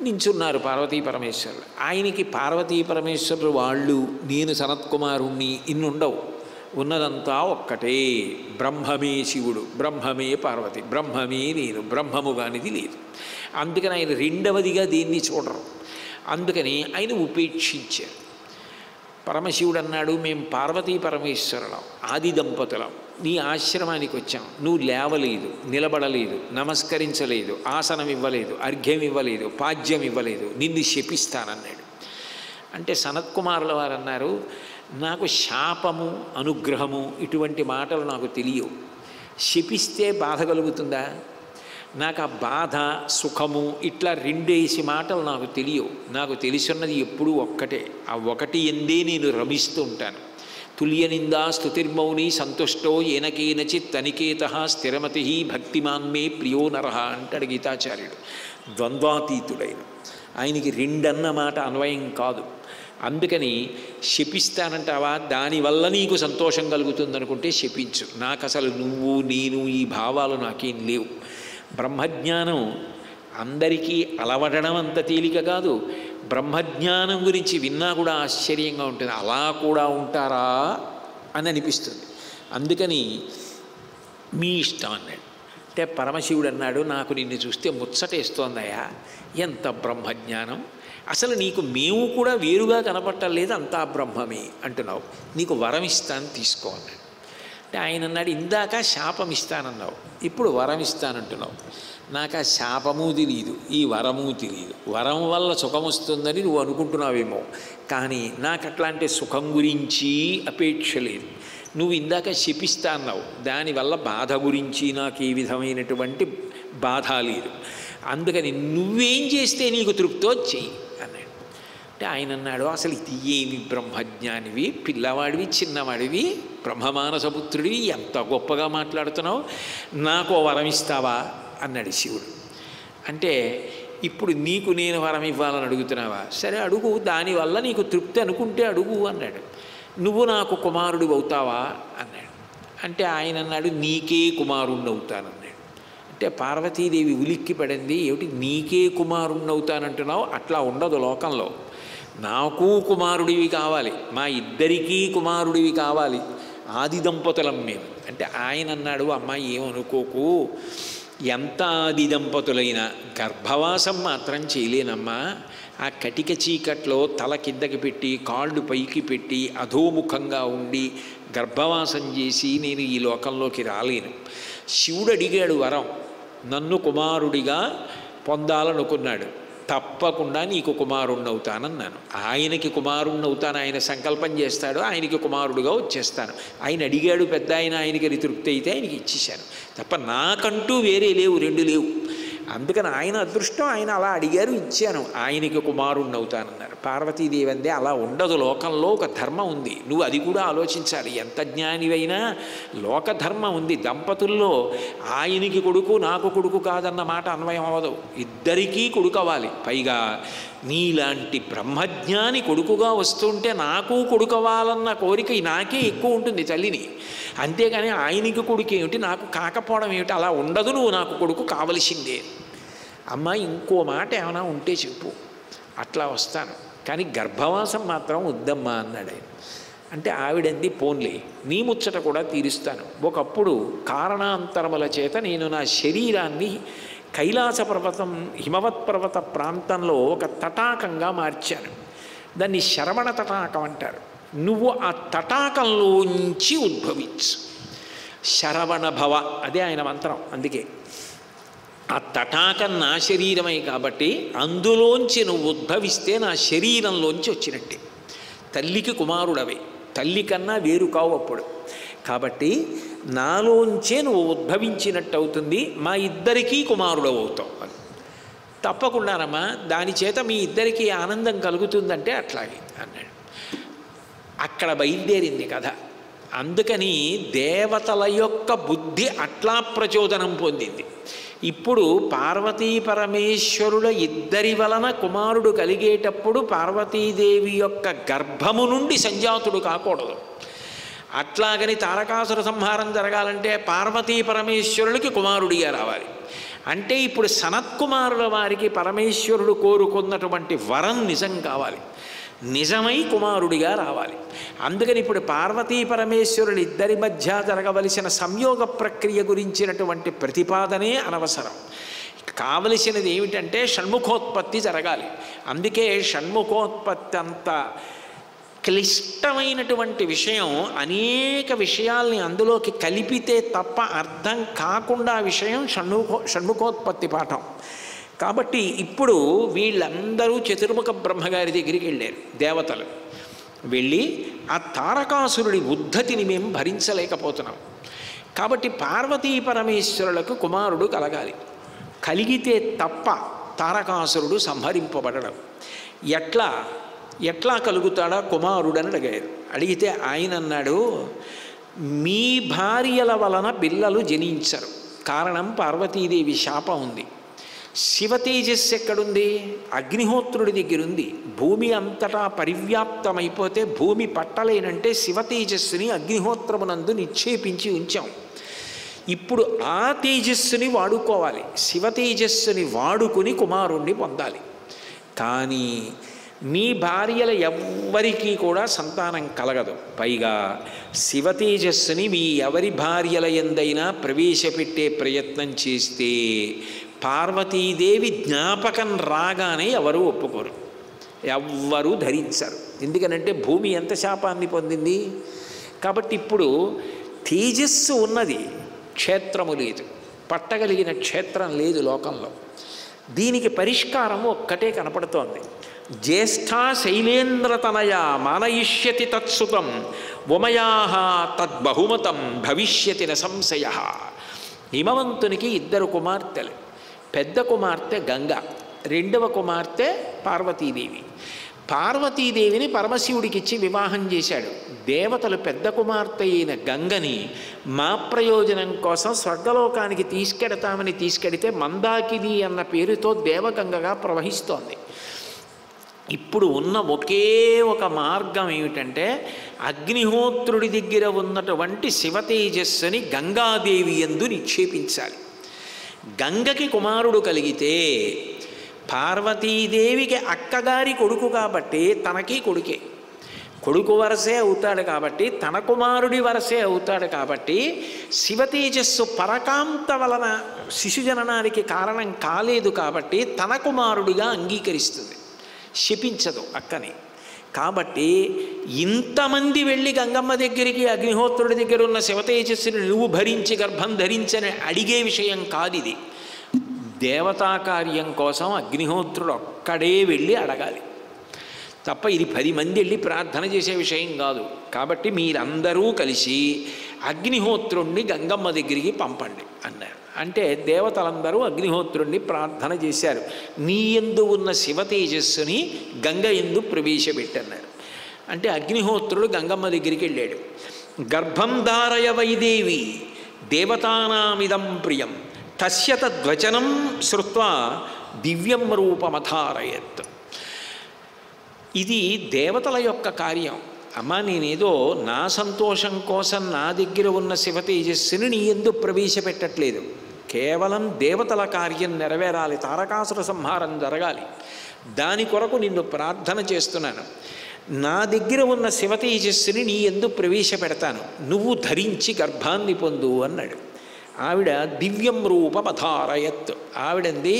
నించున్నారు పార్వతీ పరమేశ్వరులు. ఆయనకి పార్వతీ పరమేశ్వరులు వాళ్ళు నేను సనత్కుమారుణ్ణి ఇన్నుండవు. ఉన్నదంతా ఒక్కటే, బ్రహ్మమే శివుడు, బ్రహ్మమే పార్వతి, బ్రహ్మమే నేను, బ్రహ్మము కానిది లేదు. అందుకని ఆయన రెండవదిగా దేన్ని చూడరు. అందుకని ఆయన ఉపేక్షించారు. పరమశివుడు అన్నాడు, మేము పార్వతీ పరమేశ్వరులం, ఆది దంపతులం, నీ ఆశ్రమానికి వచ్చాం. నువ్వు లేవలేదు, నిలబడలేదు, నమస్కరించలేదు, ఆసనం ఇవ్వలేదు, అర్ఘ్యం ఇవ్వలేదు, పాద్యం ఇవ్వలేదు, నిన్ను శపిస్తానన్నాడు. అంటే సనత్కుమారుల వారు అన్నారు, నాకు శాపము అనుగ్రహము ఇటువంటి మాటలు నాకు తెలియవు. శపిస్తే బాధ కలుగుతుందా? నాకు ఆ బాధ సుఖము ఇట్లా రెండేసి మాటలు నాకు తెలియవు. నాకు తెలిసిన్నది ఎప్పుడూ ఒక్కటే, ఆ ఒకటి ఎందే నేను రమిస్తూ ఉంటాను. తుల్యనిందా స్తుతిర్మౌని సంతుష్టో ఏనకేనచిత్ అనికేత స్థిరమతి భక్తిమాన్మే ప్రియో నరహ అంటాడు గీతాచార్యుడు. ద్వంద్వాతీతుడైన ఆయనకి రెండన్న మాట అన్వయం కాదు. అందుకని శపిస్తానంటావా, దానివల్ల నీకు సంతోషం కలుగుతుందనుకుంటే శపించు. నాకు అసలు నువ్వు నేను ఈ భావాలు నాకేం లేవు. బ్రహ్మజ్ఞానం అందరికీ అలవడడం అంత తేలిక కాదు. బ్రహ్మజ్ఞానం గురించి విన్నా కూడా ఆశ్చర్యంగా ఉంటుంది. అలా కూడా ఉంటారా అని అనిపిస్తుంది. అందుకని మీ ఇష్టం అన్నాడు. అంటే పరమశివుడు అన్నాడు, నాకు నిన్ను చూస్తే ముచ్చటేస్తోందయ్యా, ఎంత బ్రహ్మజ్ఞానం, అసలు నీకు మేము కూడా వేరుగా కనపట్టలేదు, అంతా బ్రహ్మమే అంటున్నావు, నీకు వరం ఇస్తాను తీసుకో అన్నాడు. అంటే ఆయన అన్నాడు, ఇందాక శాపం ఇస్తానన్నావు, ఇప్పుడు వరం ఇస్తానంటున్నావు. నాకు ఆ శాపము తెలియదు, ఈ వరము తెలియదు. వరం వల్ల సుఖం వస్తుందని నువ్వు అనుకుంటున్నావేమో, కానీ నాకు అట్లాంటి సుఖం గురించి అపేక్ష లేదు. నువ్వు ఇందాక శపిస్తా అన్నావు, దానివల్ల బాధ గురించి నాకు ఏ విధమైనటువంటి బాధ లేదు. అందుకని నువ్వేం చేస్తే నీకు తృప్తో చెయ్యి అన్నాడు. అంటే ఆయన అన్నాడు, అసలు ఇది ఏమి బ్రహ్మజ్ఞానివి, పిల్లవాడివి, చిన్నవాడివి, బ్రహ్మమానసపుత్రుడివి, ఎంత గొప్పగా మాట్లాడుతున్నావు, నాకు వరం ఇస్తావా అన్నాడు శివుడు. అంటే ఇప్పుడు నీకు నేను వరం ఇవ్వాలని అడుగుతున్నావా, సరే అడుగు, దానివల్ల నీకు తృప్తి అనుకుంటే అడుగు అన్నాడు. నువ్వు నాకు కుమారుడు అవుతావా అన్నాడు. అంటే ఆయన అన్నాడు, నీకే కుమారుణ్ణి అవుతానన్నాడు. అంటే పార్వతీదేవి ఉలిక్కి పడింది, ఏమిటి నీకే కుమారుణ్ణి అవుతానంటున్నావు, అట్లా ఉండదు లోకంలో, నాకు కుమారుడివి కావాలి, మా ఇద్దరికీ కుమారుడివి కావాలి, ఆది దంపతులం మేము. అంటే ఆయన అన్నాడు, అమ్మాయి ఏమనుకోకు, ఎంత ఆది దంపతులైనా గర్భవాసం మాత్రం చేయలేనమ్మా. ఆ కటిక చీకట్లో తల కిందకి పెట్టి కాళ్ళు పైకి పెట్టి అధోముఖంగా ఉండి గర్భవాసం చేసి నేను ఈ లోకంలోకి రాలేను. శివుడు అడిగాడు వరం, నన్ను కుమారుడిగా పొందాలనుకున్నాడు, తప్పకుండా నీకు కుమారుణ్ణి అవుతానన్నాను. ఆయనకి కుమారుణ్ణి అవుతాను, ఆయన సంకల్పం చేస్తాడు, ఆయనకి కుమారుడుగా వచ్చేస్తాను. ఆయన అడిగాడు పెద్ద ఆయన, ఆయనకి అది తృప్తి అయితే ఆయనకి ఇచ్చేశాను తప్ప నాకంటూ వేరే లేవు, రెండు లేవు. అందుకని ఆయన అదృష్టం, ఆయన అలా అడిగారు, ఇచ్చాను, ఆయనకి కుమారుణ్ణి అవుతానన్నారు. పార్వతీదేవి అందే అలా ఉండదు, లోకంలో ఒక ధర్మం ఉంది, నువ్వు అది కూడా ఆలోచించాలి. ఎంత జ్ఞానివైనా లోకధర్మం ఉంది. దంపతుల్లో ఆయనకి కొడుకు నాకు కొడుకు కాదన్న మాట అన్వయం అవ్వదు, ఇద్దరికీ కొడుకు అవ్వాలి. పైగా నీలాంటి బ్రహ్మజ్ఞాని కొడుకుగా వస్తుంటే నాకు కొడుకవ్వాలన్న కోరిక నాకే ఎక్కువ ఉంటుంది తల్లిని. అంతేగాని ఆయనకి కొడుకు ఏమిటి నాకు కాకపోవడం ఏమిటి, అలా ఉండదు, నువ్వు నాకు కొడుకు కావలసిందే. అమ్మ ఇంకో మాట ఏమైనా ఉంటే చెప్పు, అట్లా వస్తాను, కానీ గర్భవాసం మాత్రం వద్దమ్మా అన్నాడు ఆయన. అంటే ఆవిడంది పోన్లే నీ ముచ్చట కూడా తీరుస్తాను, ఒకప్పుడు కారణాంతరముల చేత నేను నా శరీరాన్ని కైలాస పర్వతం హిమవత్ పర్వత ప్రాంతంలో ఒక తటాకంగా మార్చాను, దాన్ని శరవణ తటాకం అంటారు. నువ్వు ఆ తటాకంలోంచి ఉద్భవించు, శరవణ భవ అదే ఆయన మంత్రం. అందుకే ఆ తటాకం నా శరీరమే కాబట్టి అందులోంచి నువ్వు ఉద్భవిస్తే నా శరీరంలోంచి వచ్చినట్టే. తల్లికి కుమారుడవే, తల్లి కన్నా వేరు కావు అప్పుడు. కాబట్టి నాలోంచే నువ్వు ఉద్భవించినట్టు అవుతుంది, మా ఇద్దరికీ కుమారుడవు అవుతావు అని. తప్పకుండానమ్మా, దాని చేత మీ ఇద్దరికీ ఆనందం కలుగుతుందంటే అట్లాగే అన్నాడు. అక్కడ బయలుదేరింది కథ. అందుకని దేవతల యొక్క బుద్ధి అట్లా ప్రచోదనం పొందింది. ఇప్పుడు పార్వతీ పరమేశ్వరుల ఇద్దరి వలన కుమారుడు కలిగేటప్పుడు పార్వతీదేవి యొక్క గర్భము నుండి సంజాతుడు కాకూడదు. అట్లాగని తారకాసుర సంహారం జరగాలంటే పార్వతీ పరమేశ్వరులకి కుమారుడిగా రావాలి. అంటే ఇప్పుడు సనత్కుమారుల వారికి పరమేశ్వరుడు కోరుకున్నటువంటి వరం నిజం కావాలి, నిజమై కుమారుడిగా రావాలి. అందుకని ఇప్పుడు పార్వతీ పరమేశ్వరులు ఇద్దరి మధ్య జరగవలసిన సంయోగ ప్రక్రియ గురించినటువంటి ప్రతిపాదనే అనవసరం. కావలసినది ఏమిటంటే షణ్ముఖోత్పత్తి జరగాలి. అందుకే షణ్ముఖోత్పత్తి అంత క్లిష్టమైనటువంటి విషయం, అనేక విషయాల్ని అందులోకి కలిపితే తప్ప అర్థం కాకుండా విషయం షణ్ముఖోత్పత్తి పాఠం. కాబట్టి ఇప్పుడు వీళ్ళందరూ చతుర్ముఖ బ్రహ్మగారి దగ్గరికి వెళ్ళారు దేవతలు. వెళ్ళి ఆ తారకాసురుడి ఉద్ధతిని మేము భరించలేకపోతున్నాం, కాబట్టి పార్వతీ పరమేశ్వరులకు కుమారుడు కలగాలి, కలిగితే తప్ప తారకాసురుడు సంహరింపబడడం. ఎట్లా కలుగుతాడా కుమారుడని అడిగారు. అడిగితే ఆయన అన్నాడు, మీ భార్యల వలన పిల్లలు జనించరు, కారణం పార్వతీదేవి శాపం ఉంది. శివ తేజస్సు ఎక్కడుంది? అగ్నిహోత్రుడి దగ్గర ఉంది. భూమి అంతటా పరివ్యాప్తమైపోతే భూమి పట్టలేనంటే శివ తేజస్సుని అగ్నిహోత్రమునందు నిక్షేపించి ఉంచాం. ఇప్పుడు ఆ తేజస్సుని వాడుకోవాలి, శివ తేజస్సుని వాడుకుని కుమారుణ్ణి పొందాలి. కానీ మీ భార్యల ఎవ్వరికీ కూడా సంతానం కలగదు. పైగా శివ తేజస్సుని మీ ఎవరి భార్యల యందైనా ప్రవేశపెట్టే ప్రయత్నం చేస్తే పార్వతీదేవి జ్ఞాపకం రాగానే ఎవరు ఒప్పుకోరు, ఎవ్వరూ ధరించరు. ఎందుకనంటే భూమి ఎంత శాపాన్ని పొందింది. కాబట్టి ఇప్పుడు తేజస్సు ఉన్నది, క్షేత్రము లేదు, పట్టగలిగిన క్షేత్రం లేదు లోకంలో. దీనికి పరిష్కారం ఒక్కటే కనపడుతోంది. జ్యేష్ఠా శైలేంద్రతనయ మానయిష్యతి తత్సుతం ఉమయాహ తద్బహుమతం భవిష్యతి న సంశయ. హిమవంతునికి ఇద్దరు కుమార్తెలు. పెద్ద కుమార్తె గంగ, రెండవ కుమార్తె పార్వతీదేవి. పార్వతీదేవిని పరమశివుడికిచ్చి వివాహం చేశాడు. దేవతలు పెద్ద కుమార్తె అయిన గంగని మా ప్రయోజనం కోసం స్వర్గలోకానికి తీసుకెడితే మందాకిని అన్న పేరుతో దేవగంగగా ప్రవహిస్తోంది. ఇప్పుడు ఉన్న ఒకే ఒక మార్గం ఏమిటంటే అగ్నిహోత్రుడి దగ్గర ఉన్నటువంటి శివ తేజస్సుని గంగాదేవి యందు నిక్షేపించాలి. గంగకి కుమారుడు కలిగితే పార్వతీదేవికి అక్కగారి కొడుకు కాబట్టి తనకి కొడుకే, కొడుకు వరసే అవుతాడు కాబట్టి తన కుమారుడి వరసే అవుతాడు కాబట్టి శివ తేజస్సు పరకాంత వలన శిశుజననానికి కారణం కాలేదు కాబట్టి తన కుమారుడిగా అంగీకరిస్తుంది, శపించదు అక్కని. కాబట్టి ఇంతమంది వెళ్ళి గంగమ్మ దగ్గరికి అగ్నిహోత్రుడి దగ్గర ఉన్న శివ తేజస్సుని నువ్వు భరించి గర్భం ధరించని అడిగే విషయం కాదు ఇది. దేవతా కార్యం కోసం అగ్నిహోత్రుడు ఒక్కడే వెళ్ళి అడగాలి తప్ప ఇది 10 మంది వెళ్ళి ప్రార్థన చేసే విషయం కాదు. కాబట్టి మీరందరూ కలిసి అగ్నిహోత్రుణ్ణి గంగమ్మ దగ్గరికి పంపండి అన్నారు. అంటే దేవతలందరూ అగ్నిహోత్రుణ్ణి ప్రార్థన చేశారు, నీ యందు ఉన్న శివ తేజస్సుని గంగ యందు ప్రవేశపెట్టన్నారు. అంటే అగ్నిహోత్రుడు గంగమ్మ దగ్గరికి వెళ్ళాడు. గర్భం ధారయ వైదేవి దేవతానామిదం ప్రియం తస్య తద్వచనం శ్రుత్వా దివ్యం రూపమధారయత్. ఇది దేవతల యొక్క కార్యం. అమ్మా నేనేదో నా సంతోషం కోసం నా దగ్గర ఉన్న శివ తేజస్సుని నీ యందు ప్రవేశపెట్టట్లేదు. కేవలం దేవతల కార్యం నెరవేరాలి, తారకాసుర సంహారం జరగాలి, దాని కొరకు నిన్ను ప్రార్థన చేస్తున్నాను. నా దగ్గర ఉన్న శివ తేజస్సుని నీ యందు ప్రవేశపెడతాను, నువ్వు ధరించి గర్భాన్ని పొందు అన్నాడు. ఆవిడ దివ్యం రూపమధారయత్, ఆవిడంది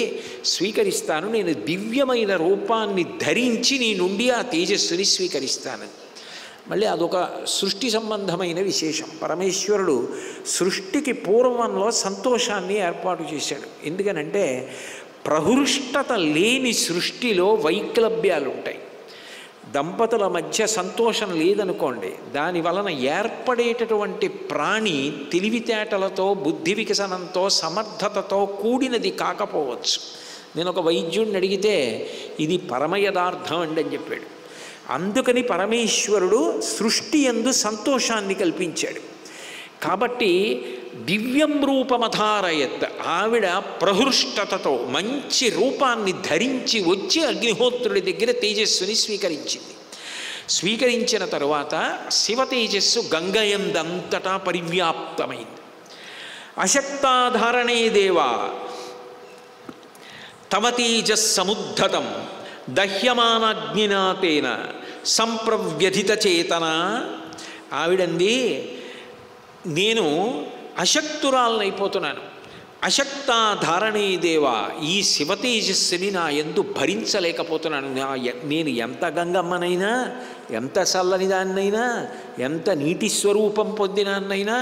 స్వీకరిస్తాను, నేను దివ్యమైన రూపాన్ని ధరించి నీ నుండి ఆ తేజస్సుని స్వీకరిస్తాను. మళ్ళీ అదొక సృష్టి సంబంధమైన విశేషం. పరమేశ్వరుడు సృష్టికి పూర్వంలో సంతోషాన్ని ఏర్పాటు చేశాడు. ఎందుకనంటే ప్రహృష్టత లేని సృష్టిలో వైక్లభ్యాలు ఉంటాయి. దంపతుల మధ్య సంతోషం లేదనుకోండి, దాని వలన ఏర్పడేటటువంటి ప్రాణి తెలివితేటలతో, బుద్ధి వికసనంతో, సమర్థతతో కూడినది కాకపోవచ్చు. నేను ఒక వైద్యుడిని అడిగితే ఇది పరమయదార్థం అండి అని చెప్పాడు. అందుకని పరమేశ్వరుడు సృష్టి యందు సంతోషాన్ని కల్పించాడు. కాబట్టి దివ్యం రూపమధారయత్, ఆవిడ ప్రహృష్టతతో మంచి రూపాన్ని ధరించి వచ్చి అగ్నిహోత్రుడి దగ్గర తేజస్సుని స్వీకరించింది. స్వీకరించిన తరువాత శివ తేజస్సు గంగయందంతటా పరివ్యాప్తమైంది. అశక్తాధారణే దేవా తవ తేజస్సముద్ధతం దహ్యమానాగ్నినాతేన సంప్రవ్యధిత చేతన. ఆవిడంది నేను అశక్తురాలనైపోతున్నాను, అశక్తాధారణే దేవా, ఈ శివ తేజస్సుని నా యందు భరించలేకపోతున్నాను. నేను ఎంత గంగమ్మనైనా, ఎంత చల్లని దాన్నైనా, ఎంత నీటి స్వరూపం పొందినాన్నైనా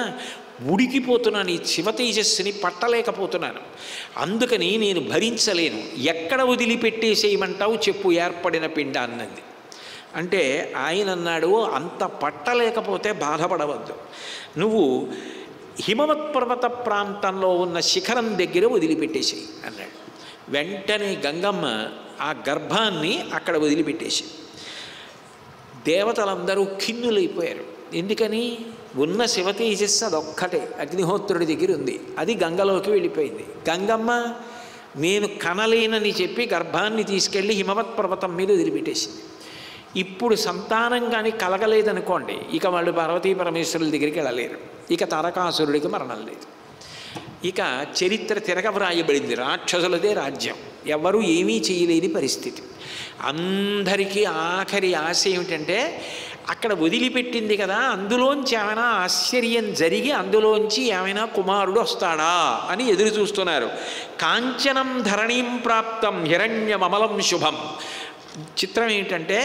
ఉడికిపోతున్నాను, ఈ శివ తేజస్సుని పట్టలేకపోతున్నాను. అందుకని నేను భరించలేను. ఎక్కడ వదిలిపెట్టేసేయమంటావు చెప్పు ఏర్పడిన పిండ అన్నది. అంటే ఆయన అన్నాడు, అంత పట్టలేకపోతే బాధపడవద్దు, నువ్వు హిమవత్ పర్వత ప్రాంతంలో ఉన్న శిఖరం దగ్గర వదిలిపెట్టేసేయి అన్నాడు. వెంటనే గంగమ్మ ఆ గర్భాన్ని అక్కడ వదిలిపెట్టేసి దేవతలందరూ ఖిన్నులైపోయారు. ఎందుకని? ఉన్న శివ తేజస్సు అదొక్కటే అగ్నిహోత్రుడి దగ్గర ఉంది, అది గంగలోకి వెళ్ళిపోయింది. గంగమ్మ నేను కనలేనని చెప్పి గర్భాన్ని తీసుకెళ్ళి హిమవత్ పర్వతం మీద వదిలిపెట్టేసింది. ఇప్పుడు సంతానం కానీ కలగలేదనుకోండి, ఇక వాళ్ళు పార్వతీ పరమేశ్వరుల దగ్గరికి వెళ్ళలేరు, ఇక తారకాసురుడికి మరణం లేదు, ఇక చరిత్ర తిరగవ్రాయబడింది, రాక్షసులదే రాజ్యం, ఎవరు ఏమీ చేయలేని పరిస్థితి. అందరికీ ఆఖరి ఆశ ఏమిటంటే అక్కడ వదిలిపెట్టింది కదా, అందులోంచి ఏమైనా ఆశ్చర్యం జరిగి అందులోంచి ఏమైనా కుమారుడు వస్తాడా అని ఎదురు చూస్తున్నారు. కాంచనం ధరణీం ప్రాప్తం హిరణ్యమమలం శుభం. చిత్రం ఏంటంటే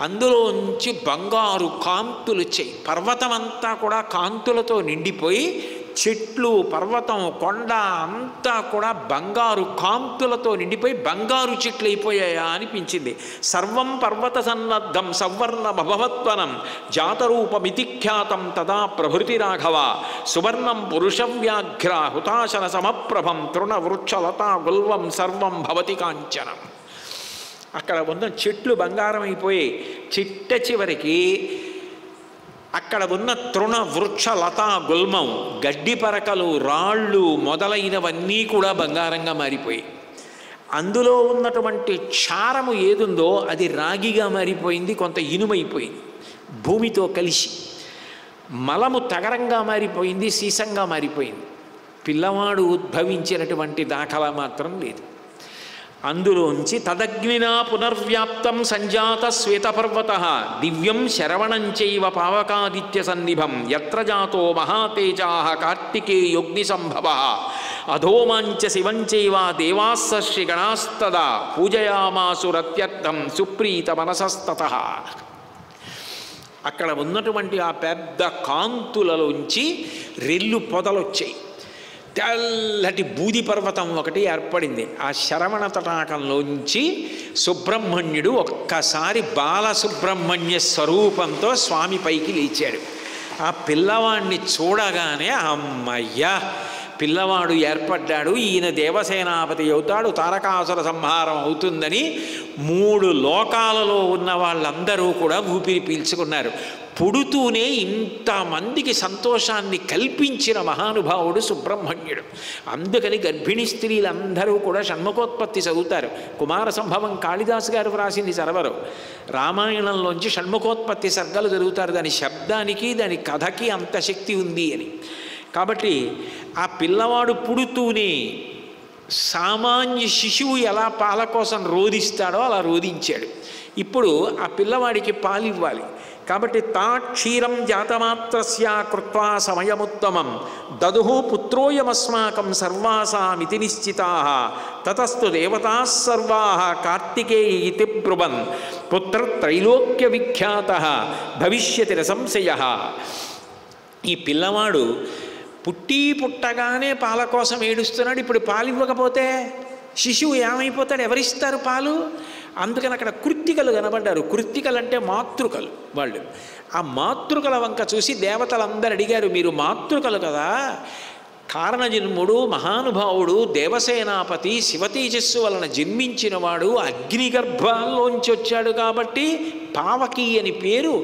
అందులోంచి బంగారు కాంతులు వచ్చాయి. పర్వతం అంతా కూడా కాంతులతో నిండిపోయి, చెట్లు, పర్వతం, కొండ అంతా కూడా బంగారు కాంతులతో నిండిపోయి బంగారు చెట్లు అయిపోయాయా అనిపించింది. సర్వం పర్వత సన్నద్ధం సవర్ణ భవత్వనం జాతరూపమితిఖ్యాతం తదా ప్రభృతి రాఘవ సువర్ణం పురుషవ్యాఘ్ర హుతాశన సమప్రభం తృణ వృక్షలతా గుల్వం సర్వం భవతి కాంచనం. అక్కడ ఉన్న చెట్లు బంగారం అయిపోయి చిట్ట చివరికి అక్కడ ఉన్న తృణ వృక్ష లతా గుల్మం, గడ్డి పరకలు, రాళ్ళు మొదలైనవన్నీ కూడా బంగారంగా మారిపోయి, అందులో ఉన్నటువంటి క్షారము ఏదుందో అది రాగిగా మారిపోయింది, కొంత ఇనుమైపోయింది భూమితో కలిసి. మలము తగరంగా మారిపోయింది, సీసంగా మారిపోయింది. పిల్లవాడు ఉద్భవించినటువంటి దాఖలా మాత్రం లేదు. అందులోంచి తదగ్నినా పునర్వ్యాప్తం సంజాత శ్వేతపర్వత దివ్యం శరవణంచైవ పావకాదిత్య సన్నిభం యత్ర జాతో మహాతేజా కార్తికేయోగ్ని సంభవ అధోమాంచ శివంచైవ దేవాస్సర్షి గణాస్తదా పూజయామాసురత్యర్థం సుప్రీత మనసస్తతః. అక్కడ ఉన్నటువంటి ఆ పెద్ద కాంతులలోంచి రెల్లు పొదలొచ్చాయి. తెల్లటి బూది పర్వతం ఒకటి ఏర్పడింది. ఆ శరవణ తటాకంలోంచి సుబ్రహ్మణ్యుడు ఒక్కసారి బాలసుబ్రహ్మణ్య స్వరూపంతో స్వామి పైకి లేచాడు. ఆ పిల్లవాడిని చూడగానే అమ్మయ్యా పిల్లవాడు ఏర్పడ్డాడు, ఈయన దేవసేనాపతి అవుతాడు, తారకాసుర సంహారం అవుతుందని 3 లోకాలలో ఉన్న వాళ్ళందరూ కూడా ఊపిరి పీల్చుకున్నారు. పుడుతూనే ఇంతమందికి సంతోషాన్ని కల్పించిన మహానుభావుడు సుబ్రహ్మణ్యుడు. అందుకని గర్భిణీ స్త్రీలందరూ కూడా షణ్ముఖోత్పత్తి చదువుతారు. కుమార సంభవం కాళిదాసు గారు వ్రాసింది చదవరు. రామాయణంలోంచి షణ్ముఖోత్పత్తి సర్గలు చదువుతారు. దాని శబ్దానికి దాని కథకి అంత శక్తి ఉంది అని. కాబట్టి ఆ పిల్లవాడు పుడుతూనే సామాన్య శిశువు ఎలా పాల కోసం రోధిస్తాడో అలా రోధించాడు. ఇప్పుడు ఆ పిల్లవాడికి పాలివ్వాలి కాబట్టి తా క్షీరం జాతమాత్రస్య కృత్వా సమయముత్తమం దదుహు పుత్రోయమస్మాకం సర్వాసామితి నిశ్చితాః తతస్తు దేవతాః సర్వాః కార్తికేయ ఇతి బ్రువన్ పుత్రత్రైలోక్య విఖ్యాతః భవిష్యతి న సంశయః. ఈ పిల్లవాడు పుట్టగానే పాల కోసం ఏడుస్తున్నాడు. ఇప్పుడు పాలు ఇవ్వకపోతే శిశువు ఏమైపోతాడు? ఎవరిస్తారు పాలు? అందుకని అక్కడ కృత్తికలు కనబడ్డారు. కృత్తికలు అంటే మాతృకలు. వాళ్ళు ఆ మాతృకల వంక చూసి దేవతలందరూ అడిగారు, మీరు మాతృకలు కదా, కారణజన్ముడు మహానుభావుడు దేవసేనాపతి శివతేజస్సు వలన జన్మించినవాడు అగ్నిగర్భంలోంచి వచ్చాడు కాబట్టి పావకి అని పేరు.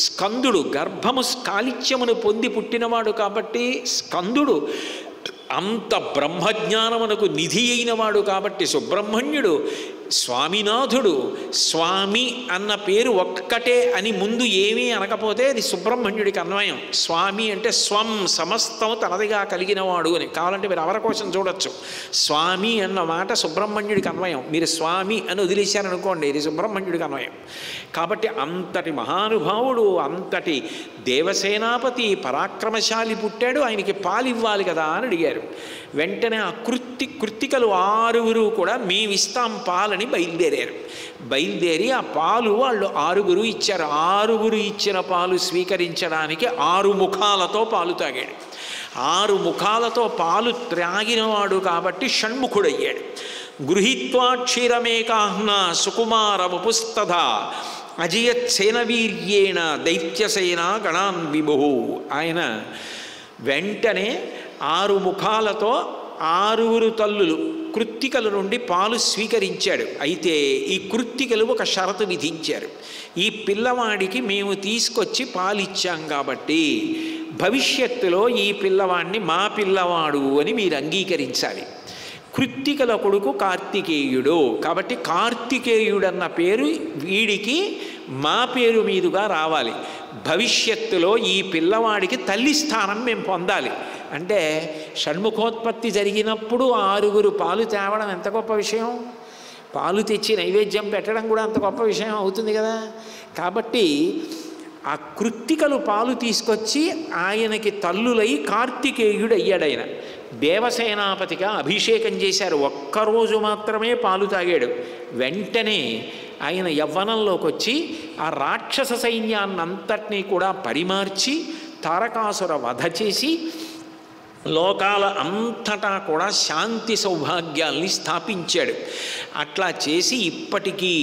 స్కందుడు గర్భము స్కాలిత్యమును పొంది పుట్టినవాడు కాబట్టి స్కందుడు. అంత బ్రహ్మజ్ఞానమునకు నిధి అయినవాడు కాబట్టి సుబ్రహ్మణ్యుడు. స్వామినాథుడు. స్వామి అన్న పేరు ఒక్కటే అని ముందు ఏమీ అనకపోతే అది సుబ్రహ్మణ్యుడికి అన్వయం. స్వామి అంటే స్వం సమస్తం తనదిగా కలిగినవాడు అని. కావాలంటే మీరు అవరకోశం చూడొచ్చు. స్వామి అన్న మాట సుబ్రహ్మణ్యుడికి అన్వయం. మీరు స్వామి అని వదిలేశారనుకోండి, ఇది సుబ్రహ్మణ్యుడికి అన్వయం. కాబట్టి అంతటి మహానుభావుడు, అంతటి దేవసేనాపతి పరాక్రమశాలి పుట్టాడు. ఆయనకి పాలు ఇవ్వాలి కదా అని అడిగారు. వెంటనే ఆ కృత్తికలు 6 కూడా మేమిస్తాం పాలని బయలుదేరారు. బయలుదేరి ఆ పాలు వాళ్ళు 6 ఇచ్చారు. 6 ఇచ్చిన పాలు స్వీకరించడానికి 6 ముఖాలతో పాలు తాగాడు. 6 ముఖాలతో పాలు త్రాగినవాడు కాబట్టి షణ్ముఖుడయ్యాడు. గృహీత్వా క్షీరమేకాహ్న సుకుమార వపుస్తథ అజయత్సేనవీర్యేణ దైత్యసేన గణాన్ విభు. ఆయన వెంటనే 6 ముఖాలతో 6 తల్లులు కృత్తికల నుండి పాలు స్వీకరించాడు. అయితే ఈ కృత్తికలు ఒక షరతు విధించారు. ఈ పిల్లవాడికి మేము తీసుకొచ్చి పాలిచ్చాం కాబట్టి భవిష్యత్తులో ఈ పిల్లవాడిని మా పిల్లవాడు అని మీరు అంగీకరించాలి. కృత్తికల కొడుకు కార్తికేయుడు కాబట్టి కార్తికేయుడన్న పేరు వీడికి మా పేరు మీదుగా రావాలి. భవిష్యత్తులో ఈ పిల్లవాడికి తల్లి స్థానం మేము పొందాలి. అంటే షణ్ముఖోత్పత్తి జరిగినప్పుడు 6 పాలు తేవడం ఎంత గొప్ప విషయం. పాలు తెచ్చి నైవేద్యం పెట్టడం కూడా అంత గొప్ప విషయం అవుతుంది కదా. కాబట్టి ఆ కృత్తికలు పాలు తీసుకొచ్చి ఆయనకి తల్లులై కార్తికేయుడు అయ్యాడు. ఆయన దేవసేనాపతిగా అభిషేకం చేశారు. ఒక్కరోజు మాత్రమే పాలు తాగాడు. వెంటనే ఆయన యవ్వనంలోకి వచ్చి ఆ రాక్షస సైన్యాన్నంతటినీ కూడా పరిమార్చి తారకాసుర వధ చేసి లోకాల అంతటా కూడా శాంతి సౌభాగ్యాల్ని స్థాపించాడు. అట్లా చేసి ఇప్పటికీ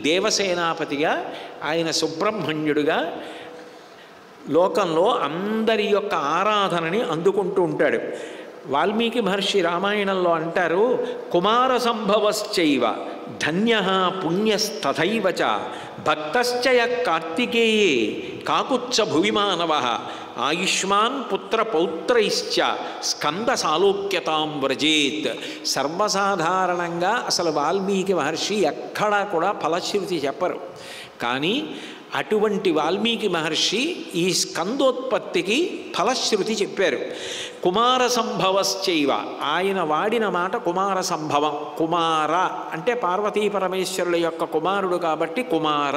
దేవసేనాపతిగా ఆయన సుబ్రహ్మణ్యుడుగా లోకంలో అందరి యొక్క ఆరాధనని అందుకుంటూ ఉంటాడు. వాల్మీకి మహర్షి రామాయణంలో అంటారు, కుమార సంభవశ్చైవ ధన్య పుణ్యస్తథైవ చ భక్తశ్చయ కార్తికేయే కాకుచ్చ భువిమానవ ఆయుష్మాన్ పుత్ర పౌత్రైశ్చ స్కంద సాలోక్యతాం వ్రజేత్. సర్వసాధారణంగా అసలు వాల్మీకి మహర్షి ఎక్కడా కూడా ఫలశ్రుతి చెప్పరు. కానీ అటువంటి వాల్మీకి మహర్షి ఈ స్కందోత్పత్తికి ఫలశ్రుతి చెప్పారు. కుమార సంభవశ్చైవ, ఆయన వాడిన మాట కుమార సంభవం. కుమార అంటే పార్వతీ పరమేశ్వరుల యొక్క కుమారుడు కాబట్టి కుమార.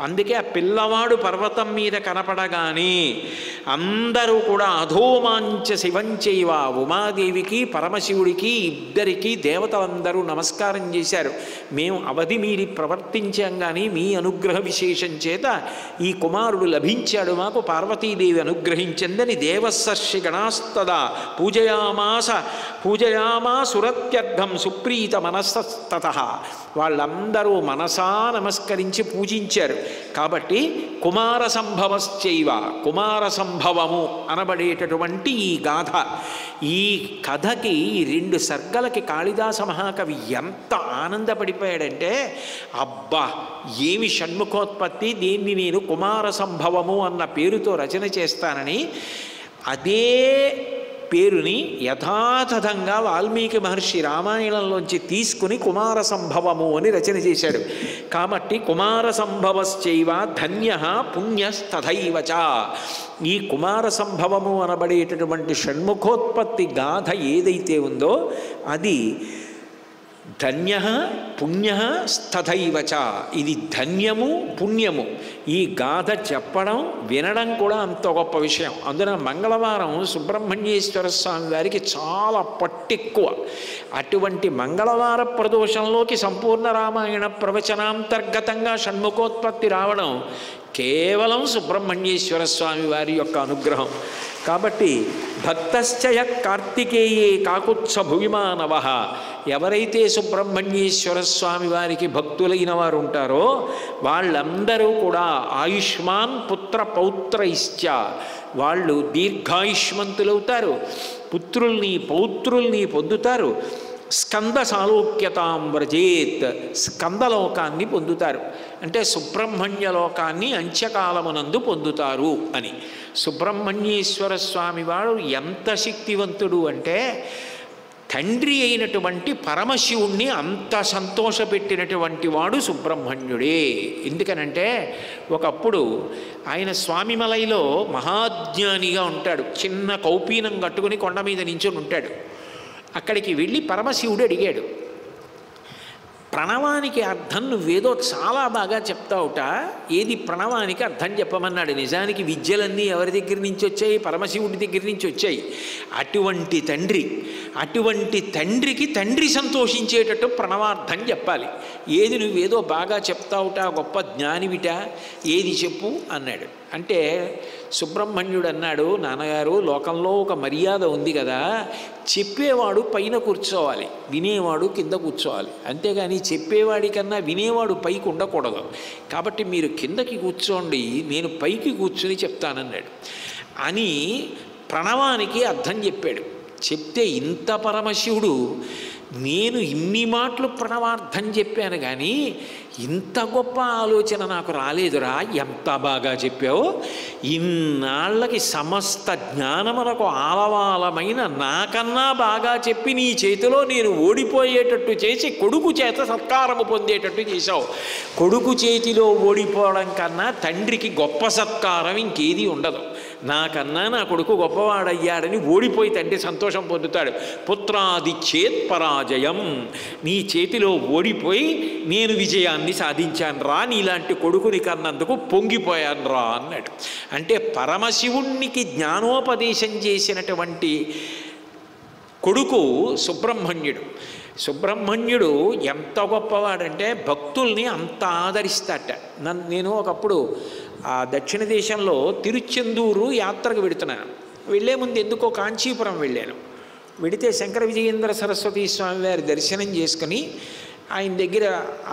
అందుకే ఆ పిల్లవాడు పర్వతం మీద కనపడగానే అందరూ కూడా అధోమాంచ శివంచైవ, ఉమాదేవికి పరమశివుడికి ఇద్దరికీ దేవతలందరూ నమస్కారం చేశారు. మేము అవధి మీరి ప్రవర్తించాం కానీ మీ అనుగ్రహ విశేషం చేత ఈ కుమారుడు లభించాడు, మాకు పార్వతీదేవి అనుగ్రహించిందని దేవస్సర్షి గణాస్తదా పూజయామాసురత్యర్థం సుప్రీత మనస్తతః. వాళ్ళందరూ మనసా నమస్కరించి పూజించారు. కాబట్టి కుమార సంభవశ్చైవ, కుమార సంభవము అనబడేటటువంటి ఈ గాథ, ఈ కథకి 2 సర్గలకి కాళిదాస మహాకవి ఎంత ఆనందపడిపోయాడంటే, అబ్బా ఏమి షణ్ముఖోత్పత్తి, దీని దీన్ని నేను కుమార సంభవము అన్న పేరుతో రచన చేస్తానని అదే పేరుని యథాతథంగా వాల్మీకి మహర్షి రామాయణంలోంచి తీసుకుని కుమార సంభవము అని రచన చేశాడు. కాబట్టి కుమార సంభవశ్చైవ ధన్య పుణ్యస్తథైవచ. ఈ కుమార సంభవము అనబడేటటువంటి షణ్ముఖోత్పత్తి గాథ ఏదైతే ఉందో అది ధన్య పుణ్య స్తథైవచ. ఇది ధన్యము పుణ్యము. ఈ గాథ చెప్పడం వినడం కూడా అంత గొప్ప విషయం. అందున మంగళవారం సుబ్రహ్మణ్యేశ్వర స్వామి వారికి చాలా పట్టెక్కువ. అటువంటి మంగళవార ప్రదోషంలోకి సంపూర్ణ రామాయణ ప్రవచనాంతర్గతంగా షణ్ముఖోత్పత్తి రావడం కేవలం సుబ్రహ్మణ్యేశ్వర స్వామి వారి యొక్క అనుగ్రహం. కాబట్టి భక్తశ్చయ కార్తికేయే కాకుత్స భువిమానవ. ఎవరైతే సుబ్రహ్మణ్యేశ్వర స్వామి వారికి భక్తులైన వారు ఉంటారో వాళ్ళందరూ కూడా ఆయుష్మాన్ పుత్ర పౌత్రైశ్చ. వాళ్ళు దీర్ఘాయుష్మంతులవుతారు, పుత్రుల్ని పౌత్రుల్ని పొందుతారు. స్కంద సాలోక్యతాం వ్రజేత్. స్కందలోకాన్ని పొందుతారు అంటే సుబ్రహ్మణ్య లోకాన్ని అంత్యకాలమునందు పొందుతారు అని. సుబ్రహ్మణ్యేశ్వర స్వామి వాడు ఎంత శక్తివంతుడు అంటే తండ్రి అయినటువంటి పరమశివుణ్ణి అంత సంతోషపెట్టినటువంటి వాడు సుబ్రహ్మణ్యుడే. ఎందుకనంటే ఒకప్పుడు ఆయన స్వామిమలైలో మహాజ్ఞానిగా ఉంటాడు. చిన్న కౌపీనం కట్టుకుని కొండ మీద నించుని ఉంటాడు. అక్కడికి వెళ్ళి పరమశివుడు అడిగాడు, ప్రణవానికి అర్థం నువ్వేదో చాలా బాగా చెప్తావుట, ఏది ప్రణవానికి అర్థం చెప్పమన్నాడు. నిజానికి విద్యలన్నీ ఎవరి దగ్గర నుంచి వచ్చాయి? పరమశివుడి దగ్గర నుంచి వచ్చాయి. అటువంటి తండ్రికి తండ్రి సంతోషించేటట్టు ప్రణవార్థం చెప్పాలి. ఏది నువ్వేదో బాగా చెప్తావుట, గొప్ప జ్ఞానివిట, ఏది చెప్పు అన్నాడు. అంటే సుబ్రహ్మణ్యుడు అన్నాడు, నాన్నగారు లోకంలో ఒక మర్యాద ఉంది కదా, చెప్పేవాడు పైన కూర్చోవాలి, వినేవాడు కింద కూర్చోవాలి. అంతేగాని చెప్పేవాడి కన్నా వినేవాడు పైకి ఉండకూడదు. కాబట్టి మీరు కిందకి కూర్చోండి, నేను పైకి కూర్చుని చెప్తానన్నాడు అని ప్రణవానికి అర్థం చెప్పాడు. చెప్తే ఇంత పరమశివుడు, నేను ఇన్ని మాటలు ప్రణవార్థం చెప్పాను కానీ ఇంత గొప్ప ఆలోచన నాకు రాలేదురా, ఎంత బాగా చెప్పావు. ఇన్నాళ్ళకి సమస్త జ్ఞానమునకు ఆలవాలమైన నాకన్నా బాగా చెప్పి నీ చేతిలో నేను ఓడిపోయేటట్టు చేసి కొడుకు చేత సత్కారము పొందేటట్టు చేశావు. కొడుకు చేతిలో ఓడిపోవడం కన్నా తండ్రికి గొప్ప సత్కారం ఇంకేది ఉండదు. నాకన్నా నా కొడుకు గొప్పవాడయ్యాడని ఓడిపోయి తండ్రి సంతోషం పొందుతాడు. పుత్రాది చేత్ పరాజయం. నీ చేతిలో ఓడిపోయి నేను విజయాన్ని సాధించాను రా, నీలాంటి కొడుకుని కన్నందుకు పొంగిపోయాను రా అన్నాడు. అంటే పరమశివునికి జ్ఞానోపదేశం చేసినటువంటి కొడుకు సుబ్రహ్మణ్యుడు. సుబ్రహ్మణ్యుడు ఎంత గొప్పవాడంటే భక్తుల్ని అంత ఆదరిస్తాట. నేను ఒకప్పుడు ఆ దక్షిణ దేశంలో తిరుచెందూరు యాత్రకు వెడుతున్నాను. వెళ్ళే ముందు ఎందుకో కాంచీపురం వెళ్ళాను. వెడితే శంకర విజయేంద్ర సరస్వతి స్వామి వారి దర్శనం చేసుకుని ఆయన దగ్గర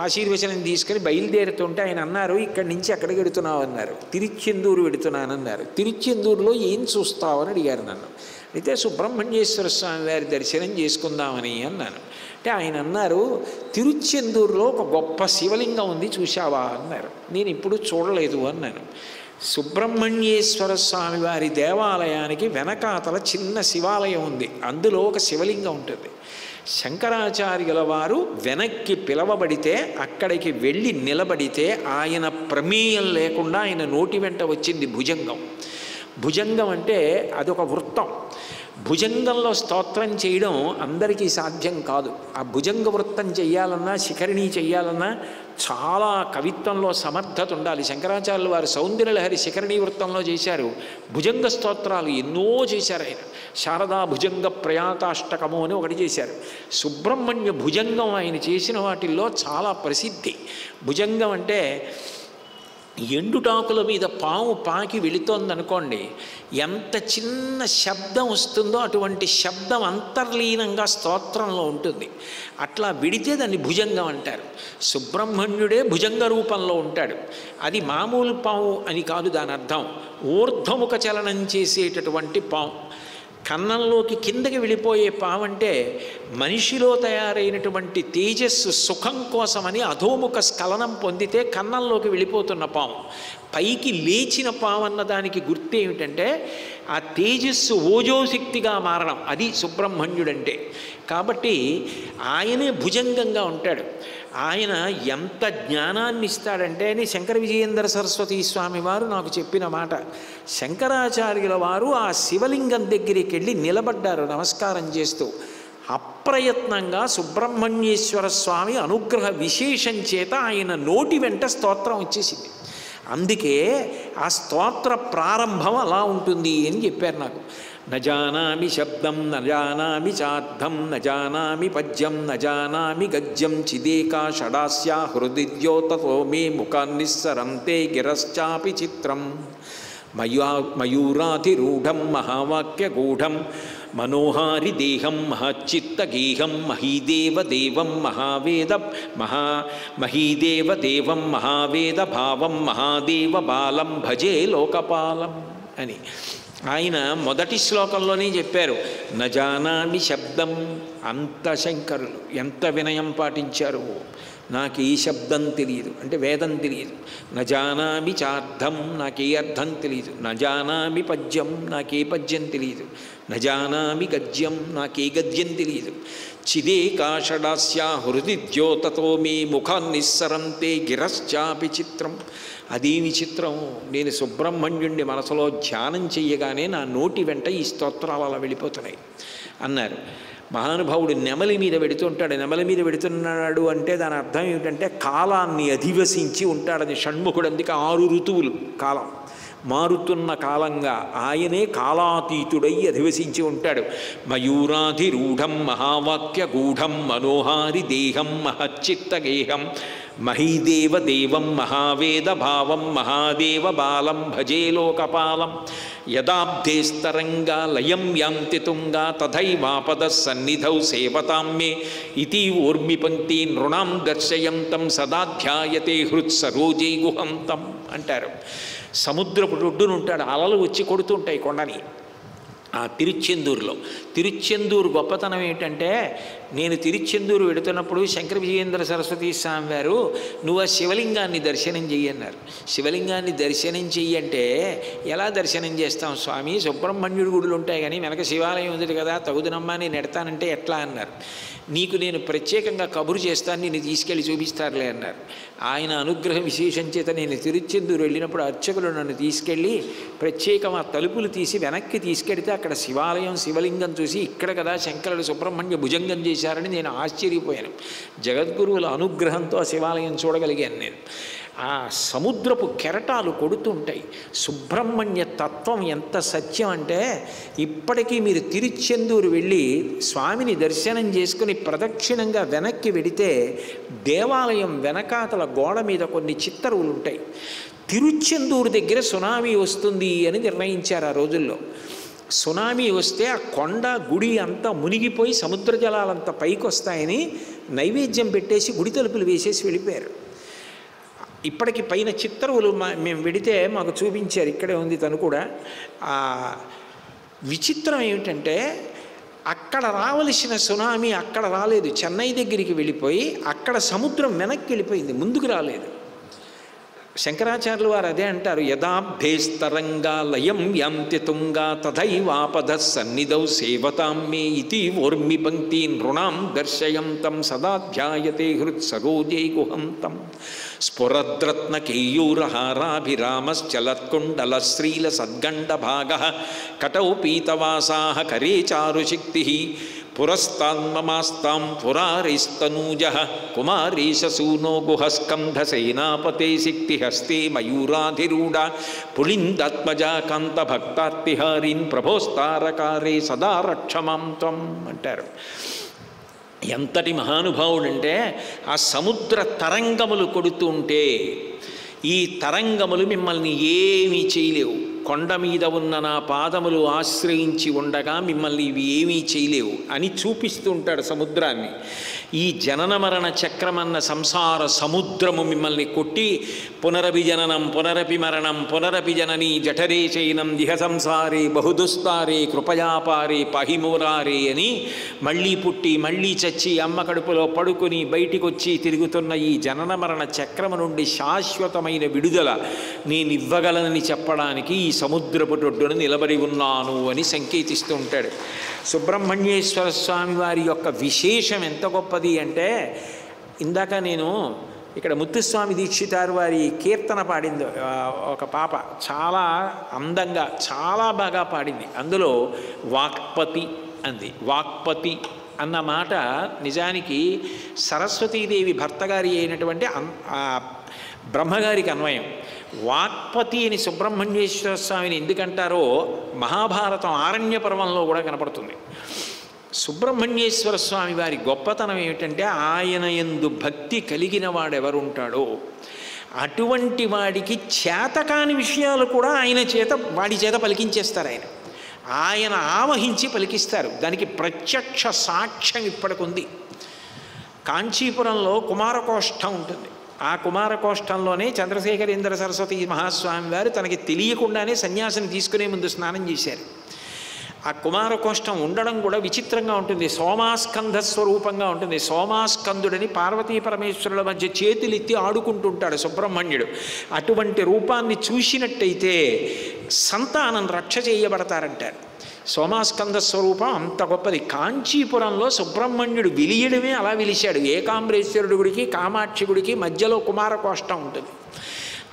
ఆశీర్వచనం తీసుకుని బయలుదేరుతుంటే ఆయన అన్నారు, ఇక్కడి నుంచి ఎక్కడికి వెడుతున్నావు అన్నారు. తిరుచెందూరు వెడుతున్నానన్నారు. తిరుచెందూరులో ఏం చూస్తావని అడిగారు నన్ను. అయితే సుబ్రహ్మణ్యేశ్వర స్వామి వారి దర్శనం చేసుకుందామని అన్నాను. అంటే ఆయన అన్నారు, తిరుచెందూరులో ఒక గొప్ప శివలింగం ఉంది చూశావా అన్నారు. నేను ఇప్పుడు చూడలేదు అన్నాను. సుబ్రహ్మణ్యేశ్వర స్వామి వారి దేవాలయానికి వెనకాతల చిన్న శివాలయం ఉంది, అందులో ఒక శివలింగం ఉంటుంది. శంకరాచార్యుల వారు వెనక్కి పిలవబడితే అక్కడికి వెళ్ళి నిలబడితే ఆయన ప్రమేయం లేకుండా ఆయన నోటి వెంట వచ్చింది భుజంగం. భుజంగం అంటే అదొక వృత్తం. భుజంగంలో స్తోత్రం చేయడం అందరికీ సాధ్యం కాదు. ఆ భుజంగ వృత్తం చెయ్యాలన్నా శిఖరిణి చెయ్యాలన్నా చాలా కవిత్వంలో సమర్థత ఉండాలి. శంకరాచార్యులు వారు సౌందర్యలహరి శిఖరిణి వృత్తంలో చేశారు. భుజంగ స్తోత్రాలు ఎన్నో చేశారు ఆయన. శారదా భుజంగ ప్రయాతాష్టకము అని ఒకటి చేశారు. సుబ్రహ్మణ్య భుజంగం ఆయన చేసిన వాటిల్లో చాలా ప్రసిద్ధి. భుజంగం అంటే ఎండుటాకుల మీద పాము పాకి వెళుతోందనుకోండి, ఎంత చిన్న శబ్దం వస్తుందో అటువంటి శబ్దం అంతర్లీనంగా స్తోత్రంలో ఉంటుంది. అట్లా విడితే దాన్ని భుజంగం అంటారు. సుబ్రహ్మణ్యుడే భుజంగ రూపంలో ఉంటాడు. అది మామూలు పాము అని కాదు దాని అర్థం, ఊర్ధ్వముఖ చలనం చేసేటటువంటి పాము. కన్నంలోకి కిందకి వెళ్ళిపోయే పావంటే మనిషిలో తయారైనటువంటి తేజస్సు సుఖం కోసమని అధోముఖ స్ఖలనం పొందితే కన్నంలోకి వెళ్ళిపోతున్న పాము. పైకి లేచిన పాము అన్న దానికి గుర్తు ఏమిటంటే ఆ తేజస్సు ఓజోశక్తిగా మారడం, అది సుబ్రహ్మణ్యుడంటే. కాబట్టి ఆయనే భుజంగంగా ఉంటాడు. ఆయన ఎంత జ్ఞానాన్ని ఇస్తాడంటే అని శంకర విజయేంద్ర సరస్వతీ స్వామి వారు నాకు చెప్పిన మాట. శంకరాచార్యుల వారు ఆ శివలింగం దగ్గరికి వెళ్ళి నిలబడ్డారు నమస్కారం చేస్తూ. అప్రయత్నంగా సుబ్రహ్మణ్యేశ్వర స్వామి అనుగ్రహ విశేషం చేత ఆయన నోటి వెంట స్తోత్రం వచ్చేసింది. అందుకే ఆ స్తోత్ర ప్రారంభం అలా ఉంటుంది అని చెప్పారు నాకు. నజానామి శబ్దం నజానామి చార్థం నజానామి పద్యం నజానామి గద్యం చిదేకా షడాస్యా హృదిద్యోతతో మే ముఖాన్నిస్సరంతే గిరశ్చాపి చిత్రం మయూరాధిరూఢం మహావాక్యగూఢం మనోహారి దేహం మహచ్చిత్తగేహం మహీదేవదేవం మహీదేవదేవం మహావేద భావం మహాదేవ బాలం భజే లోకపాలం అని ఆయన మొదటి శ్లోకంలోనే చెప్పారు. నజానామి శబ్దం. అంత శంకరులు ఎంత వినయం పాటించారు. నాకు ఈ శబ్దం తెలియదు అంటే వేదం తెలియదు. నజానామి చార్థం, నాకే అర్థం తెలియదు. నజానామి పద్యం, నాకే పద్యం తెలియదు. నజానామి గద్యం, నాకే గద్యం తెలియదు. చిదేకాషడాస్యా హృది ద్యోతతో మే ముఖాన్నిస్సరంతే గిరశ్చాపి చిత్రం. అదేమి చిత్రం, నేను సుబ్రహ్మణ్యుణ్ణి మనసులో ధ్యానం చెయ్యగానే నా నోటి వెంట ఈ స్తోత్రాలు అలా వెళ్ళిపోతున్నాయి అన్నారు. మహానుభావుడు నెమలి మీద పెడుతుంటాడు. నెమలి మీద పెడుతున్నాడు అంటే దాని అర్థం ఏమిటంటే కాలాన్ని అధివసించి ఉంటాడని. షణ్ముఖుడు అందుకే 6 ఋతువులు కాలం మారుతున్న కాలంగా ఆయనే కాలాతీతుడై అధివసించి ఉంటాడు. మయూరాధిరూఢం మహావాక్యగూఢం మనోహారి దేహం మహచ్చిత్తగేహం మహీదేవదేవం మహావేద భావం మహాదేవ బాలం భజే లోకపాలం. యదాబ్ధేస్తరంగా లయం యాంతి తుంగా తథైవాపద సన్నిధౌ సేవతాం మే ఇతి ఊర్మి పంక్తి నృణాం దర్శయంతం సదాధ్యాయతే హృత్సరోజై గుహంతం అంటారు. సముద్రపు ఒడ్డునుంటాడు, అలలు వచ్చి కొడుతుంటాయి కొండని. ఆ తిరుచెందూరు గొప్పతనం ఏంటంటే, నేను తిరుచెందూరు వెడుతున్నప్పుడు శంకర విజయేంద్ర సరస్వతీ స్వామి వారు నువ్వు ఆ శివలింగాన్ని దర్శనం చెయ్యన్నారు. శివలింగాన్ని దర్శనం చెయ్యంటే ఎలా దర్శనం చేస్తాం స్వామి, సుబ్రహ్మణ్యుడి గుడులు ఉంటాయి కానీ వెనక శివాలయం ఉంది కదా, తగుదనమ్మా నేను ఎడతానంటే ఎట్లా అన్నారు. నీకు నేను ప్రత్యేకంగా కబురు చేస్తాను, నిన్ను తీసుకెళ్ళి చూపిస్తారులే అన్నారు. ఆయన అనుగ్రహ విశేషం చేత నేను తిరుచెందూరు వెళ్ళినప్పుడు అర్చకులు నన్ను తీసుకెళ్ళి ప్రత్యేకం ఆ తలుపులు తీసి వెనక్కి తీసుకెడితే అక్కడ శివాలయం శివలింగం చూసి ఇక్కడ కదా శంకరుడు సుబ్రహ్మణ్య భుజంగం చేశారని నేను ఆశ్చర్యపోయాను. జగద్గురువుల అనుగ్రహంతో ఆ శివాలయం చూడగలిగాను నేను. ఆ సముద్రపు కెరటాలు కొడుతుంటాయి. సుబ్రహ్మణ్య తత్వం ఎంత సత్యం అంటే, ఇప్పటికీ మీరు తిరుచెందూరు వెళ్ళి స్వామిని దర్శనం చేసుకుని ప్రదక్షిణంగా వెనక్కి వెడితే దేవాలయం వెనకాతల గోడ మీద కొన్ని చిత్తరువులు ఉంటాయి. తిరుచెందూరు దగ్గర సునామీ వస్తుంది అని నిర్ణయించారు ఆ రోజుల్లో. సునామీ వస్తే ఆ కొండ గుడి అంతా మునిగిపోయి సముద్ర జలాలంతా పైకి వస్తాయని నైవేద్యం పెట్టేసి గుడి తలుపులు వేసేసి వెళ్ళిపోయారు. ఇప్పటికి పైన చిత్తరువులు మేము వెడితే మాకు చూపించారు, ఇక్కడే ఉంది తను కూడా. ఆ విచిత్రం ఏమిటంటే, అక్కడ రావలసిన సునామీ అక్కడ రాలేదు, చెన్నై దగ్గరికి వెళ్ళిపోయి అక్కడ సముద్రం వెనక్కి వెళ్ళిపోయింది, ముందుకు రాలేదు. శంకరాచార్యులు వారు అదే అంటారు, యదాభ్యేస్తరంగా లయం యాంతి తుంగా తథైవాపద సన్నిధౌ సేవతాం మే ఇతి ఊర్మి పంక్తి నృణాం దర్శయంతం సదాధ్యాయతే హృత్సరోజై గుహంతం. స్ఫురద్రత్న కేయూరహారాభిరామశ్చలత్కుండల శ్రీల సద్గండభాగ కటౌ పీతవాసాః కరే చారుశక్తి పురస్తాన్మమాస్తాం పురారిస్తనూజ కుమారీశసూనో గుహస్కంధసేనాపతే శక్తిహస్తే మయూరాధిరూఢ పులిందాత్మజా కాంతభక్తార్తిహారీన్ ప్రభోస్తారకారే సదా రక్షమాం త్వం అంటారు. ఎంతటి మహానుభావుడంటే, ఆ సముద్ర తరంగములు కొడుతుంటే ఈ తరంగములు మిమ్మల్ని ఏమీ చేయలేవు. కొండ మీద ఉన్న నా పాదములు ఆశ్రయించి ఉండగా మిమ్మల్ని ఇవి ఏమీ చేయలేవు అని చూపిస్తూ ఉంటాడు సముద్రాన్ని. ఈ జనన మరణ చక్రమన్న సంసార సముద్రము మిమ్మల్ని కొట్టి పునరపి జననం పునరపి మరణం పునరపి జనని జఠరే చైనం దిహ సంసారే బహుదుస్తారే కృపయాపారే పహిమూరారే అని మళ్ళీ పుట్టి మళ్ళీ చచ్చి అమ్మ కడుపులో పడుకుని బయటికి వచ్చి తిరుగుతున్న ఈ జనన మరణ చక్రము నుండి శాశ్వతమైన విడుదల నేను ఇవ్వగలనని చెప్పడానికి ఈ సముద్రపు ఒడ్డున నిలబడి ఉన్నాను అని సంకేతిస్తూ ఉంటాడు. సుబ్రహ్మణ్యేశ్వర స్వామి వారి యొక్క విశేషం ఎంత గొప్పది అంటే, ఇందాక నేను ఇక్కడ ముత్తుస్వామి దీక్షితారు వారి కీర్తన పాడింది ఒక పాప, చాలా అందంగా చాలా బాగా పాడింది. అందులో వాక్పతి అంది. వాక్పతి అన్న మాట నిజానికి సరస్వతీదేవి భర్త గారి అయినటువంటి బ్రహ్మగారికి అన్వయం. వాక్పతి అని సుబ్రహ్మణ్యేశ్వర స్వామిని ఎందుకంటారో మహాభారతం ఆరణ్య పర్వంలో కూడా కనపడుతుంది. సుబ్రహ్మణ్యేశ్వర స్వామి వారి గొప్పతనం ఏమిటంటే, ఆయన యందు భక్తి కలిగిన వాడెవరుంటాడో అటువంటి వాడికి చేతకాని విషయాలు కూడా వాడి చేత పలికించేస్తారు. ఆయన ఆవహించి పలికిస్తారు. దానికి ప్రత్యక్ష సాక్ష్యం ఇప్పటికుంది. కాంచీపురంలో కుమారకోష్టం ఉంటుంది. ఆ కుమారకోష్టంలోనే చంద్రశేఖరేంద్ర సరస్వతి మహాస్వామి వారు తనకి తెలియకుండానే సన్యాసిని తీసుకునే ముందు స్నానం చేశారు. ఆ కుమారకోష్టం ఉండడం కూడా విచిత్రంగా ఉంటుంది. సోమాస్కంధ స్వరూపంగా ఉంటుంది. సోమాస్కందుడని పార్వతీ పరమేశ్వరుల మధ్య చేతులెత్తి ఆడుకుంటుంటాడు సుబ్రహ్మణ్యుడు. అటువంటి రూపాన్ని చూసినట్టయితే సంతానం రక్ష చేయబడతారంటారు. సోమాస్కంద స్వరూపం అంత గొప్పది. కాంచీపురంలో సుబ్రహ్మణ్యుడు విలియడమే అలా విలిశాడు. ఏకాంబరేశ్వరుడి గుడికి కామాక్షి గుడికి మధ్యలో కుమారకోష్టం ఉంటుంది.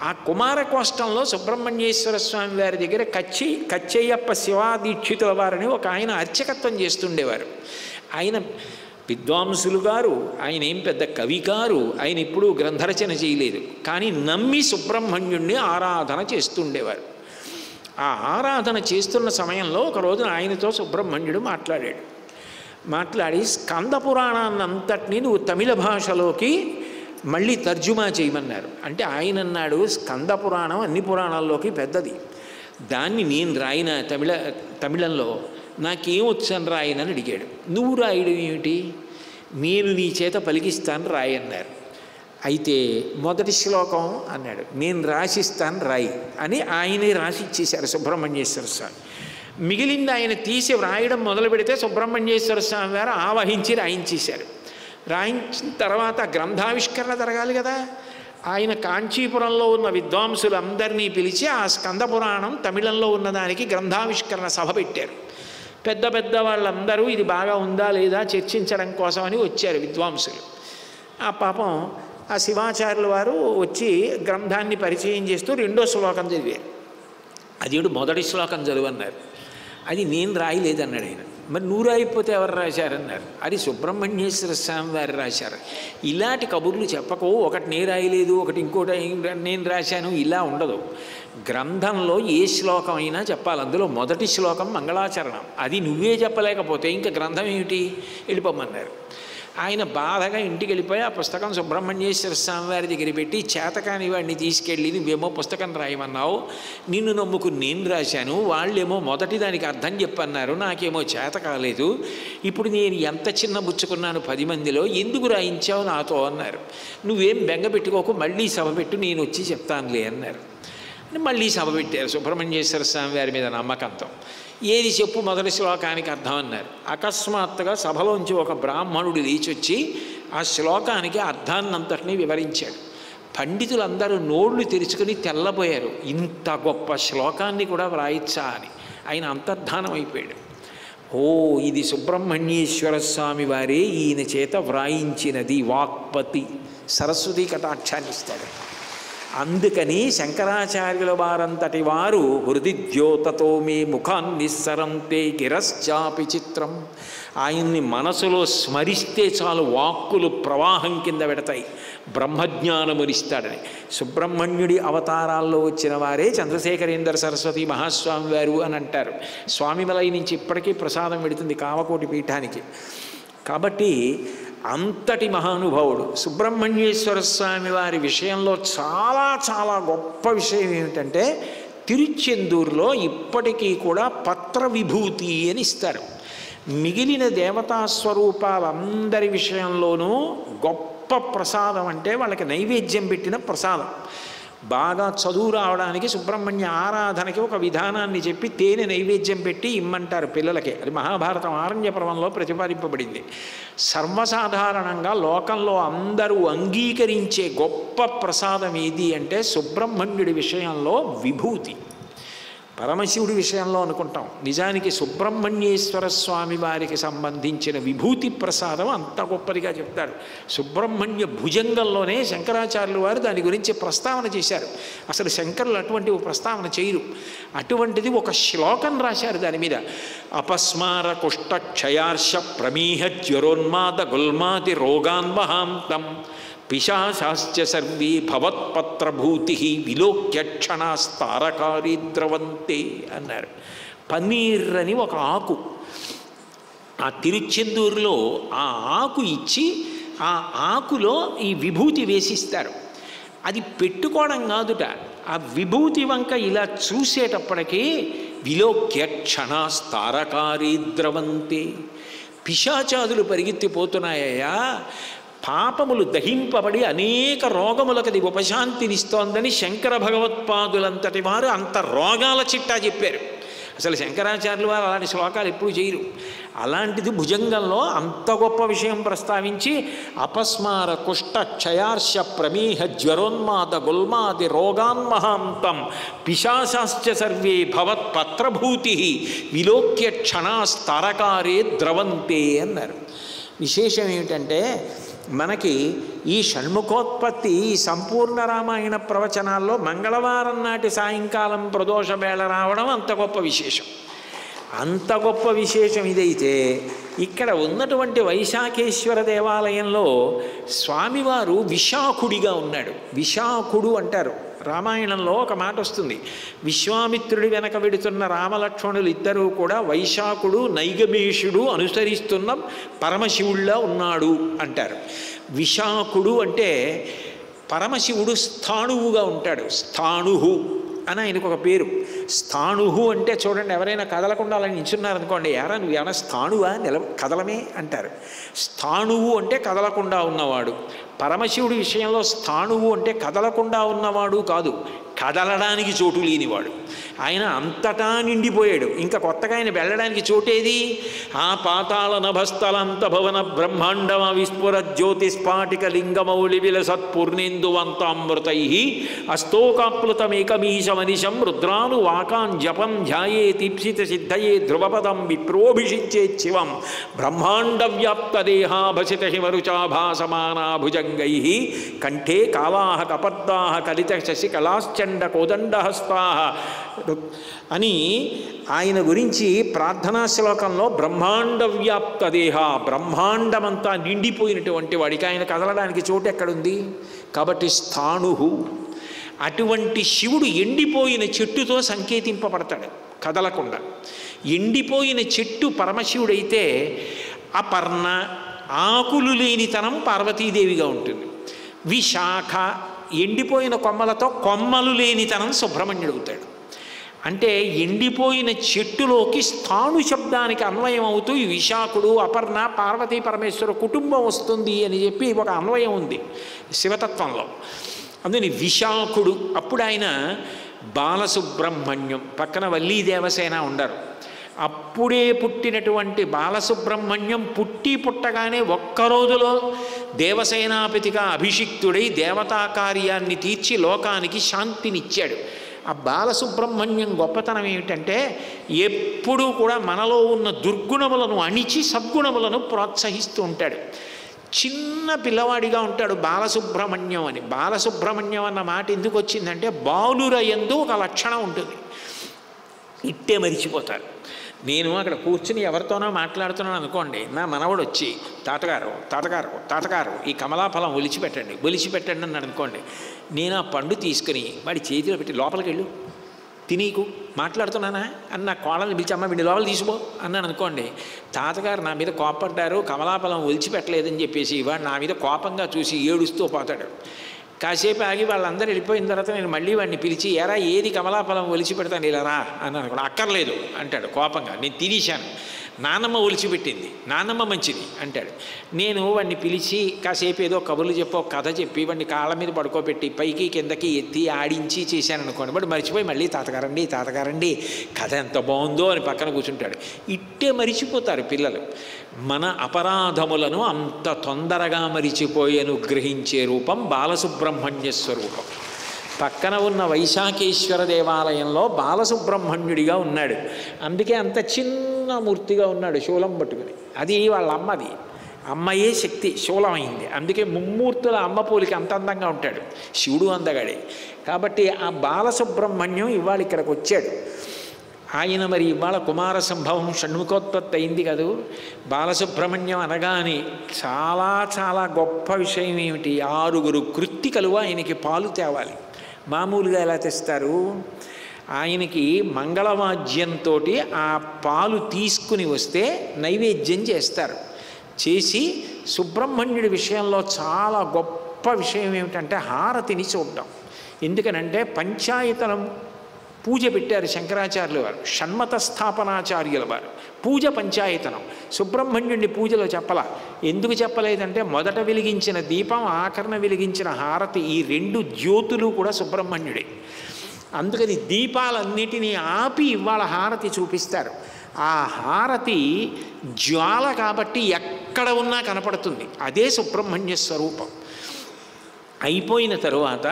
ఆ కుమారకోష్టంలో సుబ్రహ్మణ్యేశ్వర స్వామి వారి దగ్గర కచ్చయ్యప్ప శివాదీక్షితుల వారిని ఒక ఆయన అర్చకత్వం చేస్తుండేవారు. ఆయన విద్వాంసులు గారు, ఆయన ఏం పెద్ద కవి గారు, ఆయన ఎప్పుడూ గ్రంథరచన చేయలేదు. కానీ నమ్మి సుబ్రహ్మణ్యుణ్ణి ఆరాధన చేస్తుండేవారు. ఆ ఆరాధన చేస్తున్న సమయంలో ఒక రోజున ఆయనతో సుబ్రహ్మణ్యుడు మాట్లాడి స్కంద పురాణాన్ని అంతటినీ నువ్వు తమిళ భాషలోకి మళ్ళీ తర్జుమా చేయమన్నారు. అంటే ఆయన అన్నాడు, స్కంద పురాణం అన్ని పురాణాల్లోకి పెద్దది, దాన్ని నేను రాయిన తమిళంలో నాకేం వచ్చాను రాయనని అడిగాడు. నువ్వు రాయడం ఏమిటి, నేను నీ చేత పలికిస్తాను రాయన్నారు. అయితే మొదటి శ్లోకం అన్నాడు, నేను రాసిస్తాను రాయి అని ఆయనే రాసి ఇచ్చేశారు సుబ్రహ్మణ్యేశ్వర స్వామి. మిగిలింది ఆయన తీసి వ్రాయడం మొదలు పెడితే సుబ్రహ్మణ్యేశ్వర స్వామి వారు ఆవహించి రాయించేశారు. రాయించిన తర్వాత గ్రంథావిష్కరణ జరగాలి కదా. ఆయన కాంచీపురంలో ఉన్న విద్వాంసులందరినీ పిలిచి ఆ స్కంద పురాణం తమిళంలో ఉన్నదానికి గ్రంథావిష్కరణ సభ పెట్టారు. పెద్ద పెద్ద వాళ్ళందరూ ఇది బాగా ఉందా లేదా చర్చించడం కోసమని వచ్చారు విద్వాంసులు. ఆ పాపం ఆ శివాచార్యుల వారు వచ్చి గ్రంథాన్ని పరిచయం చేస్తూ 2వ శ్లోకం చదివారు. అదేడు మొదటి శ్లోకం చదువన్నారు. అది నేను రాయలేదన్నాడు ఆయన. మరి నువ్వు రాయిపోతే ఎవరు రాశారన్నారు. అది సుబ్రహ్మణ్యేశ్వర స్వామి వారు రాశారు. ఇలాంటి కబుర్లు చెప్పకు, ఒకటి నేను రాయలేదు ఒకటి ఇంకోటి నేను రాశాను, ఇలా ఉండదు. గ్రంథంలో ఏ శ్లోకం అయినా చెప్పాలి. అందులో మొదటి శ్లోకం మంగళాచరణం. అది నువ్వే చెప్పలేకపోతే ఇంకా గ్రంథం ఏమిటి, వెళ్ళిపోమన్నారు. ఆయన బాధగా ఇంటికి వెళ్ళిపోయి ఆ పుస్తకం సుబ్రహ్మణ్యేశ్వర స్వామి వారి దగ్గర పెట్టి, చేతకాని వాడిని తీసుకెళ్ళి నువ్వేమో పుస్తకం రాయమన్నావు, నిన్ను నమ్ముకుని నేను రాశాను, వాళ్ళేమో మొదటి దానికి అర్థం చెప్పన్నారు, నాకేమో చేత కాలేదు, ఇప్పుడు నేను ఎంత చిన్న బుచ్చుకున్నాను 10 మందిలో, ఎందుకు రాయించావు నాతో అన్నారు. నువ్వేం బెంగ పెట్టుకోకు, మళ్ళీ సభ పెట్టు, నేను వచ్చి చెప్తానులే అన్నారు. మళ్ళీ సభ పెట్టారు సుబ్రహ్మణ్యేశ్వర స్వామి వారి మీద నమ్మకంతో. ఏది చెప్పు మొదటి శ్లోకానికి అర్థం అన్నారు. అకస్మాత్తుగా సభలోంచి ఒక బ్రాహ్మణుడు లేచొచ్చి ఆ శ్లోకానికి అర్థాన్నంతటినీ వివరించాడు. పండితులందరూ నోళ్లు తెరుచుకుని తెల్లబోయారు. ఇంత గొప్ప శ్లోకాన్ని కూడా వ్రాయిచ్చా అని. ఆయన అంతర్ధానం అయిపోయాడు. ఓ, ఇది సుబ్రహ్మణ్యేశ్వర స్వామి వారే ఈయన చేత వ్రాయించినది. వాక్పతి సరస్వతీ కటాక్షాన్ని ఇస్తాడు. అందుకని శంకరాచార్యుల వారంతటి వారు హృదిద్యోతతో మే ముఖాన్నిస్సరంతే గిరశ్చాపి చిత్రం, ఆయన్ని మనసులో స్మరిస్తే చాలు వాక్కులు ప్రవాహం కింద పెడతాయి, బ్రహ్మజ్ఞానమునిస్తాడని. సుబ్రహ్మణ్యుడి అవతారాల్లో వచ్చిన వారే చంద్రశేఖరేంద్ర సరస్వతి మహాస్వామి వారు అని అంటారు. స్వామిమలై నుంచి ఇప్పటికీ ప్రసాదం పెడుతుంది కామకోటి పీఠానికి. కాబట్టి అంతటి మహానుభావుడు సుబ్రహ్మణ్యేశ్వర స్వామి వారి విషయంలో చాలా చాలా గొప్ప విషయం ఏమిటంటే, తిరుచెందూరులో ఇప్పటికీ కూడా పత్ర విభూతి అని ఇస్తారు. మిగిలిన దేవతా స్వరూపాలందరి విషయంలోనూ గొప్ప ప్రసాదం అంటే వాళ్ళకి నైవేద్యం పెట్టిన ప్రసాదం. బాగా చదువు రావడానికి సుబ్రహ్మణ్య ఆరాధనకి ఒక విధానాన్ని చెప్పి తేనె నైవేద్యం పెట్టి ఇమ్మంటారు పిల్లలకి. అది మహాభారతం ఆరణ్య పర్వంలో ప్రతిపాదింపబడింది. సర్వసాధారణంగా లోకంలో అందరూ అంగీకరించే గొప్ప ప్రసాదం ఏది అంటే సుబ్రహ్మణ్యుడి విషయంలో విభూతి. పరమశివుడి విషయంలో అనుకుంటాం, నిజానికి సుబ్రహ్మణ్యేశ్వర స్వామి వారికి సంబంధించిన విభూతి ప్రసాదం అంత గొప్పదిగా చెప్తారు. సుబ్రహ్మణ్య భుజంగంలోనే శంకరాచార్యులు వారు దాని గురించి ప్రస్తావన చేశారు. అసలు శంకరులు అటువంటి ప్రస్తావన చేయరు. అటువంటిది ఒక శ్లోకం రాశారు దాని మీద. అపస్మార కుష్ట క్షయార్ష ప్రమీహ జ్వరోన్మాద గుల్మాది రోగాన్వహాంతం పిశాశాశ్చ సర్వే భవత్పత్రభూతి విలోక్య క్షణాస్తారకారీ ద్రవంతే అన్నారు. పన్నీర్ అని ఒక ఆకు ఆ తిరుచెందూరులో ఆ ఆకు ఇచ్చి ఆ ఆకులో ఈ విభూతి వేసిస్తారు. అది పెట్టుకోవడం కాదుట, ఆ విభూతి వంక ఇలా చూసేటప్పటికీ విలోక్య క్షణాస్తారకారీ ద్రవంతే, పిశాచాదులు పరిగెత్తిపోతున్నాయ్యా, పాపములు దహింపబడి అనేక రోగములకు అది ఉపశాంతినిస్తోందని శంకర భగవత్పాదులంతటి వారు అంత రోగాల చిట్టా చెప్పారు. అసలు శంకరాచార్యులు వారు అలాంటి శ్లోకాలు ఎప్పుడు చేయరు. అలాంటిది భుజంగంలో అంత గొప్ప విషయం ప్రస్తావించి అపస్మార కుష్ట క్షయార్ష ప్రమేహ జ్వరోన్మాద గుల్మాది రోగాన్మహాంతం పిశాశాశ్చ సర్వే భవత్పత్రభూతి విలోక్య క్షణాస్తారకారే ద్రవంతే అన్నారు. విశేషం ఏమిటంటే మనకి ఈ షణ్ముఖోత్పత్తి ఈ సంపూర్ణ రామాయణ ప్రవచనాల్లో మంగళవారం నాటి సాయంకాలం ప్రదోష వేళ రావడం అంత గొప్ప విశేషం. అంత గొప్ప విశేషం ఇదైతే ఇక్కడ ఉన్నటువంటి వైశాఖేశ్వర దేవాలయంలో స్వామివారు విశాఖుడిగా ఉన్నాడు. విశాఖుడు అంటారు. రామాయణంలో ఒక మాట వస్తుంది, విశ్వామిత్రుడి వెనక వెడుతున్న రామలక్ష్మణులు ఇద్దరూ కూడా వైశాఖుడు నైగమేషుడు అనుసరిస్తున్న పరమశివుళ్ళ ఉన్నాడు అంటారు. విశాఖుడు అంటే పరమశివుడు స్థాణువుగా ఉంటాడు. స్థాణుహు అని ఆయనకు ఒక పేరు. స్థాణుహు అంటే చూడండి, ఎవరైనా కదలకుండా అలా నిల్చున్నారనుకోండి, ఎరా నువ్వు ఏమైనా స్థాణువా కదలమే అంటారు. స్థాణువు అంటే కదలకుండా ఉన్నవాడు. పరమశివుడి విషయంలో స్థాణువు అంటే కదలకుండా ఉన్నవాడు కాదు, కదలడానికి చోటు లేనివాడు. ఆయన అంతటా నిండిపోయాడు. ఇంకా కొత్తగా ఆయన వెళ్ళడానికి చోటేది? ఆ పాతాళ నభస్థలంత భవన బ్రహ్మాండమ విస్ఫుర జ్యోతిస్ఫాటిక లింగమౌళి విలసత్పూర్ణేందువంతామృతై అస్తోకాప్లుతమేకమీశమనిశం రుద్రాను వాకాన్ జపం ధ్యాయే దీప్సిత సిద్ధయే ధ్రువపదం విప్రోభిషించేత్ శివం బ్రహ్మాండ వ్యాప్త దేహాభసిత హిమరుచాభాసమానా భుజంగై కంఠే కాలాహ కపర్దాహ కలిత శశికళాశ్చండ కోదండహస్తా అని ఆయన గురించి ప్రార్థనా శ్లోకంలో బ్రహ్మాండ వ్యాప్త దేహ, బ్రహ్మాండమంతా నిండిపోయినటువంటి వాడికి ఆయన కదలడానికి చోటు ఎక్కడుంది? కాబట్టి స్థాణుహు. అటువంటి శివుడు ఎండిపోయిన చెట్టుతో సంకేతింపబడతాడు కదలకుండా. ఎండిపోయిన చెట్టు పరమశివుడైతే అపర్ణ ఆకులు లేనితనం పార్వతీదేవిగా ఉంటుంది. విశాఖ ఎండిపోయిన కొమ్మలతో కొమ్మలు లేనితనం సుబ్రహ్మణ్యుడు అవుతాడు. అంటే ఎండిపోయిన చెట్టులోకి స్థాణు శబ్దానికి అన్వయం అవుతూ ఈ విశాఖుడు అపర్ణ పార్వతీ పరమేశ్వర కుటుంబం వస్తుంది అని చెప్పి ఒక అన్వయం ఉంది శివతత్వంలో. అందుకని విశాఖుడు. అప్పుడు ఆయన బాలసుబ్రహ్మణ్యం, పక్కన వల్లీ దేవసేన ఉండరు. అప్పుడే పుట్టినటువంటి బాలసుబ్రహ్మణ్యం పుట్టి పుట్టగానే ఒక్కరోజులో దేవసేనాపతిగా అభిషిక్తుడై దేవతా కార్యాన్ని తీర్చి లోకానికి శాంతినిచ్చాడు. ఆ బాలసుబ్రహ్మణ్యం గొప్పతనం ఏమిటంటే ఎప్పుడూ కూడా మనలో ఉన్న దుర్గుణములను అణిచి సద్గుణములను ప్రోత్సహిస్తూ ఉంటాడు. చిన్న పిల్లవాడిగా ఉంటాడు బాలసుబ్రహ్మణ్యం అని. బాలసుబ్రహ్మణ్యం అన్న మాట ఎందుకు వచ్చిందంటే బాలుర యందు ఒక లక్షణం ఉంటుంది, ఇట్టే మరిచిపోతారు. నేను అక్కడ కూర్చుని ఎవరితోనో మాట్లాడుతున్నాను అనుకోండి, నా మనవడు వచ్చి తాతగారు తాతగారు తాతగారు ఈ కమలాఫలం ఒలిచిపెట్టండి అన్నాడు అనుకోండి, నేను ఆ పండు తీసుకుని వాడి చేతిలో పెట్టి లోపలికి వెళ్ళు తినీకు మాట్లాడుతున్నానా అని నా కోళ్ళని పిలిచి అమ్మ వీడి లోపల తీసుకో అన్నాను అనుకోండి, తాతగారు నా మీద కోపడ్డారు కమలాఫలం ఒలిచిపెట్టలేదని చెప్పేసి వాడు నా మీద కోపంగా చూసి ఏడుస్తూ పోతాడు. కాసేపు ఆగి వాళ్ళందరూ వెళ్ళిపోయిన తర్వాత నేను మళ్ళీ వాడిని పిలిచి ఎరా ఏది కమలాఫలం ఒలిచి పెడతాను ఇలా రా అని అనుకోండి, అక్కర్లేదు అంటాడు కోపంగా, నేను తినేశాను. నానమ్మ ఒలిచిపెట్టింది, నానమ్మ మంచిది అంటాడు. నేను వాడిని పిలిచి కాసేపు ఏదో కబుర్లు చెప్పో కథ చెప్పి వాడిని కాళ్ళ మీద పడుకోబెట్టి పైకి కిందకి ఎత్తి ఆడించి చేశాను అనుకోండి, వాడు మర్చిపోయి మళ్ళీ తాతగారండి కథ ఎంత బాగుందో అని పక్కన కూర్చుంటాడు. ఇట్టే మరిచిపోతారు పిల్లలు. మన అపరాధములను అంత తొందరగా మరిచిపోయి అనుగ్రహించే రూపం బాలసుబ్రహ్మణ్య స్వరూపం. పక్కన ఉన్న వైశాఖేశ్వర దేవాలయంలో బాలసుబ్రహ్మణ్యుడిగా ఉన్నాడు. అందుకే అంత చిన్న మూర్తిగా ఉన్నాడు శూలం పట్టుకుని. అది వాళ్ళ అమ్మది, అమ్మయే శక్తి శూలమైంది. అందుకే ముమ్మూర్తుల అమ్మ పోలికి అంత అందంగా ఉంటాడు. శివుడు అందగాడే. కాబట్టి ఆ బాలసుబ్రహ్మణ్యం ఇవాళ ఇక్కడికి వచ్చాడు. ఆయన మరి ఇవాళ కుమార సంభవం షణ్ముఖోత్పత్తి అయింది కదూ. బాలసుబ్రహ్మణ్యం అనగానే చాలా చాలా గొప్ప విషయం ఏమిటి, 6 కృత్తికలు ఆయనకి పాలు తేవాలి. మామూలుగా ఎలా తెస్తారు, ఆయనకి మంగళవాద్యంతో ఆ పాలు తీసుకుని వస్తే నైవేద్యం చేస్తారు. చేసి సుబ్రహ్మణ్యుడి విషయంలో చాలా గొప్ప విషయం ఏమిటంటే హారతిని చూడడం. ఎందుకనంటే పంచాయతనం పూజ పెట్టారు శంకరాచార్యుల వారు, షణ్మత స్థాపనాచార్యుల వారు. పూజ పంచాయతనం. సుబ్రహ్మణ్యుడిని పూజలో చెప్పలా. ఎందుకు చెప్పలేదంటే మొదట వెలిగించిన దీపం, ఆఖరణ వెలిగించిన హారతి, ఈ 2 జ్యోతులు కూడా సుబ్రహ్మణ్యుడే. అందుకని దీపాలన్నిటినీ ఆపి ఇవాళ హారతి చూపిస్తారు. ఆ హారతి జ్వాల కాబట్టి ఎక్కడ ఉన్నా కనపడుతుంది. అదే సుబ్రహ్మణ్య స్వరూపం. అయిపోయిన తరువాత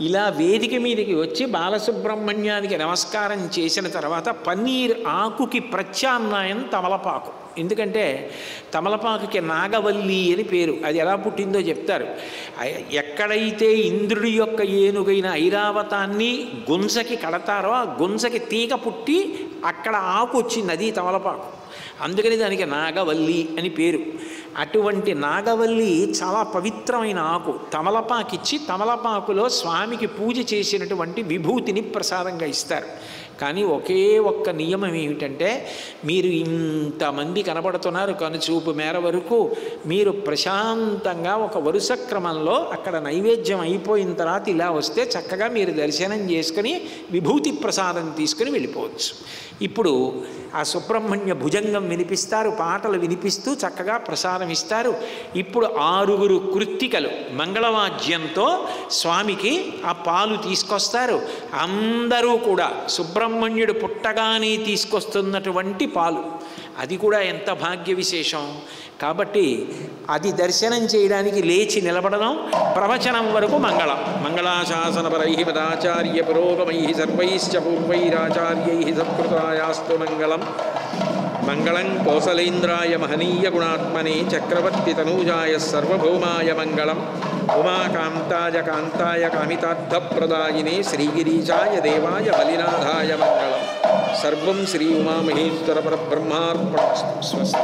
ఇలా వేదిక మీదకి వచ్చి బాలసుబ్రహ్మణ్యానికి నమస్కారం చేసిన తర్వాత పన్నీర్ ఆకుకి ప్రత్యామ్నాయం తమలపాకు. ఎందుకంటే తమలపాకుకి నాగవల్లి అని పేరు. అది ఎలా పుట్టిందో చెప్తారు. ఎక్కడైతే ఇంద్రుడి యొక్క ఏనుగైన ఐరావతాన్ని గుంజకి కడతారో ఆ గుంజకి తీగ పుట్టి అక్కడ ఆకు వచ్చింది, అది తమలపాకు. అందుకని దానికి నాగవల్లి అని పేరు. అటువంటి నాగవల్లి చాలా పవిత్రమైన ఆకు. తమలపాకిచ్చి తమలపాకులో స్వామికి పూజ చేసినటువంటి విభూతిని ప్రసాదంగా ఇస్తారు. కానీ ఒకే ఒక్క నియమం ఏమిటంటే, మీరు ఇంతమంది కనబడుతున్నారు కనుచూపు మేర వరకు, మీరు ప్రశాంతంగా ఒక వరుస క్రమంలో అక్కడ నైవేద్యం అయిపోయిన తర్వాత ఇలా వస్తే చక్కగా మీరు దర్శనం చేసుకుని విభూతి ప్రసాదం తీసుకుని వెళ్ళిపోవచ్చు. ఇప్పుడు ఆ సుబ్రహ్మణ్య భుజంగం వినిపిస్తారు, పాటలు వినిపిస్తూ చక్కగా ప్రసాదం ఇస్తారు. ఇప్పుడు 6 కృత్తికలు మంగళవాద్యంతో స్వామికి ఆ పాలు తీసుకొస్తారు. అందరూ కూడా సుబ్రహ్మణ్యుడు పుట్టగానే తీసుకొస్తున్నటువంటి పాలు, అది కూడా ఎంత భాగ్య విశేషం. కాబట్టి అది దర్శనం చేయడానికి లేచి నిలబడడం, ప్రవచనం వరకు మంగళం. మంగళాశాసనపరై మదాచార్య పురోగమై సర్వైశ్చ పూర్వైరాచార్యై సత్కృతాయాస్తు మంగళం. మంగళం కోసలేంద్రాయ మహనీయ గుణాత్మనే చక్రవర్తి తనూజాయ సర్వభౌమాయ మంగళం. ఉమాకాంతాయ కాంతాయ కామితార్థప్రదాయినే శ్రీగిరీశాయ దేవాయ బలినాథాయ మంగళం. సర్వం శ్రీ ఉమామహేశ్వర పరబ్రహ్మార్పణమస్తు. స్వస్తి.